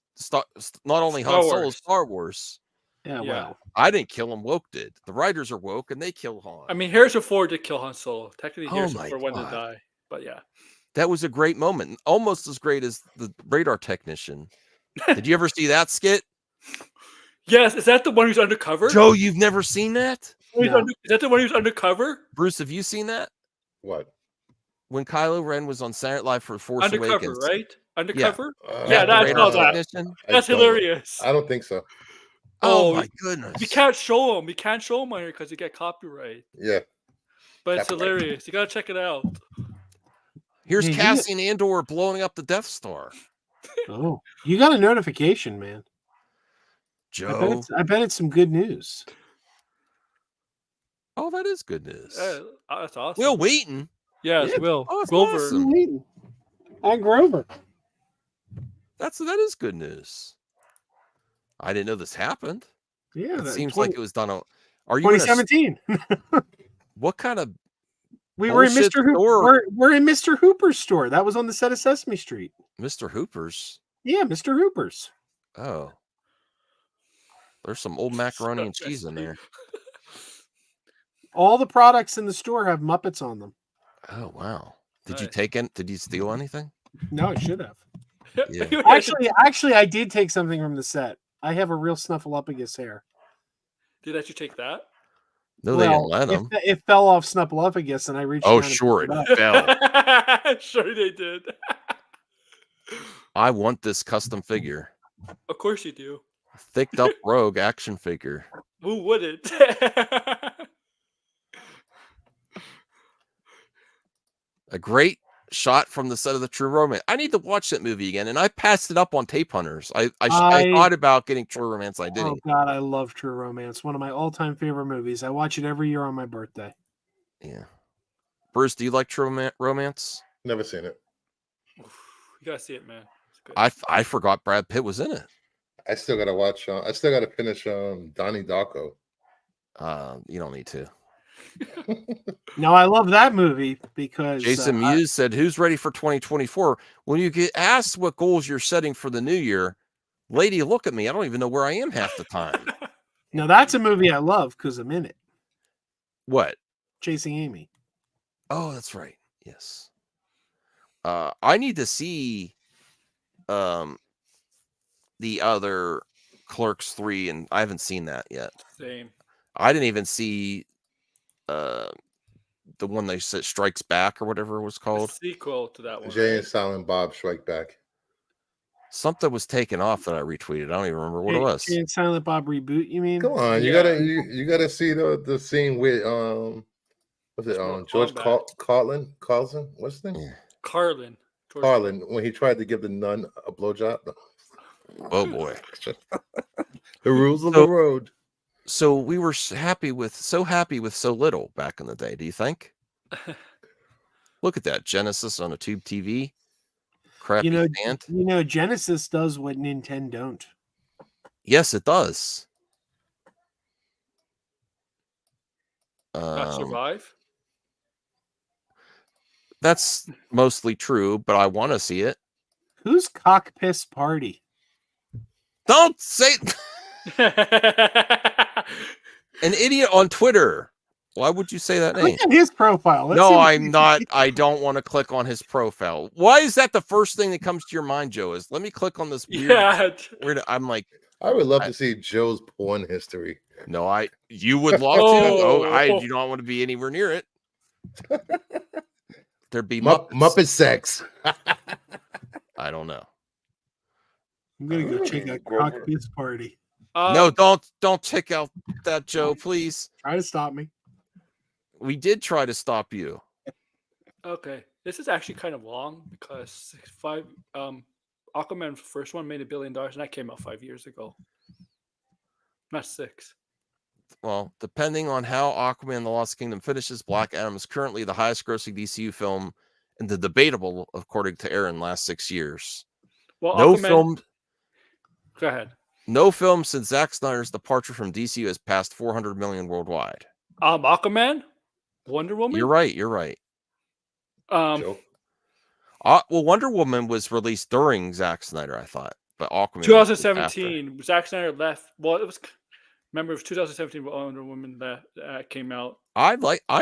not only Han Star Solo, Wars. Star Wars. Yeah, Yeah. well, I didn't kill him. Woke did. The writers are woke and they kill Han. I mean, Harrison Ford did kill Han Solo. Technically, Oh Harrison my Ford wanted to God. die. But yeah. That was a great moment, almost as great as the radar technician. Did you ever see that skit? Yes, is that the one who's undercover? Joe, you've never seen that? No. Is that the one who's undercover? Bruce, have you seen that? What? When Kylo Ren was on Saturday Night Live for Force Undercover, Awakens. right? Undercover? Uh, Yeah, the that's radar not that. technician. I That's don't- hilarious. I don't think so. Oh Oh, my goodness. We can't show him. We can't show him on here because you get copyright. Yeah. But it's Copyright. hilarious. You gotta check it out. Here's Yeah, you- Cassian Andor blowing up the Death Star. oh, you got a notification, man. Joe. I bet it's some good news. Oh, that is good news. That's awesome. Will Wheaton. Yeah, it's Yeah, Will. oh, that's Grover. awesome. And Grover. That is good news. I didn't know this happened. Yeah, It seems like it was done. Are you in 2017. what kind of We were in bullshit Mr. Hooper. store? We're in Mr. Hooper's store. That was on the set of Sesame Street. Mr. Hooper's? Yeah, Mr. Hooper's. Oh. There's some old macaroni and cheese in there. All the products in the store have Muppets on them. Oh, wow. Did you Nice. take it? Did you steal anything? No, I should have. Yeah. Actually, I did take something from the set. I have a real Snuffleupagus hair. Did I actually take that? No, they didn't let them. It fell off Snuffleupagus, and I reached. Oh, down and sure, picked it it up. fell. Sure they did. I want this custom figure. Of course you do. Thicked up rogue action figure. Who wouldn't? A great shot from the set of the True Romance. I need to watch that movie again, and I passed it up on Tape Hunters. I thought about getting True Romance. I didn't. Oh God, I love True Romance. One of my all-time favorite movies. I watch it every year on my birthday. Yeah. Bruce, do you like True Romance? Never seen it. You gotta see it, man. It's good. I forgot Brad Pitt was in it. I still gotta watch. I still gotta finish Donnie Darko. You don't need to. Now I love that movie because Jason Mewes said, "Who's ready for 2024?" When you get asked what goals you're setting for the new year, lady, look at me. I don't even know where I am half the time. Now that's a movie I love because I'm in it. What? Chasing Amy. Oh, that's right. Yes. I need to see the other Clerks 3, and I haven't seen that yet. Same. I didn't even see the one they said Strikes Back or whatever it was The called. sequel to that one. Jay right? and Silent Bob Strike Back. Something was taken off that I retweeted. I don't even remember what it was. Jay and Silent Bob reboot, you mean? Come on, you Yeah. gotta see the scene with what's it There's more George combat. Carlin? What's his name? Yeah. Carlin. George Carlin, when he tried to give the nun a blowjob. Oh boy. The rules of So- the road. So we were happy with so little back in the day. Do you think? Look at that Genesis on a tube TV. Crappy stand. Genesis does what Nintendo don't. Yes, it does. Not survive. That's mostly true, but I want to see it. Who's Cock Piss Party? Don't say an idiot on Twitter. Why would you say that name? Look at his profile. Let's see No, what I'm he- not. I don't want to click on his profile. Why is that the first thing that comes to your mind, Joe? Is let me click on this weird. Yeah. weird I'm like, I would love to see Joe's porn history. no, you would love to. Oh, I do not want to be anywhere near it. There'd be Muppet sex. I don't know. I'm gonna go check out Cock Piss Party. No, don't check out that, Joe, please. Try to stop me. We did try to stop you. Okay. This is actually kind of long because Aquaman's first one made $1 billion, and that came out 5 years ago. Not 6. Well, depending on how Aquaman the Lost Kingdom finishes, Black Adam is currently the highest grossing DCU film in the debatable, according to Aaron, last 6 years. Well, No Aquaman... film. Go ahead. No film since Zack Snyder's departure from DCU has passed 400 million worldwide. Aquaman, Wonder Woman. You're right. You're right. Joe. Well, Wonder Woman was released during Zack Snyder, I thought, but Aquaman. 2017. Zack Snyder left. Well, it was. Remember, it was 2017 when Wonder Woman that came out. I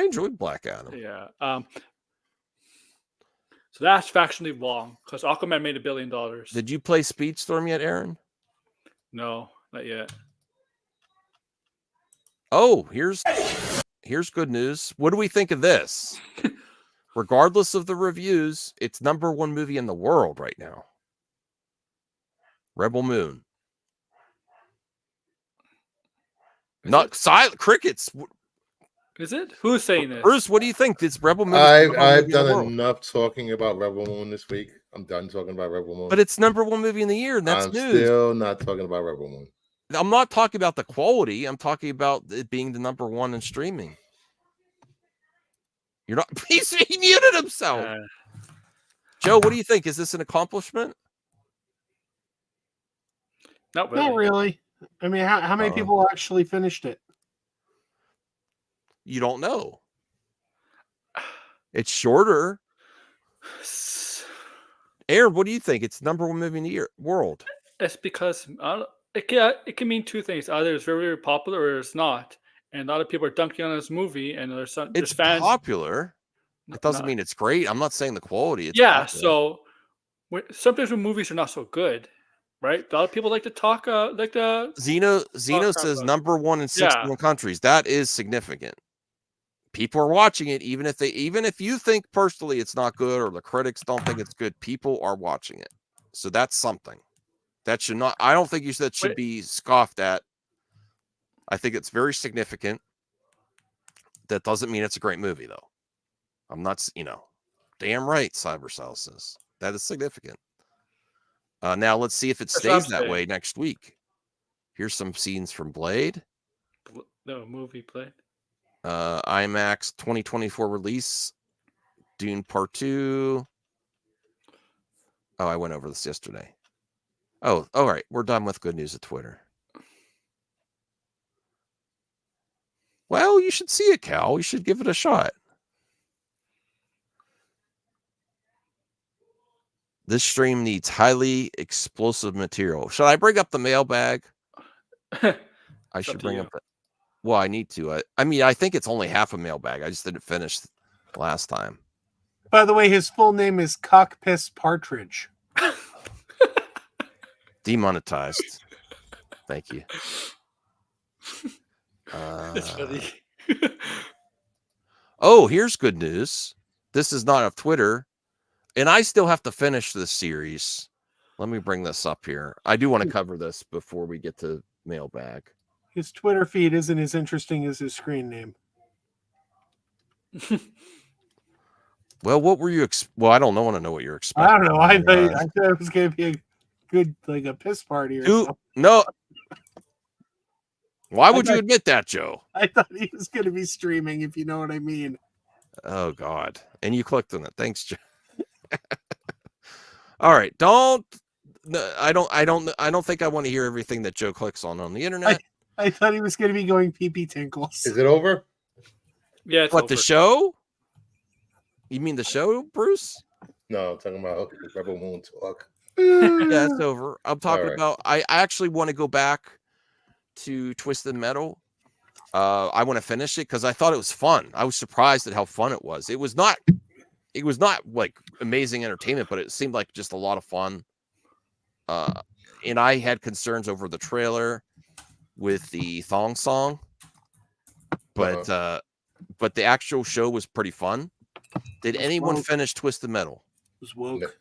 enjoyed Black Adam. Yeah. So that's factually wrong because Aquaman made $1 billion. Did you play Speedstorm yet, Aaron? No, not yet. Oh, here's good news. What do we think of this? Regardless of the reviews, it's #1 movie in the world right now. Rebel Moon. Not silent crickets. Is it? Who's saying this? Bruce, what do you think? This Rebel Moon. I've done enough talking about Rebel Moon this week. I'm done talking about Rebel Moon. But it's #1 movie in the year, and that's I'm news. still not talking about Rebel Moon. I'm not talking about the quality. I'm talking about it being the #1 in streaming. You're not. He muted himself. Joe, what do you think? Is this an accomplishment? Not really. Not really. I mean, how many people actually finished it? You don't know. It's shorter. Aaron, what do you think? It's #1 movie in the world. It's because it can mean two things. Either it's very, very popular or it's not. And a lot of people are dunking on this movie, and there's fans. Popular. It doesn't mean it's great. I'm not saying the quality. It's popular. So sometimes when movies are not so good, right? A lot of people like to talk Zeno says #1 in 61 countries. That is significant. People are watching it, even if you think personally it's not good or the critics don't think it's good, people are watching it. So that's something. That should not, I don't think that should be scoffed at. I think it's very significant. That doesn't mean it's a great movie, though. I'm not, damn right, Cybercell says. That is significant. Now let's see if it stays that way next week. Here's some scenes from Blade. The movie Blade. IMAX 2024 release. Dune Part 2. Oh, I went over this yesterday. Oh, all right. We're done with good news at Twitter. Well, you should see it, Cal. You should give it a shot. This stream needs highly explosive material. Should I bring up the mailbag? I should bring up that. Well, I need to. I mean, I think it's only half a mailbag. I just didn't finish last time. By the way, his full name is Cockpiss Partridge. Demonetized. Thank you. That's funny. Oh, here's good news. This is not of Twitter. And I still have to finish this series. Let me bring this up here. I do want to cover this before we get to mailbag. His Twitter feed isn't as interesting as his screen name. Well, what were you? Well, I don't want to know what you're expecting. I don't know. I thought it was going to be a good, like a piss party or something. No. Why would you admit that, Joe? I thought he was going to be streaming, if you know what I mean. Oh God! And you clicked on it. Thanks, Joe. All right. I don't think I want to hear everything that Joe clicks on the internet. I thought he was going to be going pee-pee tinkles. Is it over? Yeah. It's what, over. the show? You mean the show, Bruce? No, I'm talking about Rebel Moon Talk. Yeah, it's over. I'm talking about. I actually want to go back to Twisted Metal. I want to finish it because I thought it was fun. I was surprised at how fun it was. It was not like amazing entertainment, but it seemed like just a lot of fun. And I had concerns over the trailer with the thong song, but the actual show was pretty fun. Did anyone finish Twisted Metal? It was woke.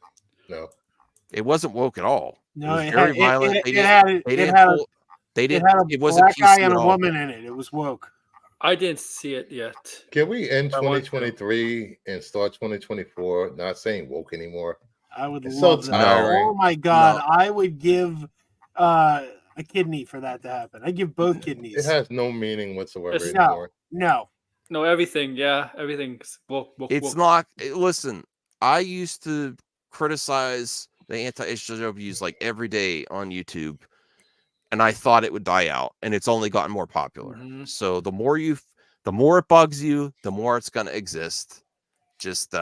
No. It wasn't woke at all. No, it was very violent. It had a black guy and a woman in it. It was woke. I didn't see it yet. Can we end 2023 and start 2024 not saying woke anymore? I would it's love so that. tiring. Oh my God. No. I would give a kidney for that to happen. I give both kidneys. It has no meaning whatsoever anymore. No, everything. Yeah, everything's woke. It's not. Listen, I used to criticize the anti-SJWs like every day on YouTube, and I thought it would die out, and it's only gotten more popular. Mm-hmm. So the more it bugs you, the more it's going to exist. Just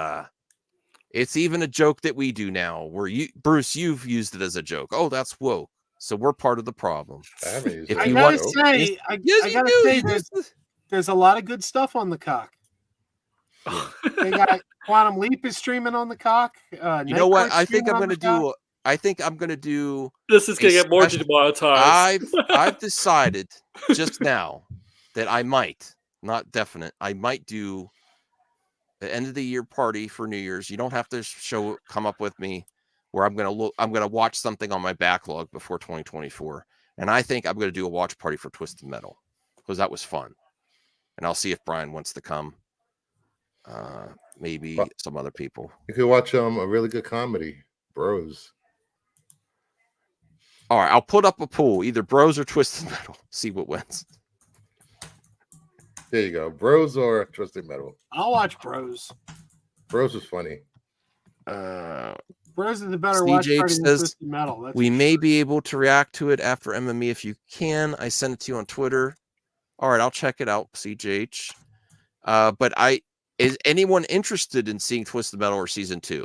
it's even a joke that we do now where Bruce, you've used it as a joke. Oh, that's woke. So we're part of the problem. I gotta say, there's a lot of good stuff on the cock. Yeah. They got Quantum Leap is streaming on the cock. You know what? I think I'm going to do. This is going to get more demonetized. I've decided just now that I might, not definite, I might do the end of the year party for New Year's. You don't have to come up with me where I'm going to watch something on my backlog before 2024. And I think I'm going to do a watch party for Twisted Metal because that was fun. And I'll see if Brian wants to come. Maybe some other people. You could watch a really good comedy, Bros. All right, I'll put up a poll, either Bros or Twisted Metal. See what wins. There you go. Bros or Twisted Metal? I'll watch Bros. Bros was funny. Bros is the better watch CJ party than says, Twisted Metal. That's we for may sure. be able to react to it after MME if you can. I sent it to you on Twitter. All right, I'll check it out, CJH. But is anyone interested in seeing Twisted Metal or season 2?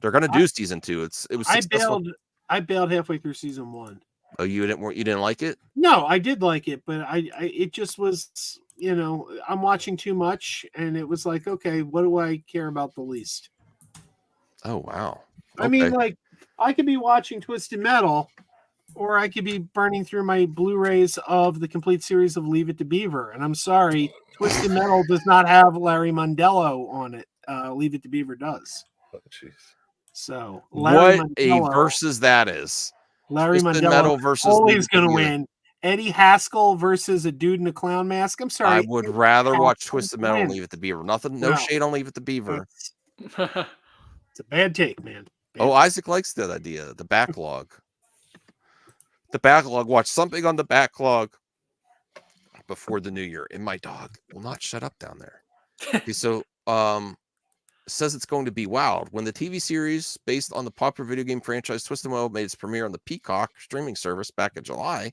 They're going to do season 2. It was successful. I bailed halfway through season 1. Oh, you didn't like it? No, I did like it, but it just was, I'm watching too much, and it was like, okay, what do I care about the least? Oh wow. I mean, like, I could be watching Twisted Metal, or I could be burning through my Blu-rays of the complete series of Leave It to Beaver. And I'm sorry, Twisted Metal does not have Larry Mondello on it. Leave It to Beaver does. Oh, jeez. So what a versus that is. Larry Twisted Mondello Metal versus always going to win. Eddie Haskell versus a dude in a clown mask. I'm sorry. I would rather watch Twisted Metal and Leave It to Beaver. No shade on Leave It to Beaver. It's a bad take, man. Isaac likes that idea. The backlog. Watch something on the backlog before the new year. And my dog will not shut up down there. Okay, so says it's going to be wild. When the TV series based on the popular video game franchise Twisted Metal made its premiere on the Peacock streaming service back in July,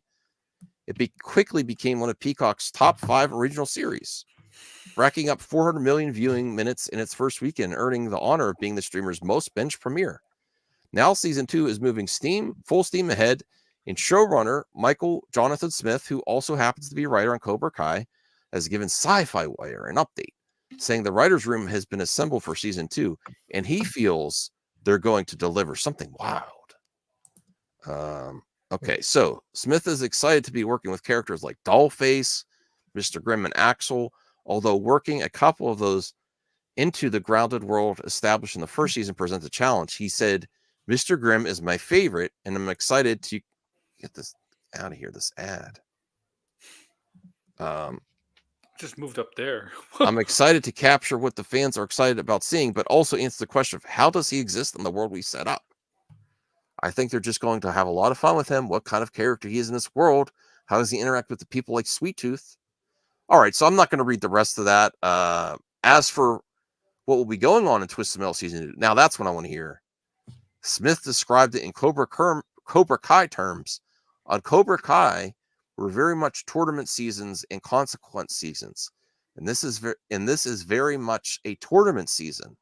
it quickly became one of Peacock's top 5 original series, racking up 400 million viewing minutes in its first weekend, earning the honor of being the streamer's most binged premiere. Now season 2 is moving full steam ahead, and showrunner Michael Jonathan Smith, who also happens to be a writer on Cobra Kai, has given Sci-Fi Wire an update, saying the writer's room has been assembled for season 2, and he feels they're going to deliver something wild. Okay, so Smith is excited to be working with characters like Dollface, Mr. Grimm, and Axel, although working a couple of those into the grounded world established in the first season presents a challenge. He said, Mr. Grimm is my favorite, and I'm excited to get this out of here, this ad. Just moved up there. I'm excited to capture what the fans are excited about seeing, but also answer the question of how does he exist in the world we set up? I think they're just going to have a lot of fun with him, what kind of character he is in this world, how does he interact with the people like Sweet Tooth? All right, so I'm not going to read the rest of that. As for what will be going on in Twisted Metal Season 2, now that's what I want to hear. Smith described it in Cobra Kai terms. On Cobra Kai, we're very much tournament seasons and consequence seasons. And this is very much a tournament season.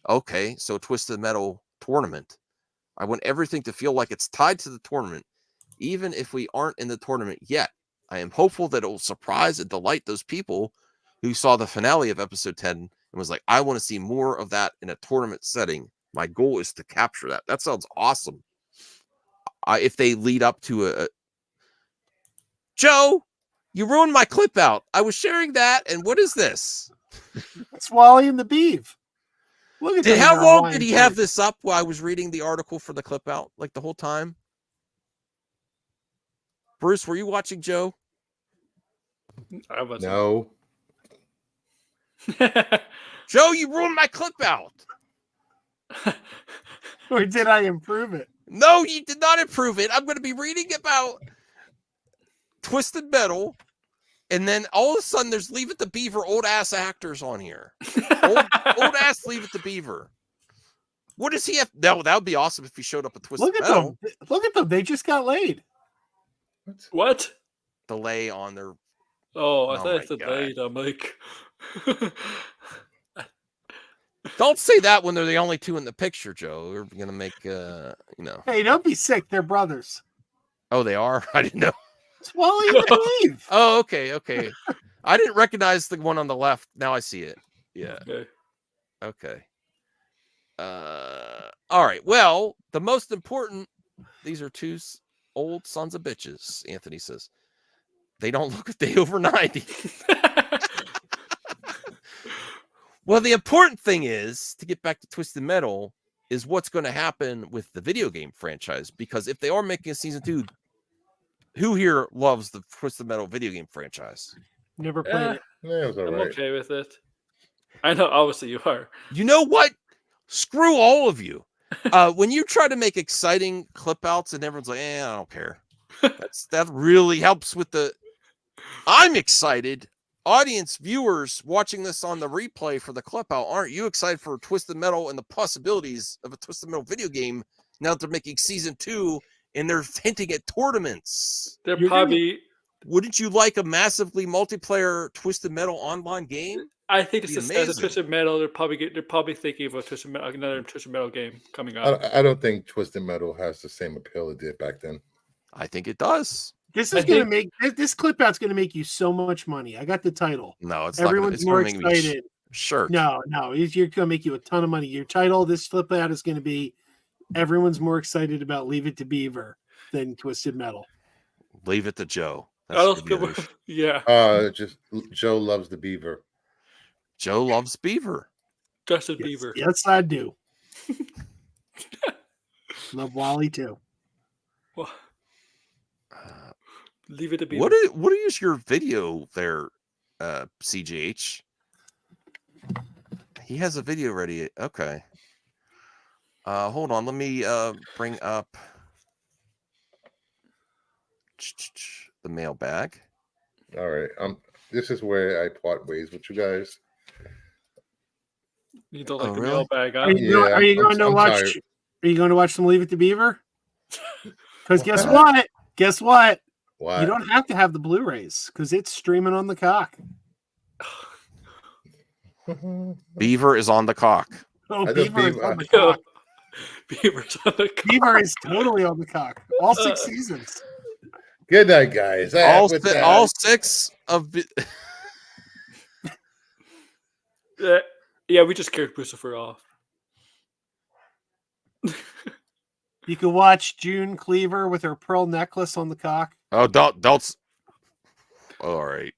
Okay, so Twisted Metal tournament. I want everything to feel like it's tied to the tournament, even if we aren't in the tournament yet. I am hopeful that it will surprise and delight those people who saw the finale of episode 10 and was like, I want to see more of that in a tournament setting. My goal is to capture that. That sounds awesome. If they lead up to Joe, you ruined my clip out. I was sharing that, and what is this? It's Wally and the Beeve. Look at how long did he have this up while I was reading the article for the clip out? Like the whole time? Bruce, were you watching Joe? I wasn't. No. Joe, you ruined my clip out. Or did I improve it? No, you did not improve it. I'm going to be reading about Twisted Metal, and then all of a sudden there's Leave It to Beaver old ass actors on here. old ass Leave It to Beaver. What does he have? No, that would be awesome if he showed up at Twisted Metal. Look at them. They just got laid. What? Delay on their. Oh, I thought it said laid. I'm like. Don't say that when they're the only two in the picture, Joe. We're going to make, Hey, don't be sick. They're brothers. Oh, they are? I didn't know. It's Wally and Steve. Oh, okay. I didn't recognize the one on the left. Now I see it. Yeah. Okay. All right. Well, the most important, these are two old sons of bitches, Anthony says. They don't look a day over 90. Well, the important thing is, to get back to Twisted Metal, is what's going to happen with the video game franchise. Because if they are making a season 2, who here loves the Twisted Metal video game franchise? Never played it. I'm okay with it. I know, obviously you are. You know what? Screw all of you. When you try to make exciting clip outs and everyone's like, I don't care. That really helps with the... I'm excited. audience, viewers watching this on the replay for the clip out, aren't you excited for Twisted Metal and the possibilities of a Twisted Metal video game now that they're making season 2 and they're hinting at tournaments? Wouldn't you like a massively multiplayer Twisted Metal online game? I think it's the success of Twisted Metal. They're probably thinking of another Twisted Metal game coming up. I don't think Twisted Metal has the same appeal it did back then. I think it does. This is going to make this clip out's going to make you so much money. I got the title. No, it's everyone's not. More excited. Sure. No, you're going to make you a ton of money. Your title, this clip out is going to be everyone's more excited about Leave It to Beaver than Twisted Metal. Leave it to Joe. Yeah. Just Joe loves the beaver. Joe loves beaver. Justin Beaver. Yes, I do. Love Wally too. Well, leave it to be. What is your video there, CGH? He has a video ready. Okay. Hold on. Let me bring up the mailbag. All right. This is where I part ways with you guys. You don't like the mailbag, huh? Are you going to watch? Are you going to watch some Leave It to Beaver? Because guess what? Guess what? What? You don't have to have the Blu-rays because it's streaming on the cock. Beaver is on the cock. Oh, Beaver is on the cock. Beaver's on the cock. Beaver is totally on the cock. All 6 seasons. Good night, guys. All 6 of. Yeah, we just carried Lucifer off. You can watch June Cleaver with her pearl necklace on the cock. Oh, don't. All right.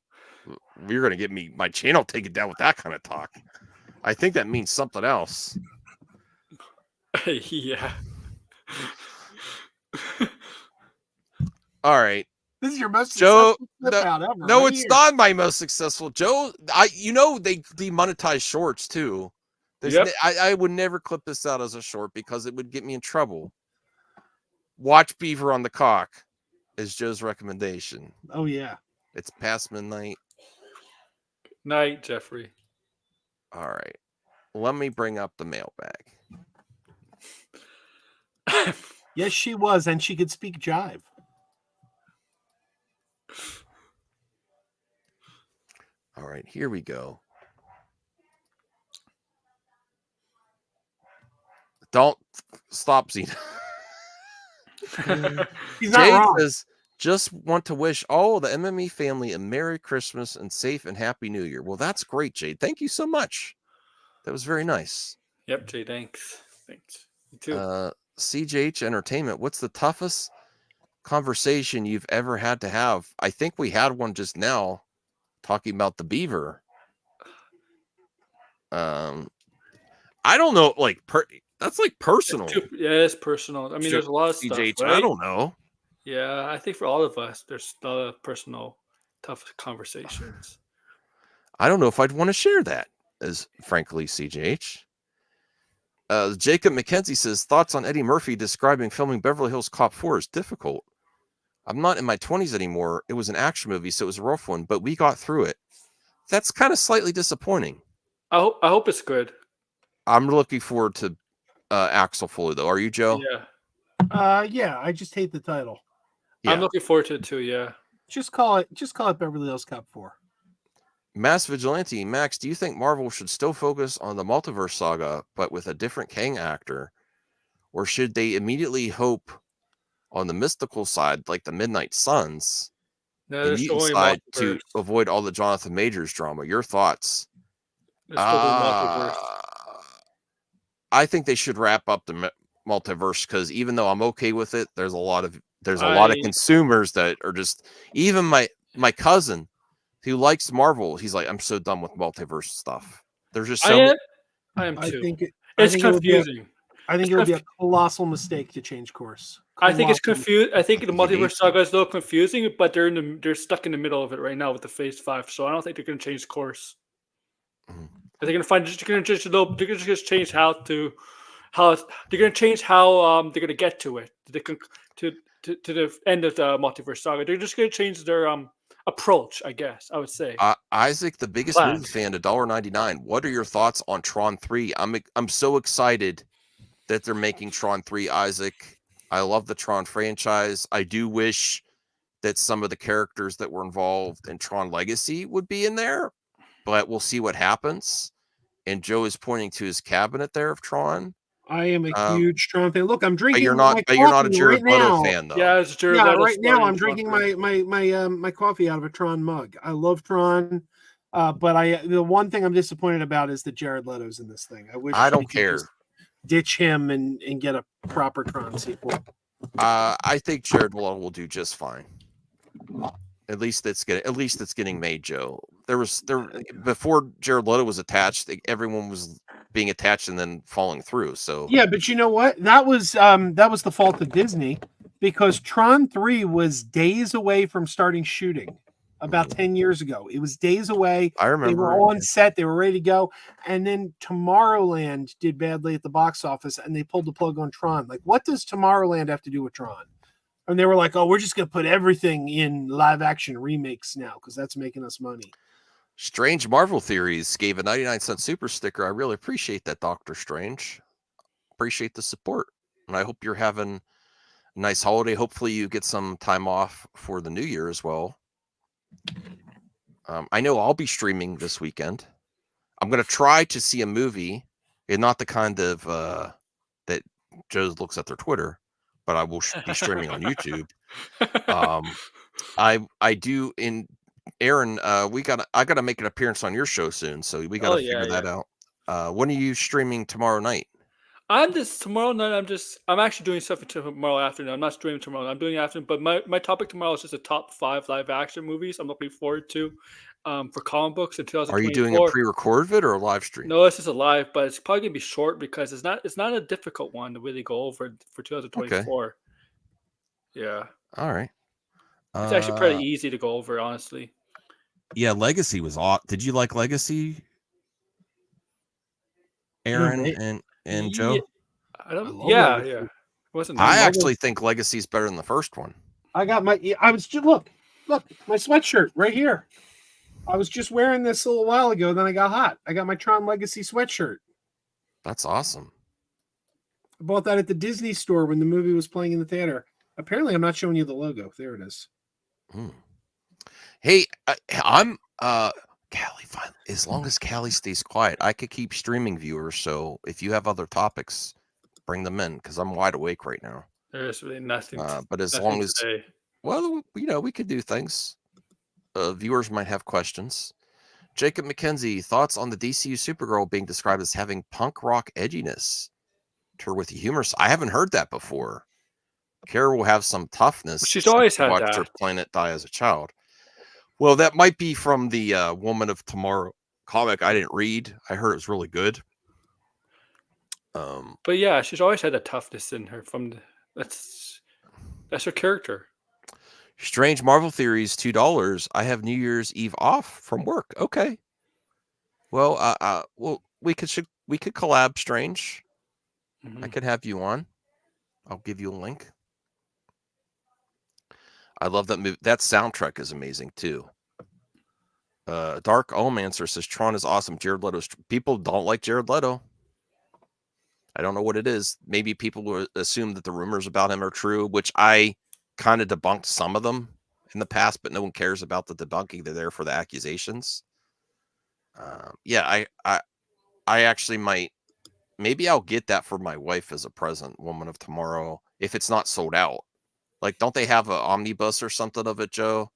You're going to get my channel taken down with that kind of talk. I think that means something else. Yeah. All right. This is your most Joe. clip out ever. No, right it's here. not my most successful. Joe, they demonetize shorts too. Yep. I would never clip this out as a short because it would get me in trouble. Watch Beaver on the cock is Joe's recommendation. Oh yeah. It's past midnight. Night, Jeffrey. All right. Let me bring up the mailbag. Yes, she was, and she could speak jive. All right, here we go. Don't stop, Zena. He's not Jade wrong. says, just want to wish all the MME family a Merry Christmas and safe and Happy New Year. Well, that's great, Jade. Thank you so much. That was very nice. Yep, Jay, thanks. You too. CJH Entertainment, what's the toughest conversation you've ever had to have? I think we had one just now talking about the beaver. I don't know, that's like personal. It's personal. I mean, there's a lot of stuff. CJH, Right? I don't know. Yeah, I think for all of us, there's a lot of personal, tough conversations. I don't know if I'd want to share that, as frankly, CJH. Jacob McKenzie says, thoughts on Eddie Murphy describing filming Beverly Hills Cop 4 is difficult. I'm not in my 20s anymore. It was an action movie, so it was a rough one, but we got through it. That's kind of slightly disappointing. I hope it's good. I'm looking forward to Axel Foley, though. Are you, Joe? Yeah. Yeah, I just hate the title. Yeah. I'm looking forward to it too, yeah. Just call it Beverly Hills Cop 4. Mass Vigilante, Max, do you think Marvel should still focus on the multiverse saga, but with a different Kang actor? Or should they immediately hope on the mystical side, like the Midnight Suns, and mutant side to avoid all the Jonathan Majors drama? Your thoughts? I think they should wrap up the multiverse, because even though I'm okay with it, there's a lot of consumers that are just, even my cousin who likes Marvel, he's like, I'm so done with multiverse stuff. There's just so I am too. It's confusing. I think it would be a colossal mistake to change course. I think it's confused. I think the multiverse saga is a little confusing, but they're stuck in the middle of it right now with the Phase 5. So I don't think they're going to change course. Mm-hmm. They're going to change how they're going to get to it, to the end of the multiverse saga. They're just going to change their approach, I guess I would say. Isaac, the biggest movie fan, $1.99. What are your thoughts on Tron 3? I'm so excited that they're making Tron 3, Isaac. I love the Tron franchise. I do wish that some of the characters that were involved in Tron Legacy would be in there, but we'll see what happens. And Joe is pointing to his cabinet there of Tron. I am a huge Tron fan. Look, I'm drinking. You're not a Jared Leto fan, though. Yeah, it's Jared Leto. Right now I'm drinking my coffee out of a Tron mug. I love Tron, but the one thing I'm disappointed about is that Jared Leto's in this thing. I don't care. Ditch him and get a proper Tron sequel. I think Jared Leto will do just fine. At least it's getting made, Joe. Before Jared Leto was attached, everyone was being attached and then falling through. So yeah, but you know what? That was the fault of Disney, because Tron 3 was days away from starting shooting about 10 years ago. It was days away. I remember they were on set, they were ready to go, and then Tomorrowland did badly at the box office, and they pulled the plug on Tron. Like, what does Tomorrowland have to do with Tron? And they were like, "Oh, we're just gonna put everything in live action remakes now because that's making us money." Strange Marvel Theories gave a 99-cent super sticker. I really appreciate that, Dr. Strange. Appreciate the support. And I hope you're having a nice holiday. Hopefully you get some time off for the new year as well. I know I'll be streaming this weekend. I'm going to try to see a movie, and not the kind of that Joe looks at their Twitter, but I will be streaming on YouTube. I do in Aaron. I got to make an appearance on your show soon, so we got to figure that out. When are you streaming tomorrow night? Tomorrow night. I'm actually doing stuff tomorrow afternoon. I'm not streaming tomorrow. I'm doing afternoon, but my topic tomorrow is just the top 5 live action movies I'm looking forward to for comic books in 2024. Are you doing a pre-record vid or a live stream? No, it's just a live, but it's probably gonna be short because it's not a difficult one to really go over for 2024. Okay. Yeah. All right. It's actually pretty easy to go over, honestly. Yeah, Legacy was awesome. Did you like Legacy, Aaron and Joe? Yeah. It wasn't. I actually think Legacy is better than the first one. I got my look my sweatshirt right here. I was just wearing this a little while ago, then I got hot. I got my Tron Legacy sweatshirt. That's awesome. I bought that at the Disney store when the movie was playing in the theater. Apparently, I'm not showing you the logo. There it is. Hey, I'm Callie. Fine. As long as Callie stays quiet, I could keep streaming, viewers. So if you have other topics, bring them in because I'm wide awake right now. There's really nothing. But as long as we could do things. Viewers might have questions. Jacob McKenzie, thoughts on the DCU Supergirl being described as having punk rock edginess to her with humor? I haven't heard that before. Kara will have some toughness. She's always had watched her planet die as a child. Well, that might be from the Woman of Tomorrow comic I didn't read. I heard it was really good. But yeah, she's always had a toughness in her. That's her character. Strange Marvel Theories, $2. I have New Year's Eve off from work. Okay. Well, we could collab, Strange. I could have you on. I'll give you a link. I love that movie. That soundtrack is amazing too. Dark Omancer says Tron is awesome. Jared Leto's people don't like Jared Leto. I don't know what it is. Maybe people will assume that the rumors about him are true, which I kind of debunked some of them in the past, but no one cares about the debunking. They're there for the accusations. I actually might. Maybe I'll get that for my wife as a present, Woman of Tomorrow, if it's not sold out. Like, don't they have an omnibus or something of it, Joe?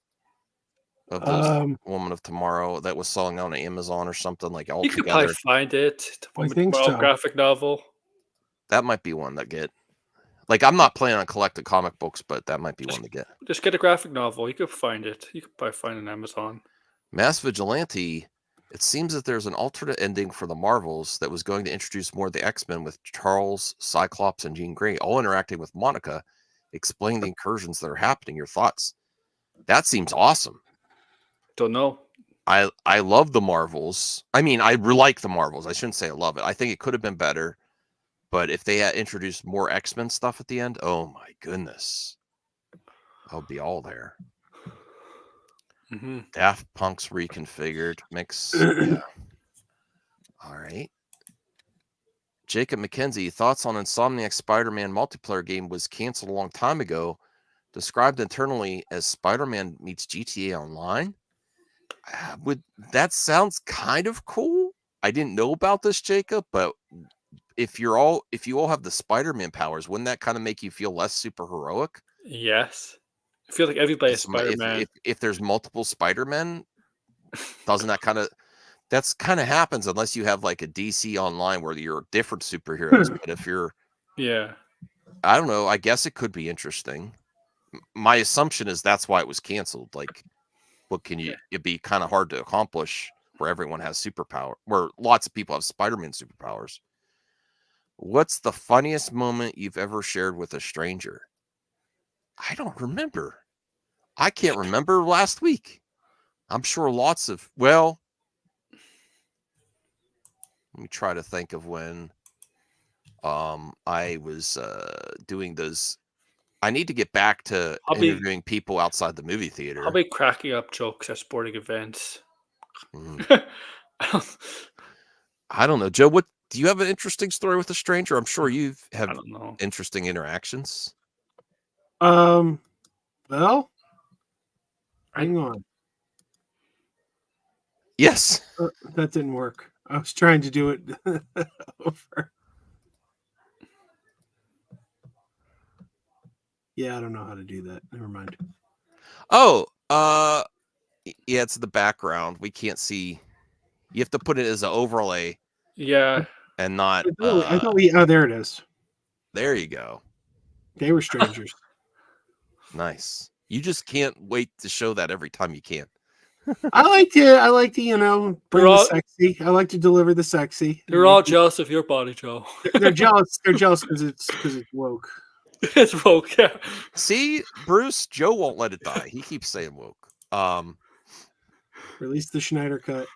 Of those Woman of Tomorrow that was selling on Amazon or something like all together. You could probably find it. I think so. Graphic novel. That might be one to get. Like, I'm not planning on collecting comic books, but that might be one to get. Just get a graphic novel. You could find it. You could probably find it on Amazon. Mass Vigilante. It seems that there's an alternate ending for the Marvels that was going to introduce more of the X-Men with Charles, Cyclops, and Jean Grey all interacting with Monica, explaining the incursions that are happening. Your thoughts? That seems awesome. Don't know. I love the Marvels. I mean, I like the Marvels. I shouldn't say I love it. I think it could have been better. But if they had introduced more X-Men stuff at the end, oh my goodness. I'll be all there. Daft Punk's reconfigured mix. Yeah. All right. Jacob McKenzie, thoughts on Insomniac Spider-Man multiplayer game was canceled a long time ago, described internally as Spider-Man meets GTA Online. That sounds kind of cool. I didn't know about this, Jacob, but if you all have the Spider-Man powers, wouldn't that kind of make you feel less super heroic? Yes. I feel like everybody is Spider-Man. If there's multiple Spider-Men, doesn't that kind of happens unless you have like a DC Online where you're different superheroes. But if you're, I don't know. I guess it could be interesting. My assumption is that's why it was canceled. Like, what can you? It'd be kind of hard to accomplish where everyone has superpower, where lots of people have Spider-Man superpowers. What's the funniest moment you've ever shared with a stranger? I don't remember. I can't remember last week. I'm sure lots of, well, let me try to think of when I was doing those. I need to get back to interviewing people outside the movie theater. I'll be cracking up jokes at sporting events. I don't know. Joe, what do you have an interesting story with a stranger? I'm sure you have interesting interactions. Well, hang on. Yes. That didn't work. I was trying to do it over. Yeah, I don't know how to do that. Never mind. Oh, yeah, it's the background. We can't see. You have to put it as an overlay. Yeah. And not. I thought we. Oh, there it is. There you go. They were strangers. Nice. You just can't wait to show that every time you can. I like to, bring the sexy. I like to deliver the sexy. They're all jealous of your body, Joe. They're jealous. They're jealous because it's woke. It's woke, yeah. See, Bruce, Joe won't let it die. He keeps saying woke. Release the Schneider cut.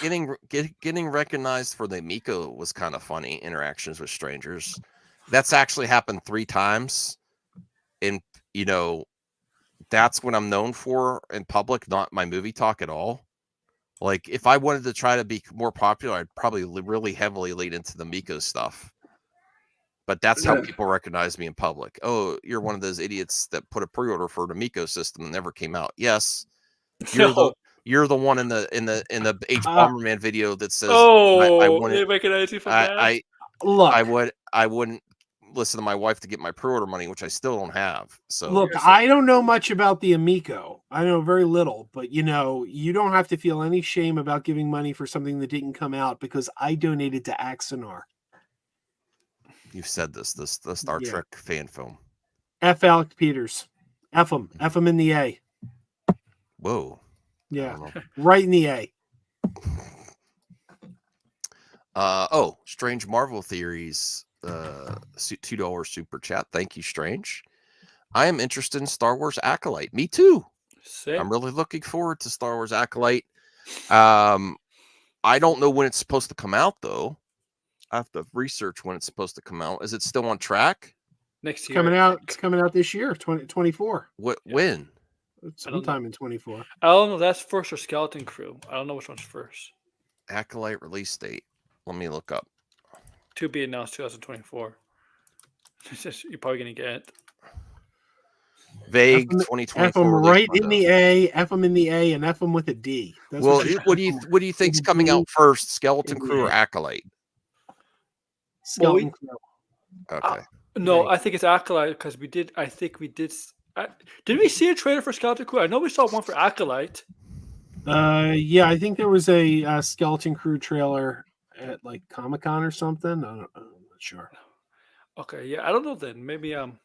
Getting recognized for the Miko was kind of funny. Interactions with strangers. That's actually happened 3 times. And, that's what I'm known for in public, not my movie talk at all. Like, if I wanted to try to be more popular, I'd probably really heavily lean into the Miko stuff. But that's how people recognize me in public. Oh, you're one of those idiots that put a pre-order for the Miko system and never came out. Yes, you're the one in the H Bomberman video that says, "Oh, I wouldn't recognize you for that." I wouldn't listen to my wife to get my pre-order money, which I still don't have. So look, I don't know much about the Amico. I know very little, but you don't have to feel any shame about giving money for something that didn't come out because I donated to Axonar. You've said the Star Trek fan film. F. Alec Peters. F him in the A. Whoa. Yeah, right in the A. Strange Marvel Theories. $2 super chat. Thank you, Strange. I am interested in Star Wars Acolyte. Me too. Same. I'm really looking forward to Star Wars Acolyte. I don't know when it's supposed to come out though. I have to research when it's supposed to come out. Is it still on track? Next year. It's coming out this year, 2024. When? Sometime in 24. I don't know. That's first or Skeleton Crew. I don't know which one's first. Acolyte release date. Let me look up. To be announced 2024. You're probably gonna get it. Vague 2024. F them right in the A, F them in the A, and F them with a D. That's what do you think's coming out first, Skeleton Crew or Acolyte? Skeleton Crew. Okay. No, I think it's Acolyte because we did. I think we did. Did we see a trailer for Skeleton Crew? I know we saw one for Acolyte. Yeah, I think there was a Skeleton Crew trailer at like Comic-Con or something. I'm not sure. Okay, yeah, I don't know then. Maybe I'm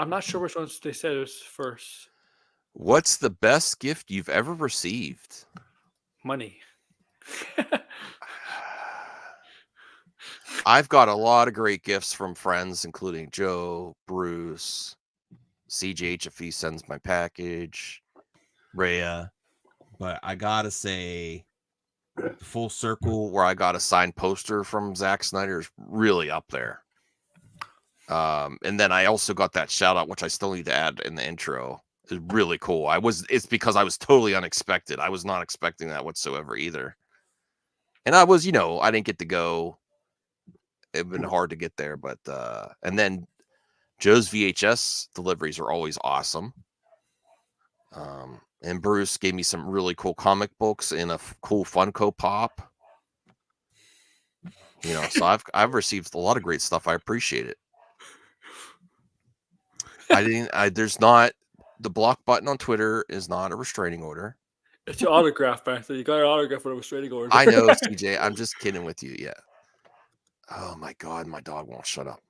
not sure which ones they said it was first. What's the best gift you've ever received? Money. I've got a lot of great gifts from friends, including Joe, Bruce, CJH if he sends my package, Rhea. But I gotta say, Full Circle, where I got a signed poster from Zack Snyder, is really up there. And then I also got that shout out, which I still need to add in the intro, is really cool. It's because I was totally unexpected. I was not expecting that whatsoever either. And I was, I didn't get to go. It'd been hard to get there, but and then Joe's VHS deliveries are always awesome. And Bruce gave me some really cool comic books in a cool Funko Pop. So I've received a lot of great stuff. I appreciate it. There's not the block button on Twitter is not a restraining order. It's your autograph, man. So you got an autograph for a restraining order. I know, CJ. I'm just kidding with you. Yeah. Oh my God, my dog won't shut up.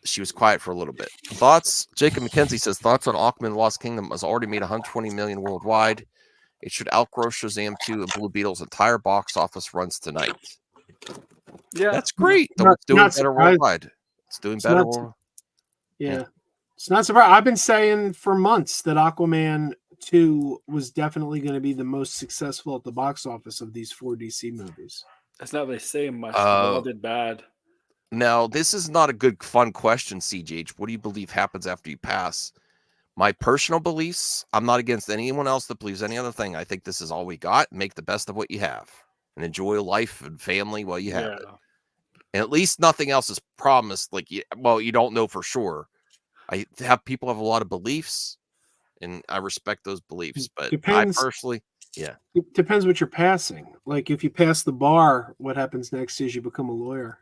She was quiet for a little bit. Thoughts? Jacob McKenzie says thoughts on Aquaman: Lost Kingdom has already made 120 million worldwide. It should outgrow Shazam 2 and Blue Beetle's entire box office runs tonight. Yeah, that's great. It's doing better worldwide. It's doing better. Yeah, it's not surprising. I've been saying for months that Aquaman 2 was definitely going to be the most successful at the box office of these 4 DC movies. That's not really saying much. They all did bad. Now, this is not a good, fun question, CJ. What do you believe happens after you pass? My personal beliefs, I'm not against anyone else that believes any other thing. I think this is all we got. Make the best of what you have and enjoy life and family while you have it. And at least nothing else is promised. You don't know for sure. People have a lot of beliefs, and I respect those beliefs. But Depends. I personally, yeah. It depends what you're passing. Like if you pass the bar, what happens next is you become a lawyer.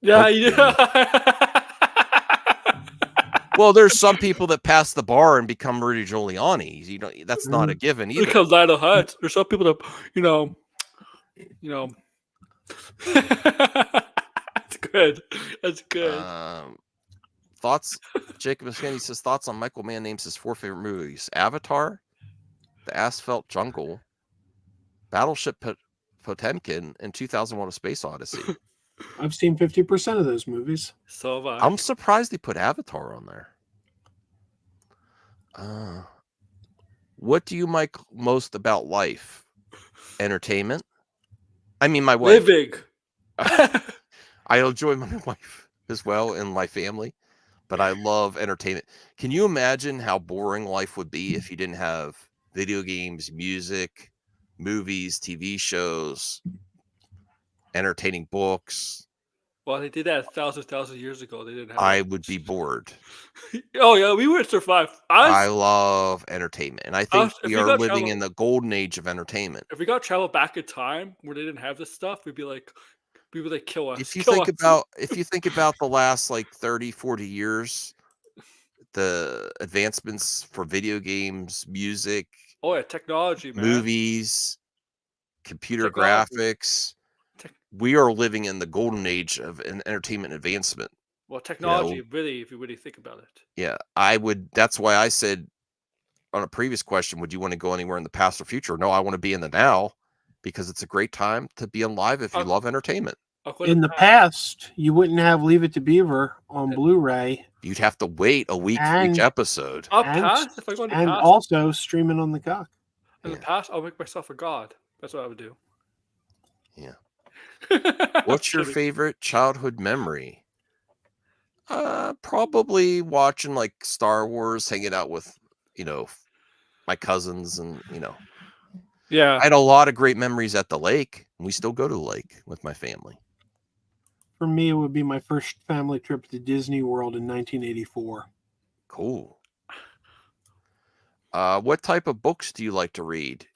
Yeah, you do. Well, there's some people that pass the bar and become Rudy Giuliani. That's not a given either. Because Lionel Hutz. There's some people that, That's good. That's good. Thoughts? Jacob McKinney says thoughts on Michael Mann names his 4 favorite movies: Avatar, The Asphalt Jungle, Battleship Potemkin, and 2001: A Space Odyssey. I've seen 50% of those movies. So have I. I'm surprised they put Avatar on there. What do you like most about life? Entertainment? I mean, my wife. Living. I enjoy my wife as well and my family, but I love entertainment. Can you imagine how boring life would be if you didn't have video games, music, movies, TV shows, entertaining books? Well, they did that thousand years ago. They didn't have. I would be bored. Oh yeah, we would survive. I love entertainment, and I think we are living in the golden age of entertainment. If we got travel back in time where they didn't have this stuff, we'd be like kill us. If you think about the last 30, 40 years, the advancements for video games, music, technology, man. movies, computer graphics. We are living in the golden age of an entertainment advancement. Well, technology, really, if you really think about it. Yeah, I would. That's why I said on a previous question, would you want to go anywhere in the past or future? No, I want to be in the now because it's a great time to be alive if you love entertainment. In the past, you wouldn't have Leave It to Beaver on Blu-ray. You'd have to wait a week for each episode. I'll pass if I go in the and past. Also streaming on the cock. In the past, I'll make myself a god. That's what I would do. Yeah. What's your favorite childhood memory? Probably watching Star Wars, hanging out with, my cousins and, Yeah. I had a lot of great memories at the lake. And we still go to the lake with my family. For me, it would be my first family trip to Disney World in 1984. Cool. What type of books do you like to read?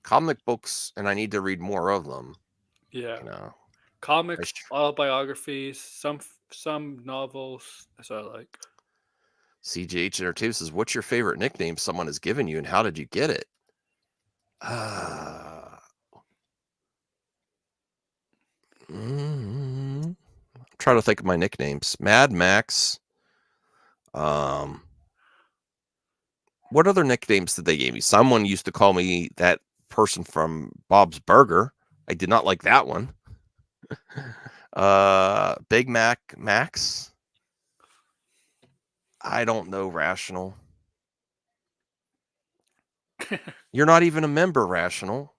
Comic books, and I need to read more of them. Yeah. Comics, autobiographies, some novels. That's what I like. CJH Entertainment says, what's your favorite nickname someone has given you and how did you get it? I'm trying to think of my nicknames. Mad Max. What other nicknames did they give me? Someone used to call me that person from Bob's Burger. I did not like that one. Big Mac Max. I don't know. Rational. You're not even a member, Rational.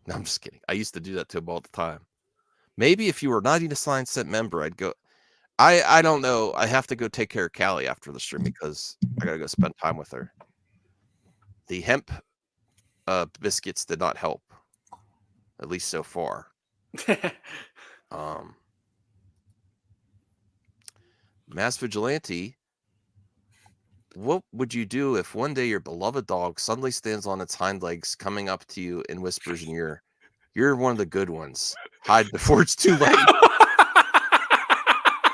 No, I'm just kidding. I used to do that to him all the time. Maybe if you were not even a Sign Set member, I'd go. I don't know. I have to go take care of Callie after the stream because I gotta go spend time with her. The hemp biscuits did not help, at least so far. Mass Vigilante, what would you do if one day your beloved dog suddenly stands on its hind legs, coming up to you and whispers in your ear, "You're one of the good ones. Hide before it's too late."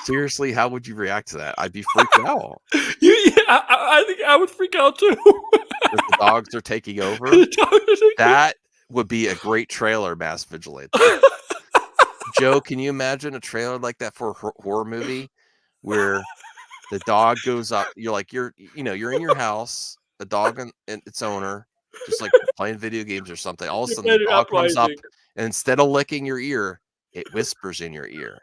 Seriously, how would you react to that? I'd be freaked out. I think I would freak out too. If the dogs are taking over, that would be a great trailer, Mass Vigilante. Joe, can you imagine a trailer like that for a horror movie where the dog goes up? You're in your house, the dog and its owner, just like playing video games or something. All of a sudden, the dog comes up, and instead of licking your ear, it whispers in your ear,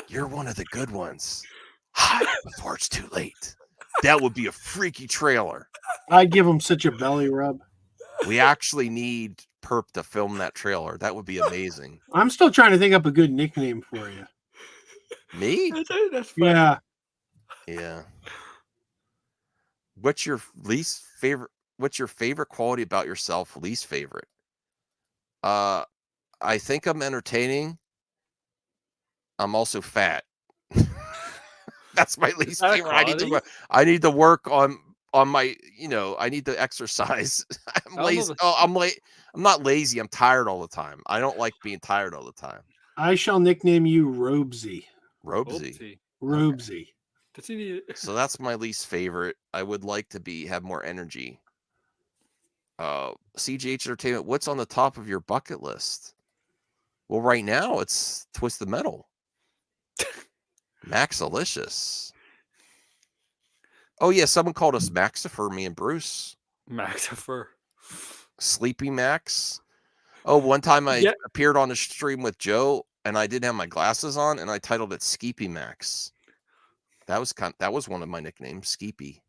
"You're one of the good ones. Hide before it's too late." That would be a freaky trailer. I'd give him such a belly rub. We actually need Perp to film that trailer. That would be amazing. I'm still trying to think up a good nickname for you. Me? That's funny. Yeah. Yeah. What's your favorite quality about yourself? Least favorite? I think I'm entertaining. I'm also fat. That's my least favorite. I need to work on my, I need to exercise. I'm lazy. I'm not lazy. I'm tired all the time. I don't like being tired all the time. I shall nickname you Robesy. Robesy. Robesy. So that's my least favorite. I would like to have more energy. CGH Entertainment, what's on the top of your bucket list? Well, right now it's Twisted Metal. Maxalicious. Oh yeah, someone called us Maxifer, me and Bruce. Maxifer. Sleepy Max. Oh, one time I appeared on a stream with Joe and I didn't have my glasses on and I titled it Skeepy Max. That was one of my nicknames, Skeepy.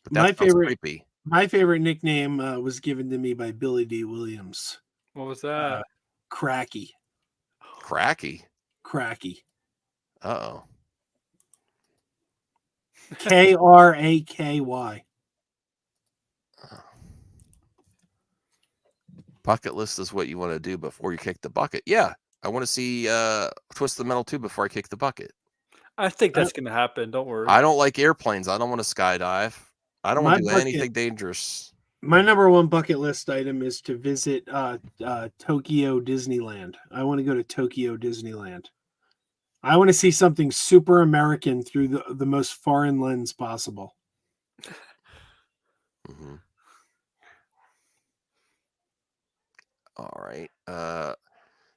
But that sounds creepy. My favorite nickname was given to me by Billy D. Williams. What was that? Cracky. Cracky. Cracky. Uh-oh. Kraky. Bucket list is what you want to do before you kick the bucket. Yeah, I want to see Twisted Metal 2 before I kick the bucket. I think that's going to happen. Don't worry. I don't like airplanes. I don't want to skydive. I don't want to do anything dangerous. My number one bucket list item is to visit Tokyo Disneyland. I want to go to Tokyo Disneyland. I want to see something super American through the most foreign lens possible. Mm-hmm. All right.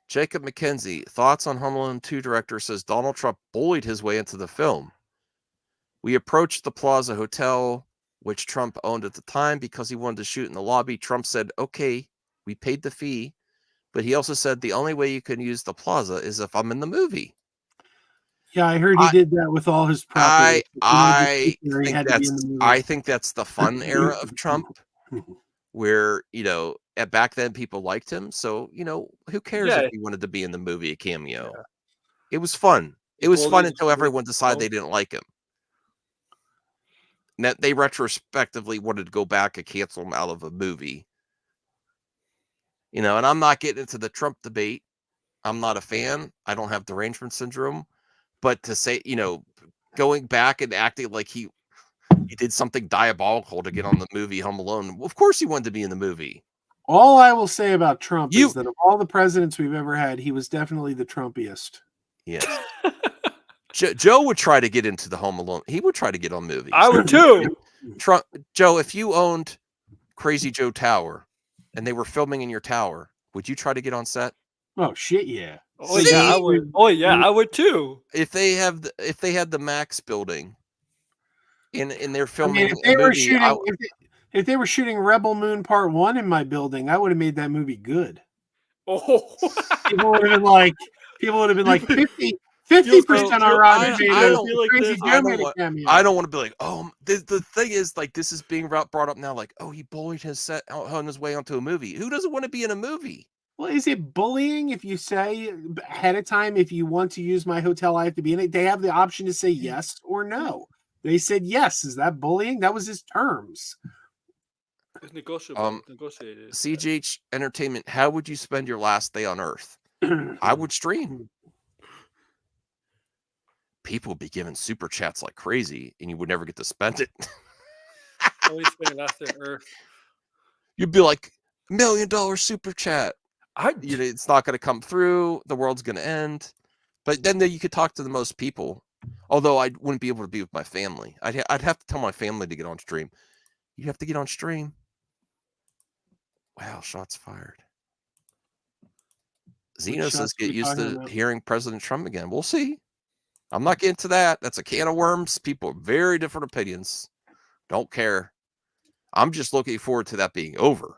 Jacob McKenzie, thoughts on Home Alone 2 director says Donald Trump bullied his way into the film. We approached the Plaza Hotel, which Trump owned at the time, because he wanted to shoot in the lobby. Trump said, okay, we paid the fee. But he also said the only way you can use the Plaza is if I'm in the movie. Yeah, I heard he did that with all his properties. I think that's the fun era of Trump, where, back then people liked him. So, who cares if he wanted to be in the movie, a cameo? Yeah. It was fun. It was fun until everyone decided they didn't like him. And that they retrospectively wanted to go back and cancel him out of a movie. And I'm not getting into the Trump debate. I'm not a fan. I don't have derangement syndrome. But to say, going back and acting like he did something diabolical to get on the movie Home Alone, of course he wanted to be in the movie. All I will say about Trump is that of all the presidents we've ever had, he was definitely the Trumpiest. Yes. Joe would try to get into the Home Alone. He would try to get on movies. I would too. Joe, if you owned Crazy Joe Tower and they were filming in your tower, would you try to get on set? Oh shit, yeah. Oh yeah, I would. Oh yeah, I would too. If they had the Max building, in their filming, if they were shooting Rebel Moon Part 1 in my building, I would have made that movie good. Oh, people would have been like 50% on Rotten Tomatoes. I don't want to be like, oh, the thing is, like, this is being brought up now, like, oh, he bullied his set on his way onto a movie. Who doesn't want to be in a movie? Well, is it bullying if you say ahead of time, if you want to use my hotel, I have to be in it? They have the option to say yes or no. They said yes. Is that bullying? That was his terms. It's negotiable. Negotiated. CGH Entertainment, how would you spend your last day on Earth? I would stream. People would be giving super chats like crazy, and you would never get to spend it. Always spend your last day on Earth. You'd be like, $1 million super chat. It's not going to come through. The world's going to end. But then you could talk to the most people. Although I wouldn't be able to be with my family. I'd have to tell my family to get on stream. You have to get on stream. Wow, shots fired. Zeno says get used to hearing President Trump again. We'll see. I'm not getting to that. That's a can of worms. People have very different opinions. Don't care. I'm just looking forward to that being over.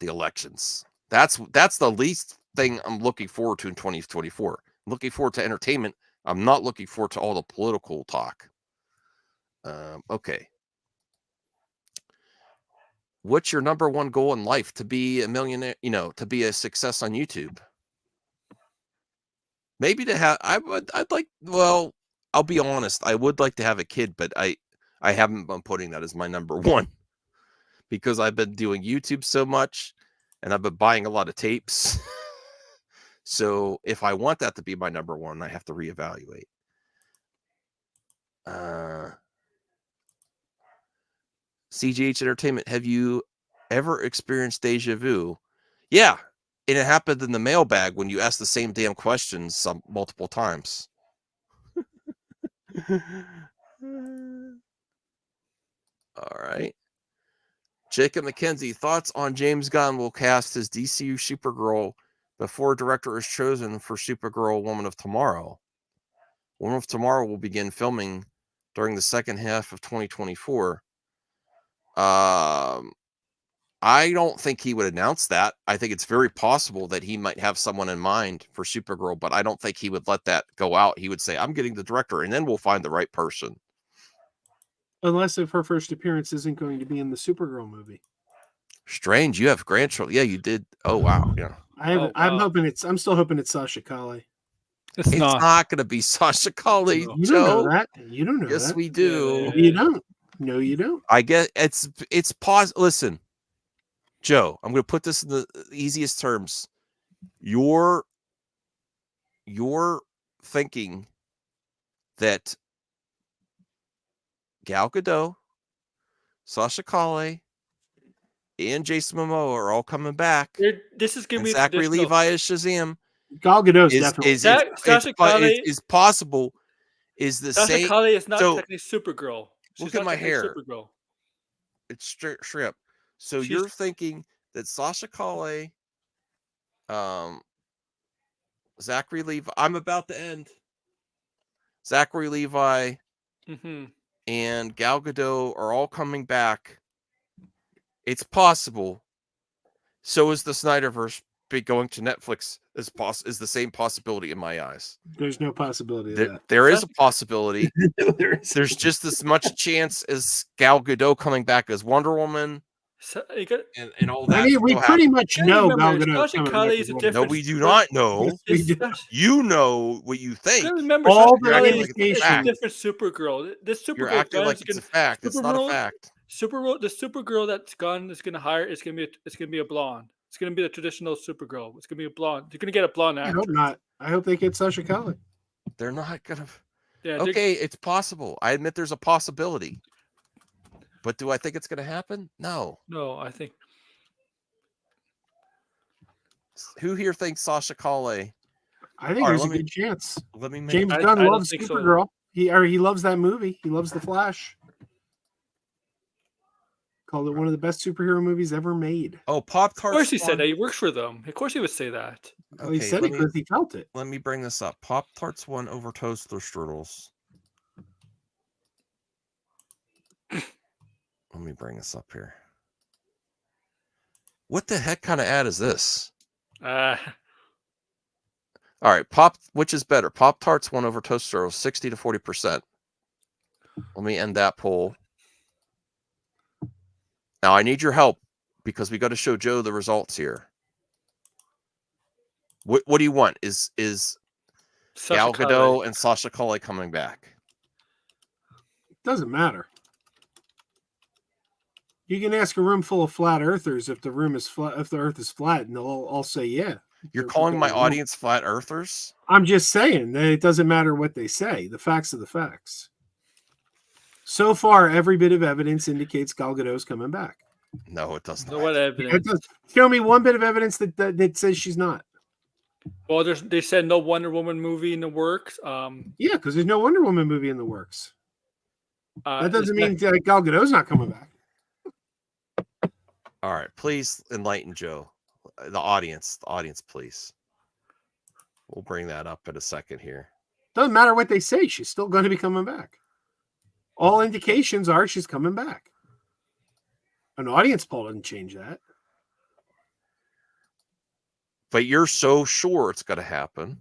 The elections. That's the least thing I'm looking forward to in 2024. I'm looking forward to entertainment. I'm not looking forward to all the political talk. Okay. What's your number one goal in life? To be a millionaire, to be a success on YouTube. Maybe to have, I'll be honest. I would like to have a kid, but I haven't been putting that as my number one because I've been doing YouTube so much and I've been buying a lot of tapes. So if I want that to be my number one, I have to reevaluate. CGH Entertainment, have you ever experienced deja vu? Yeah, and it happened in the mailbag when you asked the same damn questions multiple times. All right. Jacob McKenzie, thoughts on James Gunn will cast his DCU Supergirl before director is chosen for Supergirl Woman of Tomorrow. Woman of Tomorrow will begin filming during the second half of 2024. I don't think he would announce that. I think it's very possible that he might have someone in mind for Supergirl, but I don't think he would let that go out. He would say, I'm getting the director, and then we'll find the right person. Unless if her first appearance isn't going to be in the Supergirl movie. Strange. You have grandchildren. Yeah, you did. Oh, wow. Yeah. I'm still hoping it's Sasha Calle. It's not going to be Sasha Calle. You don't know that. You don't know that. Yes, we do. You don't. No, you don't. I get it's pause. Listen, Joe, I'm going to put this in the easiest terms. You're thinking that Gal Gadot, Sasha Calle, and Jason Momoa are all coming back. This is going to be Zachary Levi is Shazam. Gal Gadot definitely is possible. Is the Sasha same? Calle is not technically Supergirl. Look at my hair. Supergirl. It's straight up. So you're thinking that Sasha Calle, Zachary Levi. I'm about to end. Zachary Levi and Gal Gadot are all coming back. It's possible. So is the Snyderverse be going to Netflix is the same possibility in my eyes. There's no possibility of that. There is a possibility. There's just as much chance as Gal Gadot coming back as Wonder Woman. And all that. I mean, we pretty much know Gal Gadot. No, we do not know. You know what you think. Remember, all the it's a different Supergirl. This Supergirl, you're acting like it's a fact. It's not a fact. The Supergirl that's Gunn is going to hire is going to be a blonde. It's going to be the traditional Supergirl. It's going to be a blonde. You're going to get a blonde actor. I hope not. I hope they get Sasha Calle. They're not going to. Yeah, okay, it's possible. I admit there's a possibility. But do I think it's going to happen? No. No, I think. Who here thinks Sasha Calle? I think there's a good chance. Let me. James Gunn loves Supergirl. So. He loves that movie. He loves The Flash. Called it one of the best superhero movies ever made. Oh, Pop-Tarts. Of course he said that. He works for them. Of course he would say that. Well, he said it because he felt it. Let me bring this up. Pop-Tarts won over Toaster Strudels. Let me bring this up here. What the heck kind of ad is this? All right, which is better? Pop-Tarts won over Toaster Strudels 60 to 40%. Let me end that poll. Now I need your help because we got to show Joe the results here. What do you want? Is Gal Gadot and Sasha Calle coming back? Doesn't matter. You can ask a room full of flat earthers if the room is flat, if the Earth is flat, and they'll all say yeah. You're calling my audience flat earthers? I'm just saying that it doesn't matter what they say. The facts are the facts. So far, every bit of evidence indicates Gal Gadot's coming back. No, it doesn't. So what evidence? Show me one bit of evidence that says she's not. Well, they said no Wonder Woman movie in the works. Yeah, because there's no Wonder Woman movie in the works. That doesn't mean Gal Gadot's not coming back. All right, please enlighten Joe. The audience, please. We'll bring that up in a second here. Doesn't matter what they say. She's still going to be coming back. All indications are she's coming back. An audience poll doesn't change that. But you're so sure it's going to happen.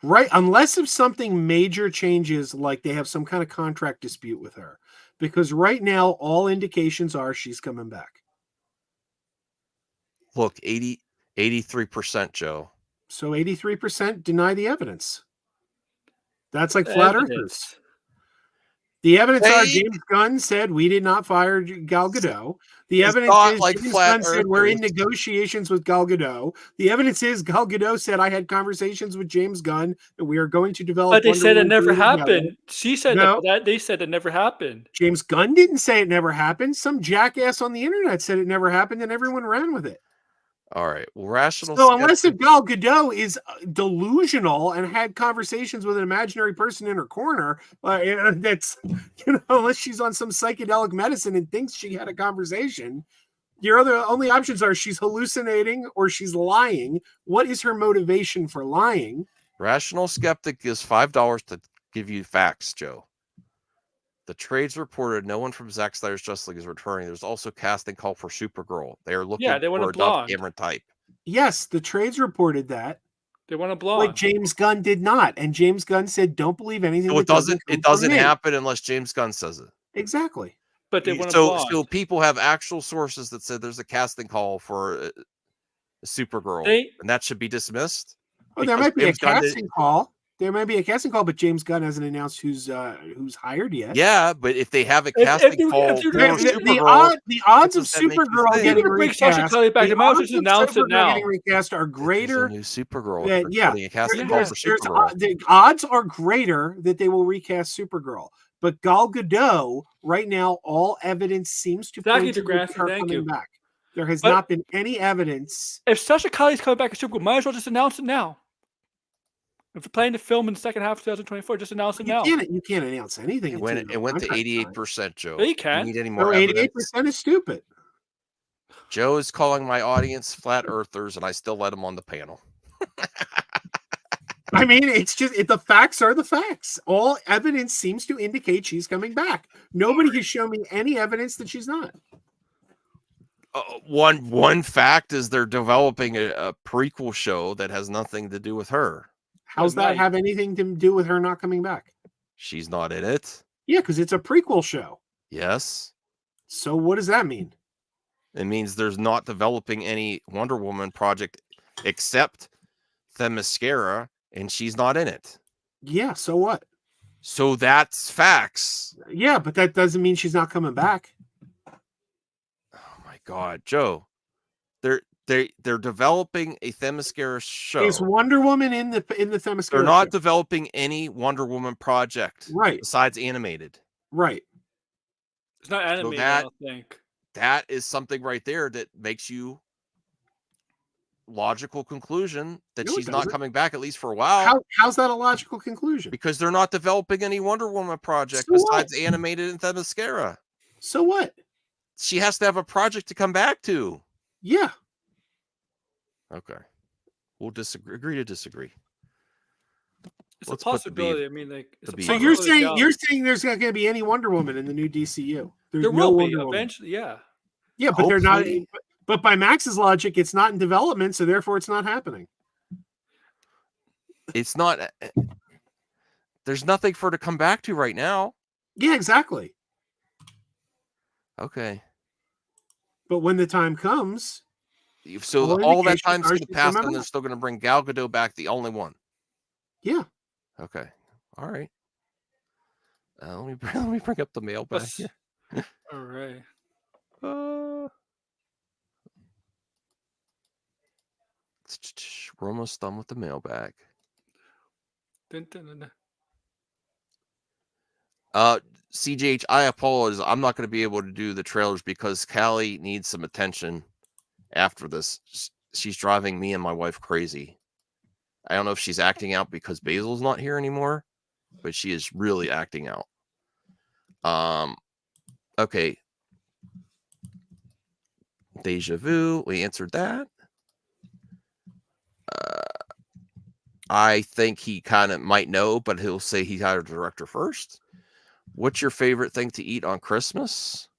Right, unless if something major changes, like they have some kind of contract dispute with her. Because right now, all indications are she's coming back. Look, 83%, Joe. So 83% deny the evidence. That's like flat earthers. The evidence are James Gunn said we did not fire Gal Gadot. The evidence is like James Gunn said we're in negotiations with Gal Gadot. The evidence is Gal Gadot said I had conversations with James Gunn and we are going to develop. But they said it never happened. She said that they said it never happened. James Gunn didn't say it never happened. Some jackass on the internet said it never happened and everyone ran with it. All right. Well, rational. So unless if Gal Gadot is delusional and had conversations with an imaginary person in her corner, that's unless she's on some psychedelic medicine and thinks she had a conversation, your only options are she's hallucinating or she's lying. What is her motivation for lying? Rational skeptic gives $5 to give you facts, Joe. The trades reported no one from Zack Snyder's Justice League is returning. There's also casting call for Supergirl. They are looking for a Dove Cameron type. Yes, the trades reported that. They want a blonde. But James Gunn did not. And James Gunn said, don't believe anything. So it doesn't happen unless James Gunn says it. Exactly. But they want a blonde. So people have actual sources that said there's a casting call for a Supergirl. And that should be dismissed. Oh, there might be a casting call. There may be a casting call, but James Gunn hasn't announced who's hired yet. Yeah, but if they have a casting call, the odds of Supergirl getting recast, getting recast are greater. New Supergirl. A casting call for Supergirl. The odds are greater that they will recast Supergirl. But Gal Gadot, right now, all evidence seems to point to her coming back. There has not been any evidence. If Sasha Calle's coming back as Supergirl, might as well just announce it now. If you're planning to film in the second half of 2024, just announce it now. You can't announce anything. It went to 88%, Joe. Yeah, you can. You need any more 88% is stupid. Joe is calling my audience flat earthers, and I still let him on the panel. I mean, it's just the facts are the facts. All evidence seems to indicate she's coming back. Nobody has shown me any evidence that she's not. One fact is they're developing a prequel show that has nothing to do with her. How's that have anything to do with her not coming back? She's not in it. Yeah, because it's a prequel show. Yes. So what does that mean? It means there's not developing any Wonder Woman project except Themyscira, and she's not in it. Yeah, so what? So that's facts. Yeah, but that doesn't mean she's not coming back. Oh my God, Joe. They're developing a Themyscira show. Is Wonder Woman in the Themyscira? They're not developing any Wonder Woman project, right? Besides animated, right? It's not animated. So I don't think that is something right there that makes you logical conclusion that she's not coming back at least for a while. How's that a logical conclusion? Because they're not developing any Wonder Woman project besides animated and Themyscira. So what? She has to have a project to come back to. Yeah. Okay, we'll agree to disagree. It's a possibility. I mean, like, so you're saying there's not going to be any Wonder Woman in the new DCU? There will be eventually, yeah. Yeah, but they're not. But by Max's logic, it's not in development, so therefore it's not happening. It's not. There's nothing for her to come back to right now. Yeah, exactly. Okay. But when the time comes, so all that time's going to pass, and they're still going to bring Gal Gadot back, the only one. Yeah. Okay. All right. Let me bring up the mailbag here. All right. We're almost done with the mailbag. Dun, dun, dun, dun. CJH, I apologize. I'm not going to be able to do the trailers because Callie needs some attention after this. She's driving me and my wife crazy. I don't know if she's acting out because Basil's not here anymore, but she is really acting out. Okay. Deja Vu, we answered that. I think he kind of might know, but he'll say he hired a director first. What's your favorite thing to eat on Christmas?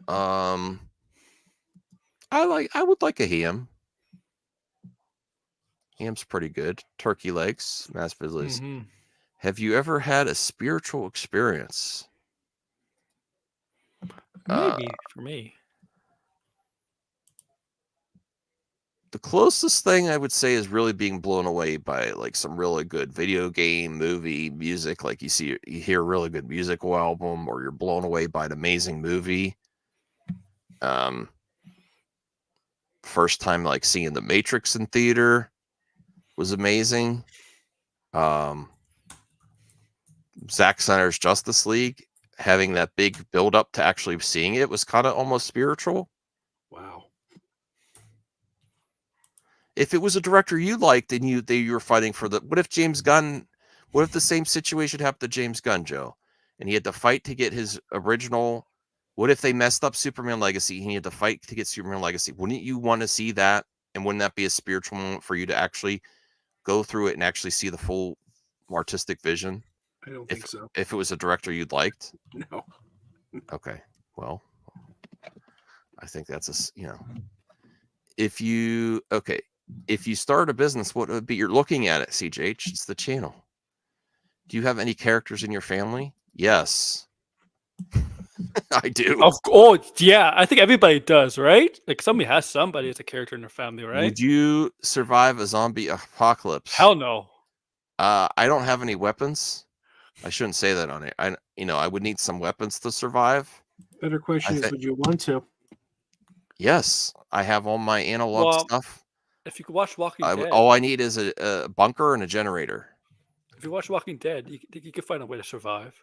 I would like a ham. Ham's pretty good. Turkey legs, mashed potatoes. Mm-hmm. Have you ever had a spiritual experience? Maybe for me. The closest thing I would say is really being blown away by like some really good video game, movie, music. Like you hear a really good musical album, or you're blown away by an amazing movie. First time like seeing The Matrix in theater was amazing. Zack Snyder's Justice League, having that big build up to actually seeing it was kind of almost spiritual. Wow. If it was a director you liked and you were fighting for what if the same situation happened to James Gunn, Joe, and he had to fight to get his original, what if they messed up Superman Legacy and he had to fight to get Superman Legacy? Wouldn't you want to see that? And wouldn't that be a spiritual moment for you to actually go through it and actually see the full artistic vision? I don't think so. If it was a director you'd liked? No. Okay. Well, I think that's if you start a business, what would it be? You're looking at it, CJH. It's the channel. Do you have any characters in your family? Yes. I do. Oh, yeah. I think everybody does, right? Like somebody has somebody as a character in their family, right? Would you survive a zombie apocalypse? Hell no. I don't have any weapons. I shouldn't say that on it. I would need some weapons to survive. Better question is, would you want to? Yes, I have all my analog stuff. If you could watch Walking Dead, all I need is a bunker and a generator. If you watch Walking Dead, you could find a way to survive.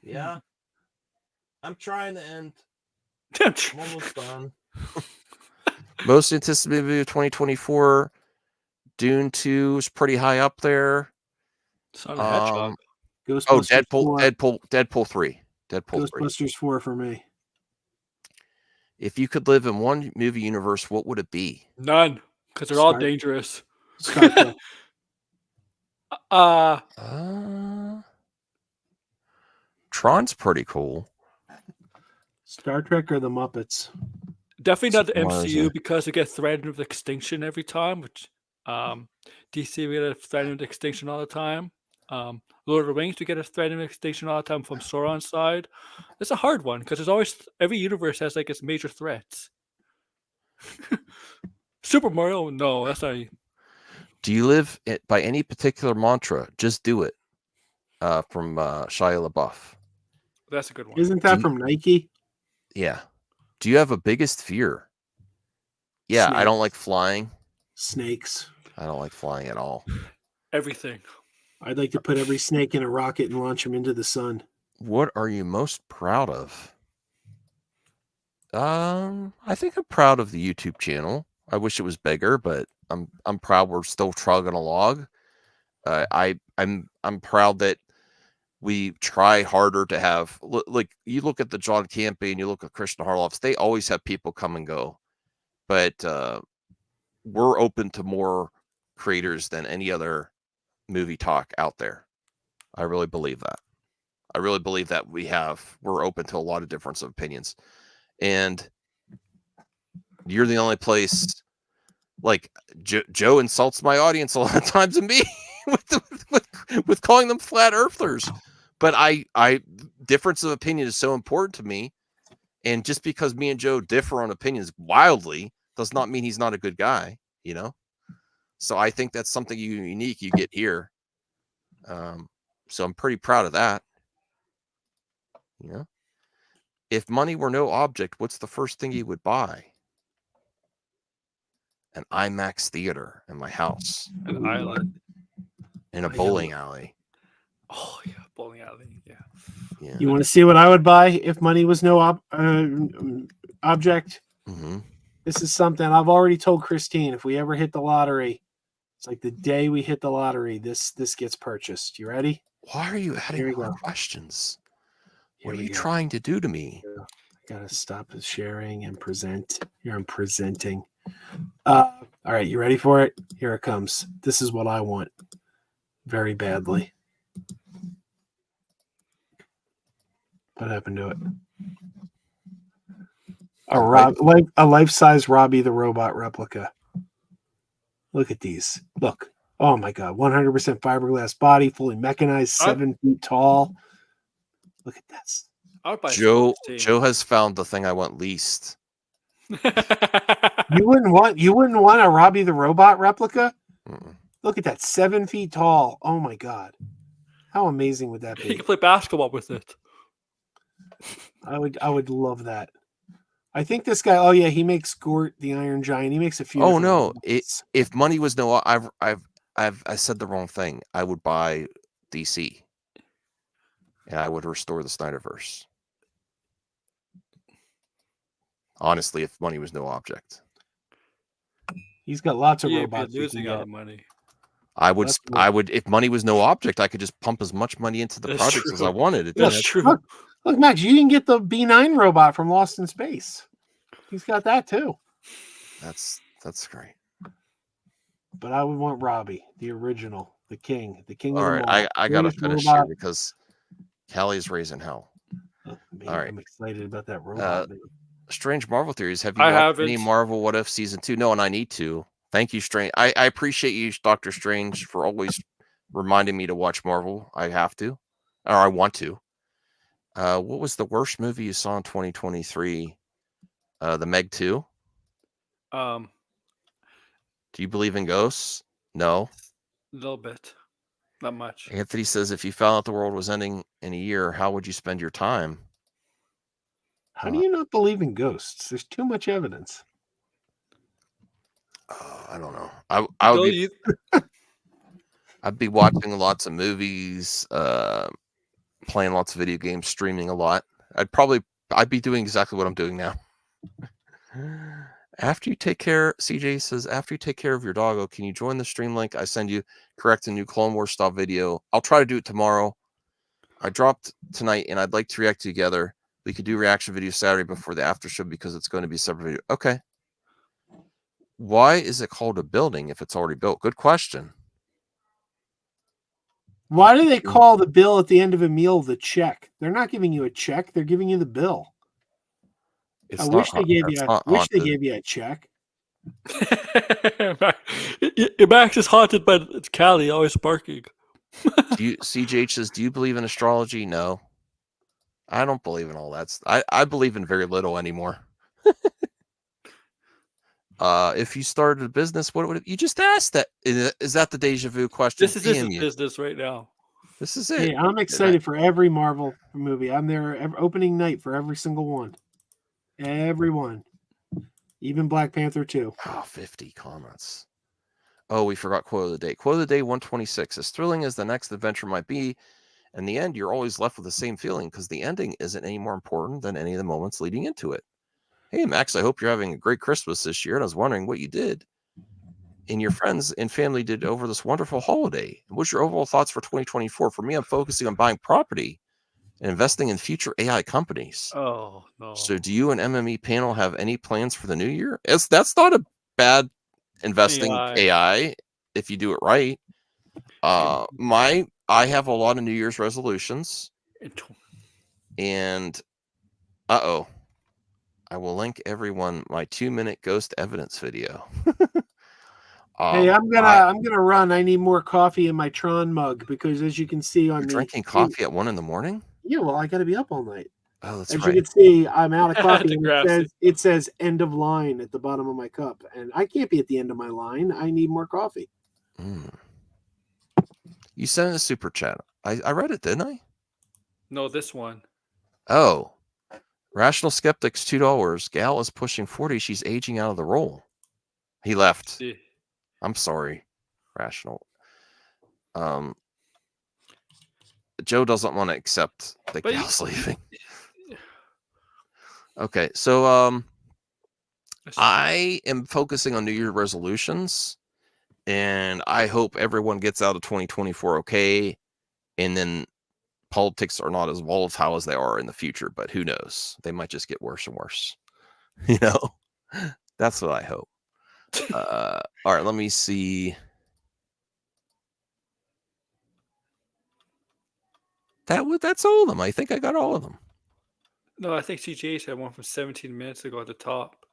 Yeah. I'm trying to end. I'm almost done. Most anticipated movie of 2024. Dune 2 is pretty high up there. Sonic the Hedgehog. Deadpool 3. Ghostbusters 4 for me. If you could live in one movie universe, what would it be? None, because they're all dangerous. Star Trek. Tron's pretty cool. Star Trek or the Muppets? Definitely not the MCU because they get threatened with extinction every time, which DC we get threatened with extinction all the time. Lord of the Rings, we get a threatened with extinction all the time from Sauron's side. It's a hard one because there's always every universe has like its major threats. Super Mario, no, that's not. Do you live by any particular mantra? Just do it. From Shia LaBeouf. That's a good one. Isn't that from Nike? Yeah. Do you have a biggest fear? Yeah, Snakes. I don't like flying. Snakes. I don't like flying at all. Everything. I'd like to put every snake in a rocket and launch them into the sun. What are you most proud of? I think I'm proud of the YouTube channel. I wish it was bigger, but I'm proud we're still trugging along. I'm proud that we try harder to have, like, you look at the John campaign, you look at Christian Harloff's, they always have people come and go, but we're open to more creators than any other movie talk out there. I really believe that. I really believe that we're open to a lot of difference of opinions, and you're the only place. Like Joe insults my audience a lot of times, and me with calling them flat earthers. But I difference of opinion is so important to me, And just because me and Joe differ on opinions wildly does not mean he's not a good guy, you know? So I think that's something unique you get here. So I'm pretty proud of that. You know? If money were no object, what's the first thing you would buy? An IMAX theater in my house. An island. In a bowling alley. Oh, yeah, bowling alley. Yeah. You want to see what I would buy if money was no object? Mm-hmm. This is something I've already told Christine. If we ever hit the lottery, it's like the day we hit the lottery, this gets purchased. You ready? Why are you adding more questions? What are you trying to do to me? I gotta stop sharing and present. Here I'm presenting. All right, you ready for it? Here it comes. This is what I want very badly. What happened to it? A life-size Robbie the Robot replica. Look at these. Look. Oh my God. 100% fiberglass body, fully mechanized, 7 feet tall. Look at this. Joe has found the thing I want least. You wouldn't want a Robbie the Robot replica? Mm-mm. Look at that, 7 feet tall. Oh my God. How amazing would that be? He can play basketball with it. I would love that. I think this guy. Oh yeah, he makes Gort the Iron Giant. He makes a few. Oh no! If money was no, I said the wrong thing. I would buy DC, and I would restore the Snyderverse. Honestly, if money was no object, he's got lots of He'd robots. be losing out of money. I would. If money was no object, I could just pump as much money into the projects as I wanted. That's true. Look, Max, you didn't get the B9 robot from Lost in Space. He's got that too. That's great. But I would want Robbie, the original, the king All of them right, all. I gotta finish here because Callie's raising hell. Oh, man, all right, I'm excited about that robot. Strange Marvel theories. Have you watched any Marvel What If season 2? No, and I need to. Thank you, Strange. I appreciate you, Dr. Strange, for always reminding me to watch Marvel. I have to, or I want to. What was the worst movie you saw in 2023? The Meg 2. Do you believe in ghosts? No. A little bit. Not much. Anthony says, if you found out the world was ending in a year, how would you spend your time? How do you not believe in ghosts? There's too much evidence. I don't know. I would be, I'd be watching lots of movies, playing lots of video games, streaming a lot. I'd be doing exactly what I'm doing now. After you take care, CJ says, after you take care of your doggo, can you join the stream link I send you? Correct a new Clone Wars style video. I'll try to do it tomorrow. I dropped tonight and I'd like to react together. We could do reaction video Saturday before the after show because it's going to be a separate video. Okay. Why is it called a building if it's already built? Good question. Why do they call the bill at the end of a meal the check? They're not giving you a check. They're giving you the bill. I wish they gave you a check. Max is haunted by Callie always barking. CJ says, do you believe in astrology? No. I don't believe in all that. I believe in very little anymore. If you started a business, what would you just asked that? Is that the deja vu question? This is business right now. This is it. Hey, I'm excited for every Marvel movie. I'm there opening night for every single one. Everyone. Even Black Panther 2. Oh, 50 comments. Oh, we forgot quote of the day. Quote of the day 126. As thrilling as the next adventure might be, in the end, you're always left with the same feeling because the ending isn't any more important than any of the moments leading into it. Hey, Max, I hope you're having a great Christmas this year. And I was wondering what you did and your friends and family did over this wonderful holiday. What's your overall thoughts for 2024? For me, I'm focusing on buying property and investing in future AI companies. Oh, no. So do you and MME panel have any plans for the new year? That's not a bad investing AI if you do it right. I have a lot of New Year's resolutions. And I will link everyone my 2-minute ghost evidence video. Hey, I'm gonna run. I need more coffee in my Tron mug because, as you can see on drinking coffee at 1 a.m. Yeah, well, I got to be up all night. Oh, that's As right. you can see, I'm out of coffee. The And graphic. it says end of line at the bottom of my cup, and I can't be at the end of my line. I need more coffee. You sent a super chat. I read it, didn't I? No, this one. Oh, Rational Skeptics, $2. Gal is pushing 40. She's aging out of the role. He left. Yeah. I'm sorry, Rational. Joe doesn't want to accept that But Gal's leaving. Okay, so I am focusing on New Year resolutions, and I hope everyone gets out of 2024 okay, and then politics are not as volatile as they are in the future, but who knows? They might just get worse and worse. You know? That's what I hope. All right, let me see. That's all of them. I think I got all of them. No, I think CGH had one from 17 minutes ago at the top.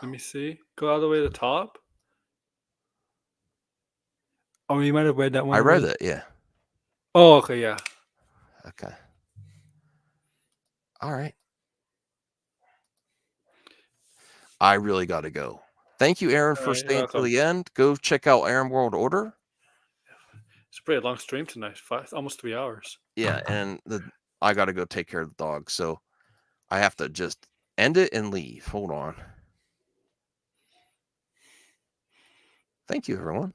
Let me see. Go all the way to the top. Oh, you might have read that one. I read it, yeah. Oh, okay, yeah. Okay. All right. I really got to go. Thank you, Aaron, for staying till the end. Go check out Aaron World Order. It's a pretty long stream tonight. Almost 3 hours. Yeah, and I got to go take care of the dog, so I have to just end it and leave. Hold on. Thank you, everyone.